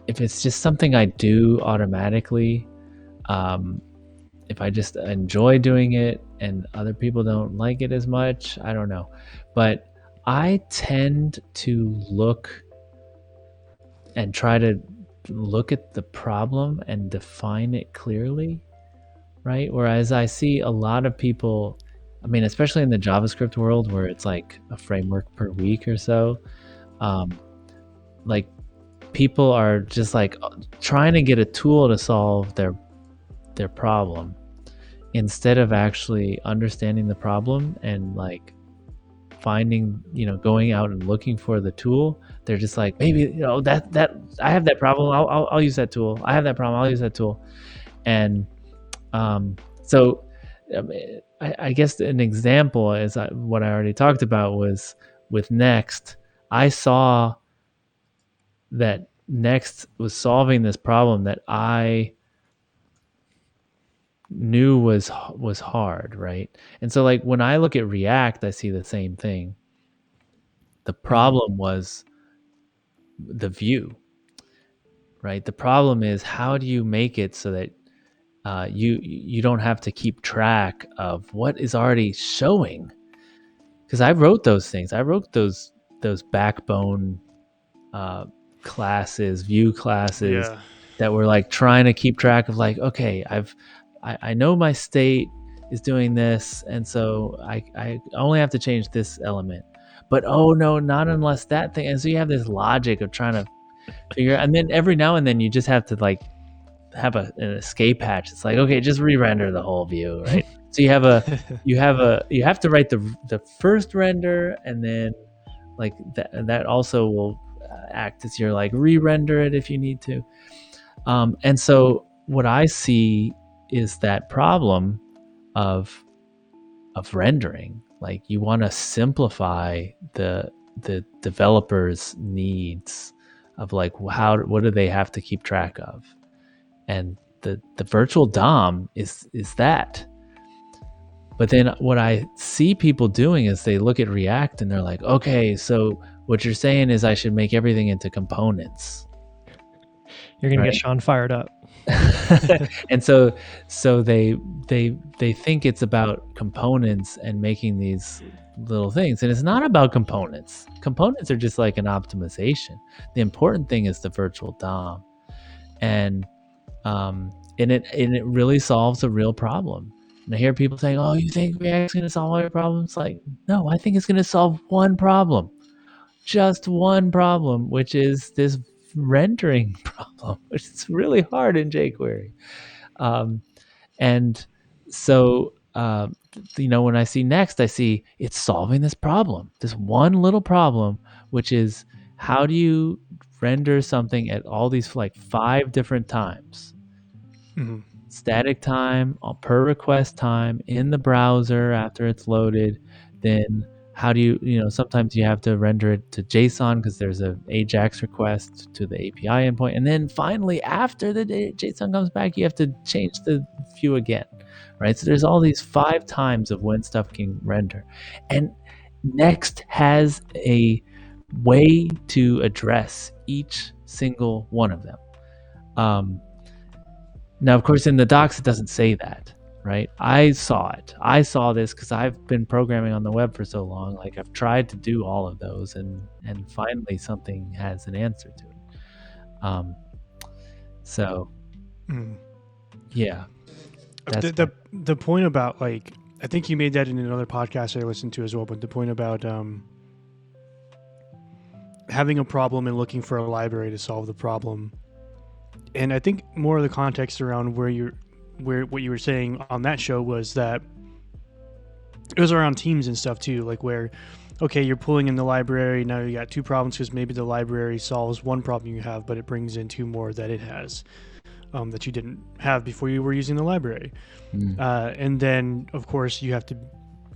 it's just something I do automatically, if I just enjoy doing it and other people don't like it as much, I don't know. But I tend to look and try to look at the problem and define it clearly, right? Whereas I see a lot of people, I mean, especially in the JavaScript world where it's like a framework per week or so, like people are just like trying to get a tool to solve their problem instead of actually understanding the problem and like finding, you know, going out and looking for the tool. They're just like, maybe, you know, that I have that problem, I'll use that tool. I have that problem, I'll use that tool. And so I guess an example is what I already talked about was with Next. I saw that Next was solving this problem that I knew was hard, right? And so like when I look at React, I see the same thing. The problem was the view, right? The problem is, how do you make it so that you don't have to keep track of what is already showing? Because I wrote those things. I wrote those backbone classes, view classes that were like trying to keep track of like, okay, I know my state is doing this, and so I only have to change this element. But oh no, not unless that thing. And so you have this logic of trying to figure out, and then every now and then you just have to like have an escape hatch. It's like, okay, just re-render the whole view, right? So you have to write the first render, and then like that also will act as your like re-render it if you need to. And so what I see is that problem of rendering. Like you want to simplify the developer's needs of like what do they have to keep track of, and the virtual DOM is that. But then what I see people doing is they look at React and they're like, okay, so what you're saying is I should make everything into components. You're gonna get Sean fired up. And so they think it's about components and making these little things, and it's not about components. Components are just like an optimization. The important thing is the virtual DOM, and it really solves a real problem. And I hear people saying, "Oh, you think React's going to solve all your problems?" Like, no, I think it's going to solve one problem, just one problem, which is this rendering problem, which is really hard in jQuery. And so, you know, when I see Next, I see it's solving this problem, this one little problem, which is how do you render something at all these like 5 different times? Static time, per request time in the browser after it's loaded. Then how do you know, sometimes you have to render it to JSON because there's a AJAX request to the API endpoint. And then finally, after the JSON comes back, you have to change the view again, right? So there's all these 5 times of when stuff can render. And Next has a way to address each single one of them. Now, of course, in the docs, it doesn't say that, right? I saw it. I saw this because I've been programming on the web for so long. Like I've tried to do all of those, and finally something has an answer to it. So yeah, that's the point about, like, I think you made that in another podcast I listened to as well, but the point about having a problem and looking for a library to solve the problem. And I think more of the context around what you were saying on that show was that it was around teams and stuff too, like where, okay, you're pulling in the library, now you got two problems because maybe the library solves one problem you have, but it brings in two more that it has that you didn't have before you were using the library. And then, of course, you have to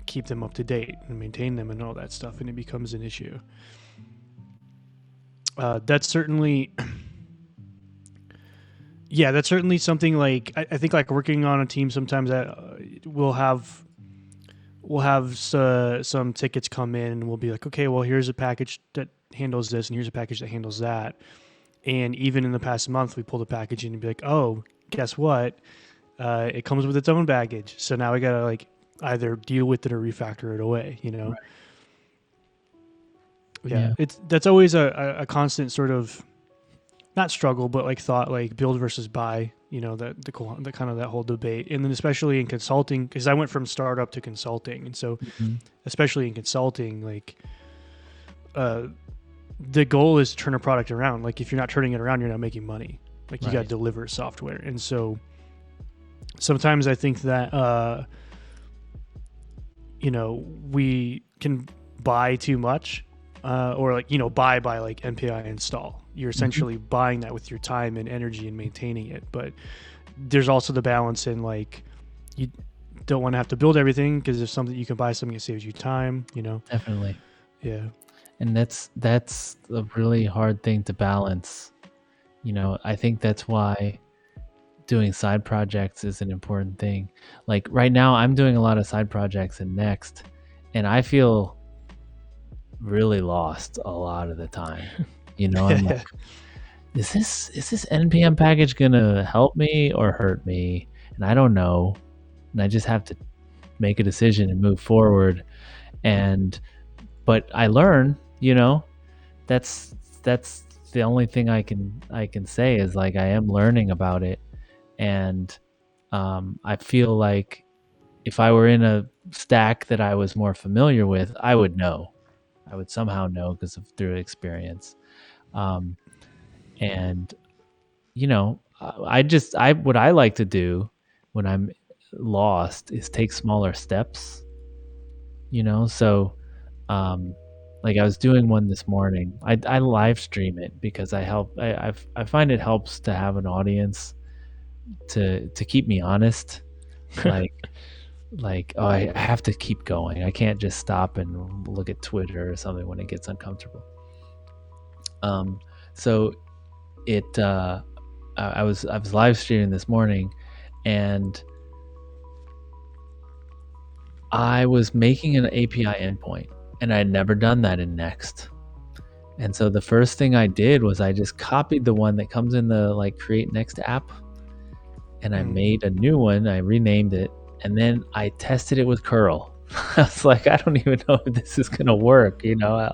keep them up to date and maintain them and all that stuff, and it becomes an issue. That's certainly... Yeah, that's certainly something, like, I think, like, working on a team sometimes that we'll have some tickets come in and we'll be like, okay, well, here's a package that handles this and here's a package that handles that. And even in the past month, we pulled a package in and be like, oh, guess what? It comes with its own baggage. So now we got to, like, either deal with it or refactor it away, you know? Right. Yeah. That's always a constant sort of, not struggle, but like thought, like build versus buy, you know, the kind of that whole debate. And then especially in consulting, because I went from startup to consulting. And so especially in consulting, like the goal is to turn a product around. Like if you're not turning it around, you're not making money. Like you got to deliver software. And so sometimes I think that, you know, we can buy too much or like, you know, buy like MPI install. You're essentially buying that with your time and energy and maintaining it. But there's also the balance in, like, you don't want to have to build everything because there's something you can buy something that saves you time, you know? Definitely. Yeah. And that's a really hard thing to balance. You know, I think that's why doing side projects is an important thing. Like right now I'm doing a lot of side projects in Next, and I feel really lost a lot of the time. You know, I'm like, is this NPM package gonna help me or hurt me? And I don't know. And I just have to make a decision and move forward. But I learn, you know, that's the only thing I can say is, like, I am learning about it. And I feel like if I were in a stack that I was more familiar with, I would know. I would somehow know because of through experience. And you know, what I like to do when I'm lost is take smaller steps, you know? So, like I was doing one this morning, I live stream it because I find it helps to have an audience to keep me honest. Like, oh, I have to keep going. I can't just stop and look at Twitter or something when it gets uncomfortable. So I was live streaming this morning, and I was making an API endpoint, and I had never done that in Next. And so the first thing I did was I just copied the one that comes in the like Create Next app, and I made a new one. I renamed it, and then I tested it with curl. I was like, I don't even know if this is gonna work, you know?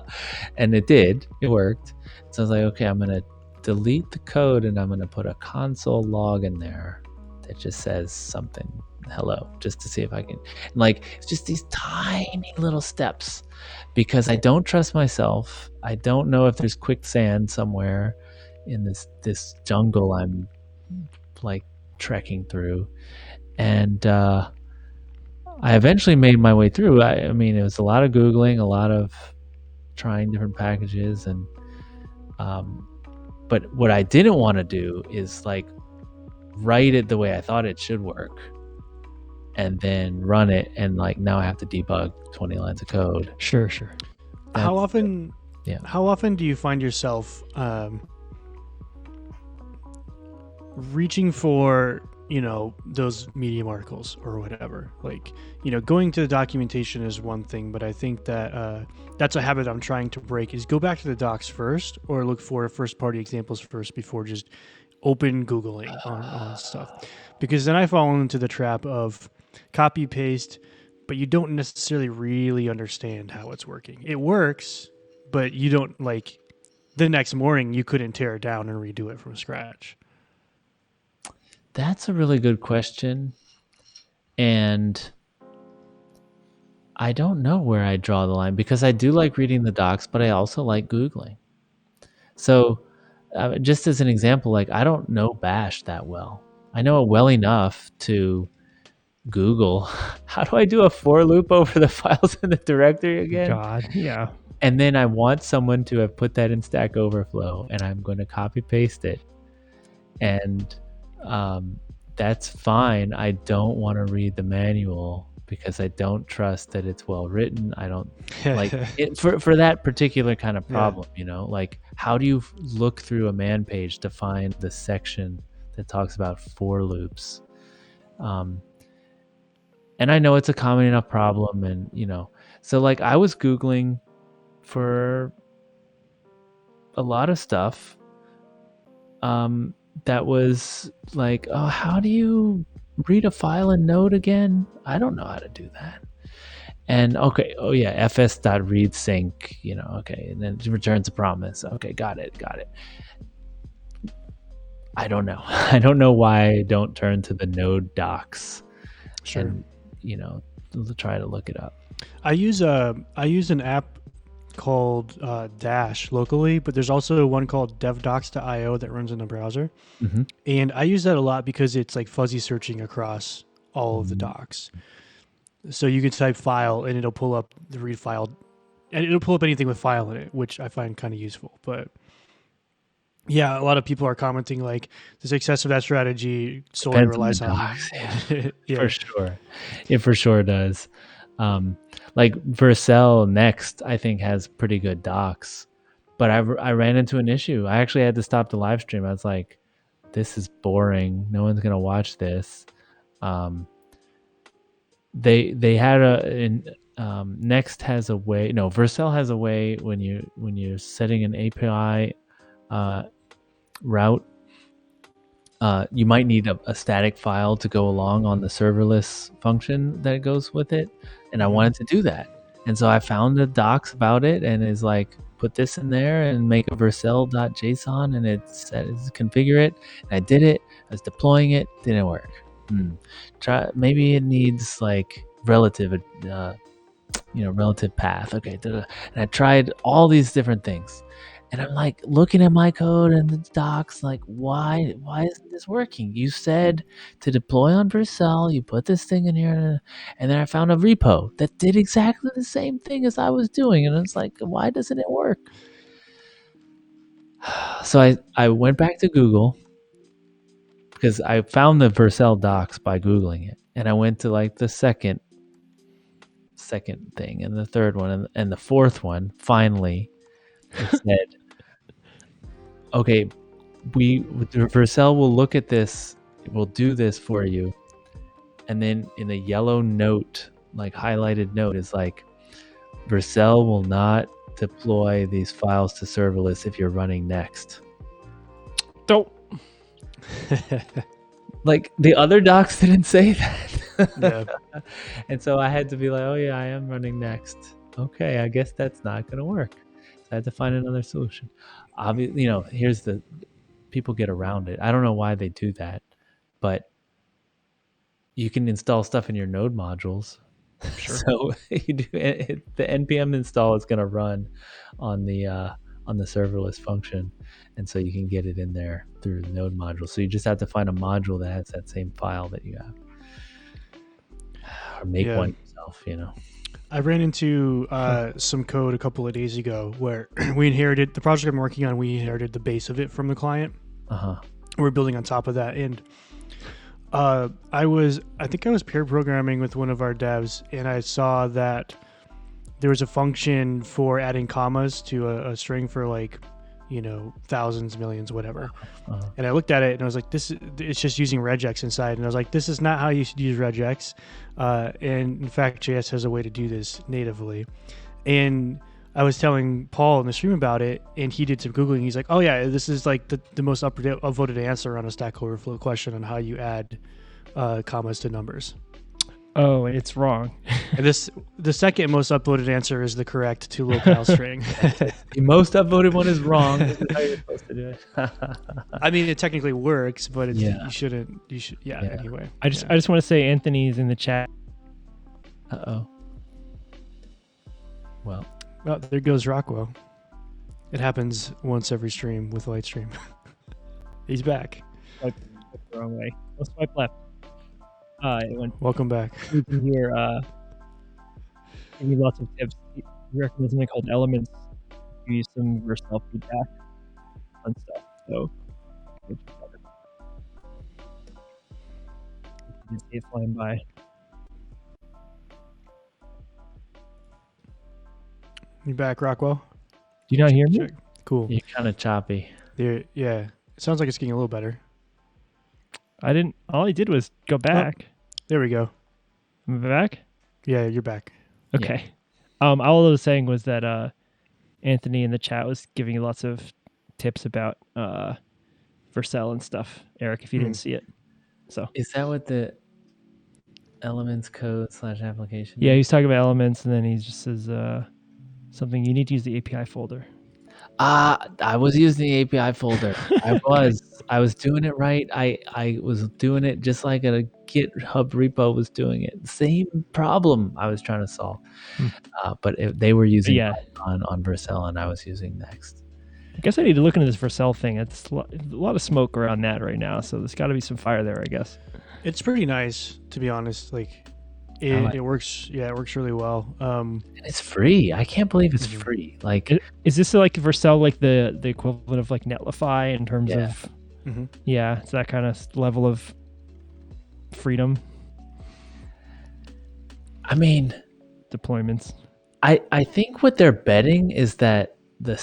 And it did. It worked. So I was like, okay, I'm gonna delete the code and I'm gonna put a console log in there that just says something, hello, just to see if I can. And like, it's just these tiny little steps because I don't trust myself. I don't know if there's quicksand somewhere in this jungle I'm like trekking through. And I eventually made my way through. I mean, it was a lot of Googling, a lot of trying different packages, and but what I didn't want to do is like write it the way I thought it should work and then run it, and like now I have to debug 20 lines of code. Sure. How often do you find yourself reaching for, you know, those Medium articles or whatever? Like, you know, going to the documentation is one thing, but I think that that's a habit I'm trying to break, is go back to the docs first or look for first party examples first before just open Googling on stuff. Because then I fall into the trap of, copy paste, but you don't necessarily really understand how it's working. It works, but you don't like the next morning you couldn't tear it down and redo it from scratch. That's a really good question. And I don't know where I draw the line because I do like reading the docs, but I also like Googling. So just as an example, like I don't know Bash that well. I know it well enough to Google, how do I do a for loop over the files in the directory again? God, yeah. And then I want someone to have put that in Stack Overflow, and I'm going to copy paste it. And that's fine. I don't want to read the manual because I don't trust that it's well written. I don't like it for that particular kind of problem, you know, like how do you look through a man page to find the section that talks about for loops? And I know it's a common enough problem, and you know, so like I was Googling for a lot of stuff that was like, oh, how do you read a file in Node again? I don't know how to do that. And okay, oh yeah, fs.readsync, you know, okay, and then it returns a promise. Okay, got it. I don't know. I don't know why I don't turn to the Node docs. Sure. And, you know, try to look it up. I use an app called Dash locally, but there's also one called devdocs.io that runs in the browser. Mm-hmm. And I use that a lot because it's like fuzzy searching across all of the docs. So you can type file and it'll pull up the read file, and it'll pull up anything with file in it, which I find kind of useful. But yeah, a lot of people are commenting like the success of that strategy solely relies on docs. Yeah. For sure. It for sure does. Like Vercel Next, I think has pretty good docs, but I ran into an issue. I actually had to stop the live stream. I was like, this is boring. No one's going to watch this. They had Next has a way, no, Vercel has a way when you're setting an API route, you might need a static file to go along on the serverless function that goes with it, and I wanted to do that, and so I found the docs about it, and it's like, put this in there and make a vercel.json, and it's configure it, and I did it. I was deploying it, didn't work. Maybe it needs like relative path. Okay, and I tried all these different things. And I'm like looking at my code and the docs, like, why isn't this working? You said to deploy on Vercel, you put this thing in here, and then I found a repo that did exactly the same thing as I was doing, and it's like, why doesn't it work? So I went back to Google because I found the Vercel docs by Googling it, and I went to like the second thing and the third one and the fourth one. Finally, it said, okay, Vercel will look at this, we'll do this for you. And then in a yellow note, like highlighted note, is like, Vercel will not deploy these files to serverless if you're running Next. Don't. Like the other docs didn't say that. Yeah. And so I had to be like, oh yeah, I am running Next. Okay, I guess that's not going to work. So I had to find another solution. Obviously, you know, here's the people get around it. I don't know why they do that, but you can install stuff in your Node modules. Sure. So you do the npm install is going to run on the serverless function, and so you can get it in there through the Node module. So you just have to find a module that has that same file that you have, or make one yourself. You know. I ran into some code a couple of days ago where we inherited the project I'm working on. We inherited the base of it from the client. We're building on top of that, and I think I was pair programming with one of our devs, and I saw that there was a function for adding commas to a string for like, you know, thousands, millions, whatever. And I looked at it and I was like, it's just using regex inside. And I was like, this is not how you should use regex. And in fact, JS has a way to do this natively. And I was telling Paul in the stream about it, and he did some Googling. He's like, oh yeah, this is like the most upvoted answer on a Stack Overflow question on how you add commas to numbers. Oh, it's wrong. And the second most upvoted answer is the correct to locale string. The most upvoted one is wrong. This is how you're supposed to do it. I mean, it technically works, but it's, Yeah. you shouldn't. You should. Yeah. Yeah. Anyway, I just want to say Anthony's in the chat. Uh-oh. Well, oh, there goes Rockwell. It happens once every stream with Lightstream. He's back. Swipe the wrong way. I'll swipe left. It went Welcome back. you can hear give me lots of tips. He recommends something called Elements. You use some Vercel feedback on stuff. So it's better. You can see it flying by. You back, Rockwell? Do you not hear me? Check. Cool. you're kind of choppy. There. Yeah. It sounds like it's getting a little better. I didn't. All I did was go back. There we go. Am I back? Yeah, you're back. Okay. All I was saying was that Anthony in the chat was giving you lots of tips about Vercel and stuff. Eric, if you didn't see it. So Is that what the elements code / application? yeah, he's talking about elements, and then he just says something. You need to use the API folder. I was using the API folder. I was doing it right. I was doing it just like a GitHub repo was doing it. Same problem I was trying to solve. But they were using on Vercel, and I was using Next. I guess I need to look into this Vercel thing. It's a lot of smoke around that right now, so there's got to be some fire there, I guess. It's pretty nice, to be honest. Like, it works. Yeah, it works really well. And it's free. I can't believe it's free. Like, is this like Vercel, like the equivalent of like Netlify in terms of? Mm-hmm. Yeah, it's that kind of level of freedom. I mean, deployments. I think what they're betting is that the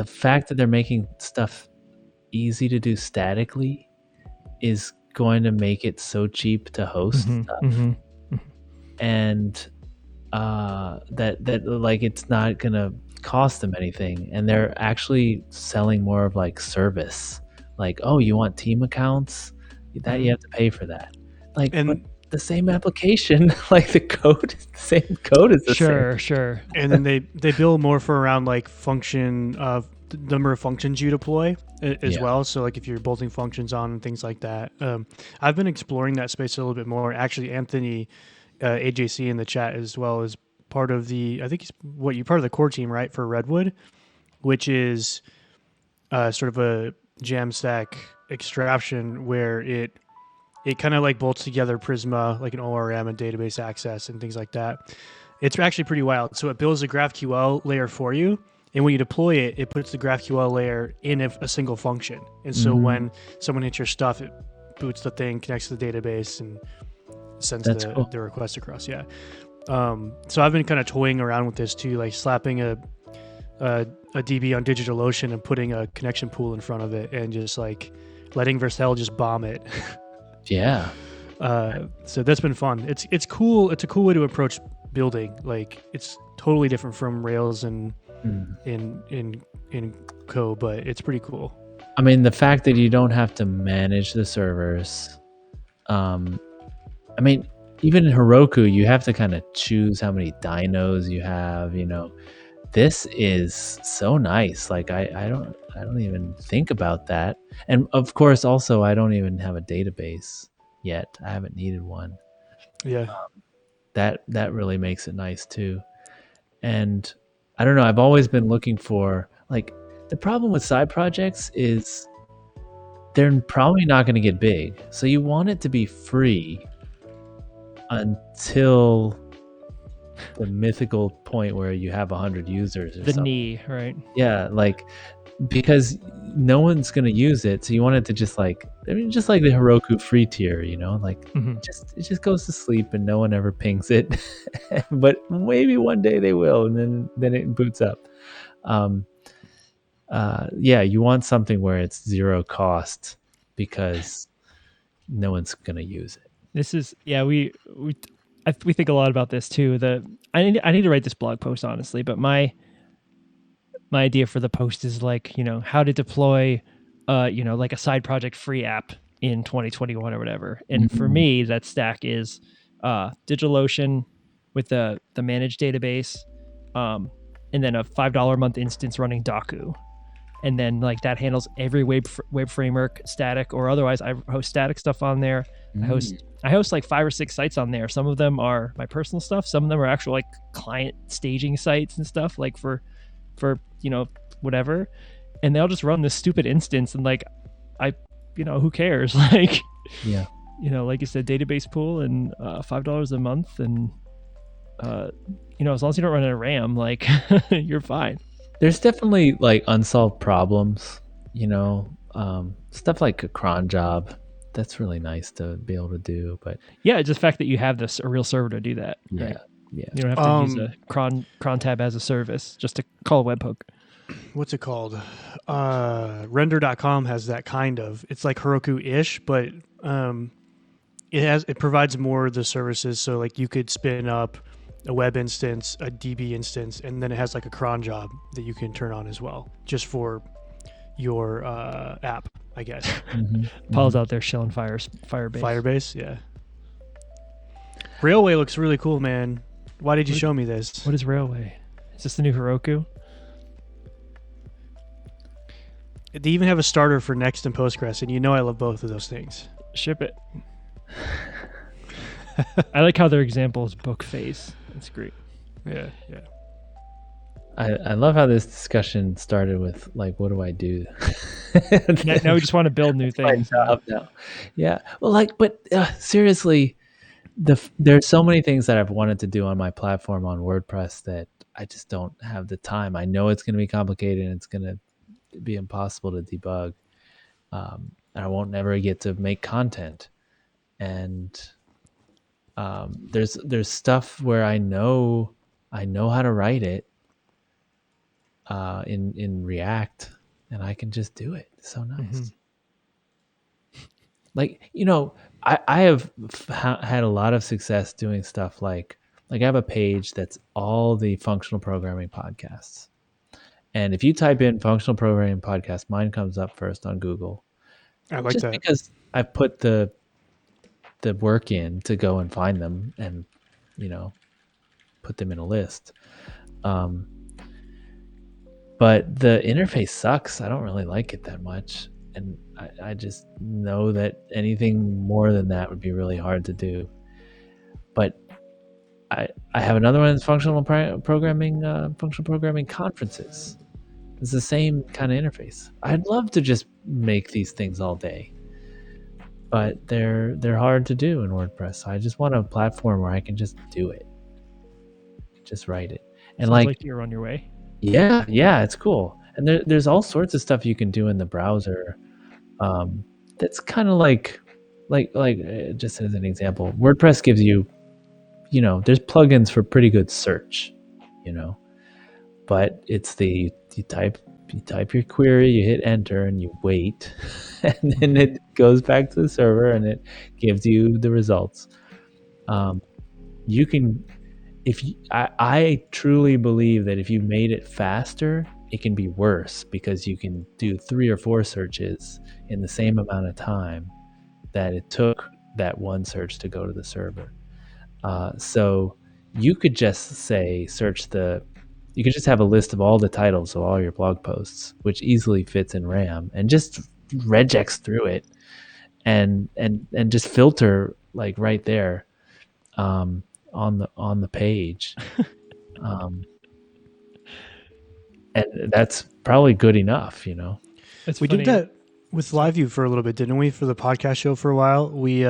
fact that they're making stuff easy to do statically is going to make it so cheap to host stuff. And that like it's not gonna cost them anything, and they're actually selling more of like service, like, oh, you want team accounts, that you have to pay for that, like, but the same application, like the same code is the same. Sure. And then they bill more for around like function the number of functions you deploy as well. So like if you're bolting functions on and things like that. I've been exploring that space a little bit more. Actually, Anthony AJC in the chat as well is part of the, I think he's part of the core team, right, for Redwood, which is sort of a Jamstack extraction where it kind of like bolts together Prisma, like an ORM and database access and things like that. It's actually pretty wild. So it builds a GraphQL layer for you, and when you deploy it, it puts the GraphQL layer in a single function. And so when someone hits your stuff, it boots the thing, connects to the database, and sends the request across. Yeah. So I've been kind of toying around with this too, like slapping a DB on DigitalOcean and putting a connection pool in front of it, and just like letting Vercel just bomb it. Yeah. So that's been fun. It's cool. It's a cool way to approach building. Like, it's totally different from Rails and in Go, but it's pretty cool. I mean, the fact that you don't have to manage the servers. I mean, even in Heroku, you have to kind of choose how many dynos you have. You know, this is so nice. Like, I don't even think about that. And of course, also, I don't even have a database yet. I haven't needed one. Yeah. That really makes it nice too. And I don't know, I've always been looking for, like, the problem with side projects is they're probably not going to get big. So you want it to be free until the mythical point where you have 100 users or something. Right? Yeah, like, because no one's going to use it, so you want it to just like, I mean, just like the Heroku free tier, you know, like it just goes to sleep and no one ever pings it. But maybe one day they will, and then it boots up. Yeah, you want something where it's zero cost because no one's going to use it. This is, yeah, we think a lot about this too. I need to write this blog post, honestly, but my idea for the post is like, you know, how to deploy, you know, like a side project free app in 2021 or whatever. And for me, that stack is DigitalOcean with the managed database, and then a $5 a month instance running Doku. And then like that handles every web framework, static or otherwise. I host static stuff on there. I host like 5 or 6 sites on there. Some of them are my personal stuff. Some of them are actual like client staging sites and stuff like for whatever. And they'll just run this stupid instance and like who cares? Like like you said, database pool and $5 a month, and as long as you don't run out of RAM, like you're fine. There's definitely like unsolved problems, stuff like a cron job. That's really nice to be able to do, but yeah, it's the fact that you have a real server to do that. Yeah, right? yeah. You don't have to use a cron tab as a service just to call a webhook. What's it called? Render.com has that kind of. It's like Heroku-ish, but it provides more of the services. So like you could spin up a web instance, a DB instance, and then it has like a cron job that you can turn on as well, just for your app, I guess. Paul's out there shelling Firebase. Firebase, yeah. Railway looks really cool, man. Why did you show me this? What is Railway? Is this the new Heroku? They even have a starter for Next and Postgres, and I love both of those things. Ship it. I like how their example is book face. That's great. Yeah. I love how this discussion started with like, what do I do? Now we just want to build new things. Now. Yeah. Well, but seriously, there's so many things that I've wanted to do on my platform on WordPress that I just don't have the time. I know it's going to be complicated and it's going to be impossible to debug. And I won't never get to make content. And there's stuff where I know how to write it in React, and I can just do it. It's so nice. Like, I have had a lot of success doing stuff like I have a page that's all the functional programming podcasts. And if you type in functional programming podcast, mine comes up first on Google. I like that. Because I put the work in to go and find them and, put them in a list. But the interface sucks. I don't really like it that much. And I just know that anything more than that would be really hard to do. But I have another one that's functional programming conferences. It's the same kind of interface. I'd love to just make these things all day, but they're hard to do in WordPress. I just want a platform where I can just do it, just write it, and Sounds like you're on your way. Yeah, it's cool. And there's all sorts of stuff you can do in the browser. That's kind of like just as an example, WordPress gives you, there's plugins for pretty good search, but it's you type your query, you hit enter, and you wait, and then it goes back to the server and it gives you the results. You can. I truly believe that if you made it faster, it can be worse because you can do 3 or 4 searches in the same amount of time that it took that one search to go to the server. So you could just say you could just have a list of all the titles of all your blog posts, which easily fits in RAM, and just regex through it and just filter like right there. On the page, and that's probably good enough. We did that with LiveView for a little bit, didn't we? For the podcast show for a while, we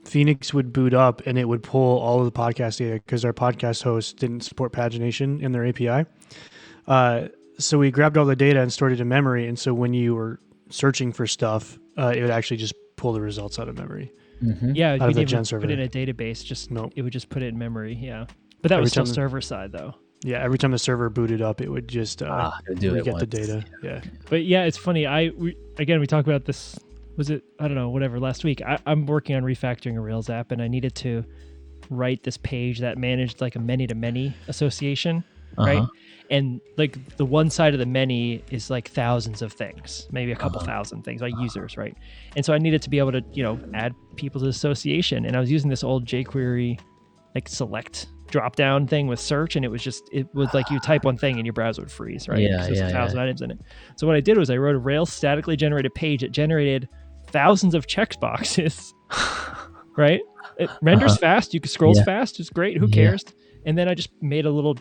Phoenix would boot up and it would pull all of the podcast data because our podcast host didn't support pagination in their API. So we grabbed all the data and stored it in memory, and so when you were searching for stuff, it would actually just pull the results out of memory. Yeah, you didn't even server. put it in a database. Nope. It would just put it in memory. Yeah, but that was still server side though. Yeah, every time the server booted up, it would just get the data. Yeah, but yeah, it's funny. We talked about this. Was it last week? I'm working on refactoring a Rails app, and I needed to write this page that managed like a many-to-many association. right? And like the one side of the many is like thousands of things, maybe a couple thousand things, like users, right? And so I needed to be able to, add people to the association. And I was using this old jQuery like select drop down thing with search, and it was like you type one thing and your browser would freeze, right? Yeah, Because there's 1,000 yeah. items in it. So what I did was I wrote a Rails statically generated page. It generated thousands of checkboxes, right? It renders fast. You can scroll Yeah. fast. It's great. Who Yeah. cares? And then I just made a little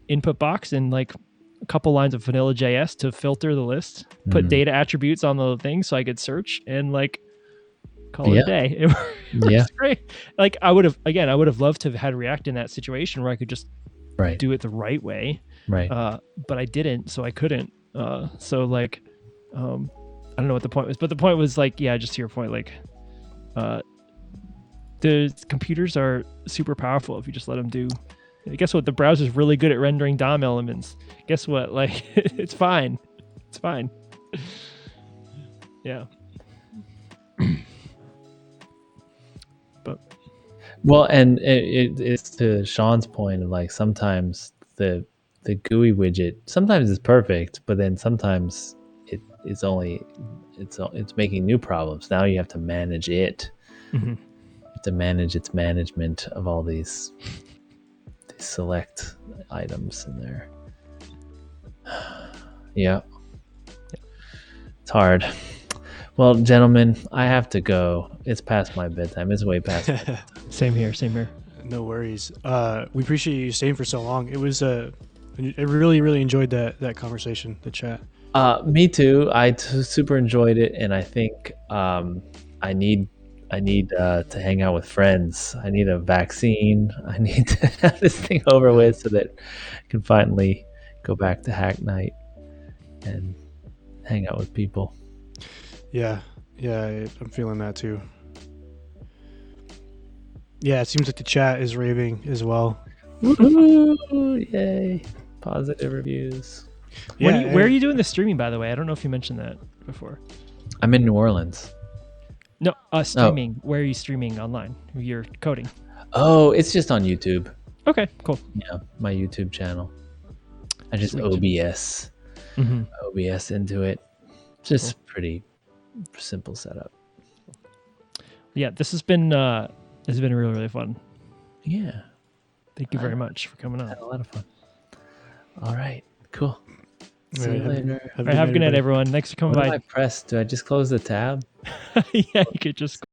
input box and like a couple lines of vanilla JS to filter the list, put data attributes on the thing so I could search and like call it a day. It was great. Like I would have loved to have had React in that situation where I could just do it the right way. Right. But I didn't, so I couldn't. So like, I don't know what the point was, but the point was like, yeah, just to your point, like, the computers are super powerful if you just let them do. Guess what? The browser's really good at rendering DOM elements. Guess what? Like, it's fine. It's fine. Yeah. But well, and it's to Sean's point of like sometimes the GUI widget sometimes is perfect, but then sometimes it's making new problems. Now you have to manage it. You have to manage its management of all these select items in there. Yeah. It's hard. Well, gentlemen, I have to go. It's past my bedtime. It's way past my bedtime. Same here. No worries. We appreciate you staying for so long. It was I really, really enjoyed that conversation, the chat. Me too. I super enjoyed it, and I think I need to hang out with friends. I need a vaccine. I need to have this thing over with so that I can finally go back to Hack Night and hang out with people. Yeah, I'm feeling that too. Yeah, it seems like the chat is raving as well. Woo-hoo, yay! Positive reviews. Yeah, where are you doing the streaming, by the way? I don't know if you mentioned that before. I'm in New Orleans. No, streaming. Where are you streaming online? You're coding. Oh, it's just on YouTube. Okay, cool. Yeah, my YouTube channel. I just Sweet. OBS into it. Just pretty simple setup. Yeah, this has been really, really fun. Yeah. Thank you very much for coming on. Had a lot of fun. All right, cool. See you later. Have a good night, everyone. Thanks for coming by. What do I press? Do I just cose the tab? Yeah, you could just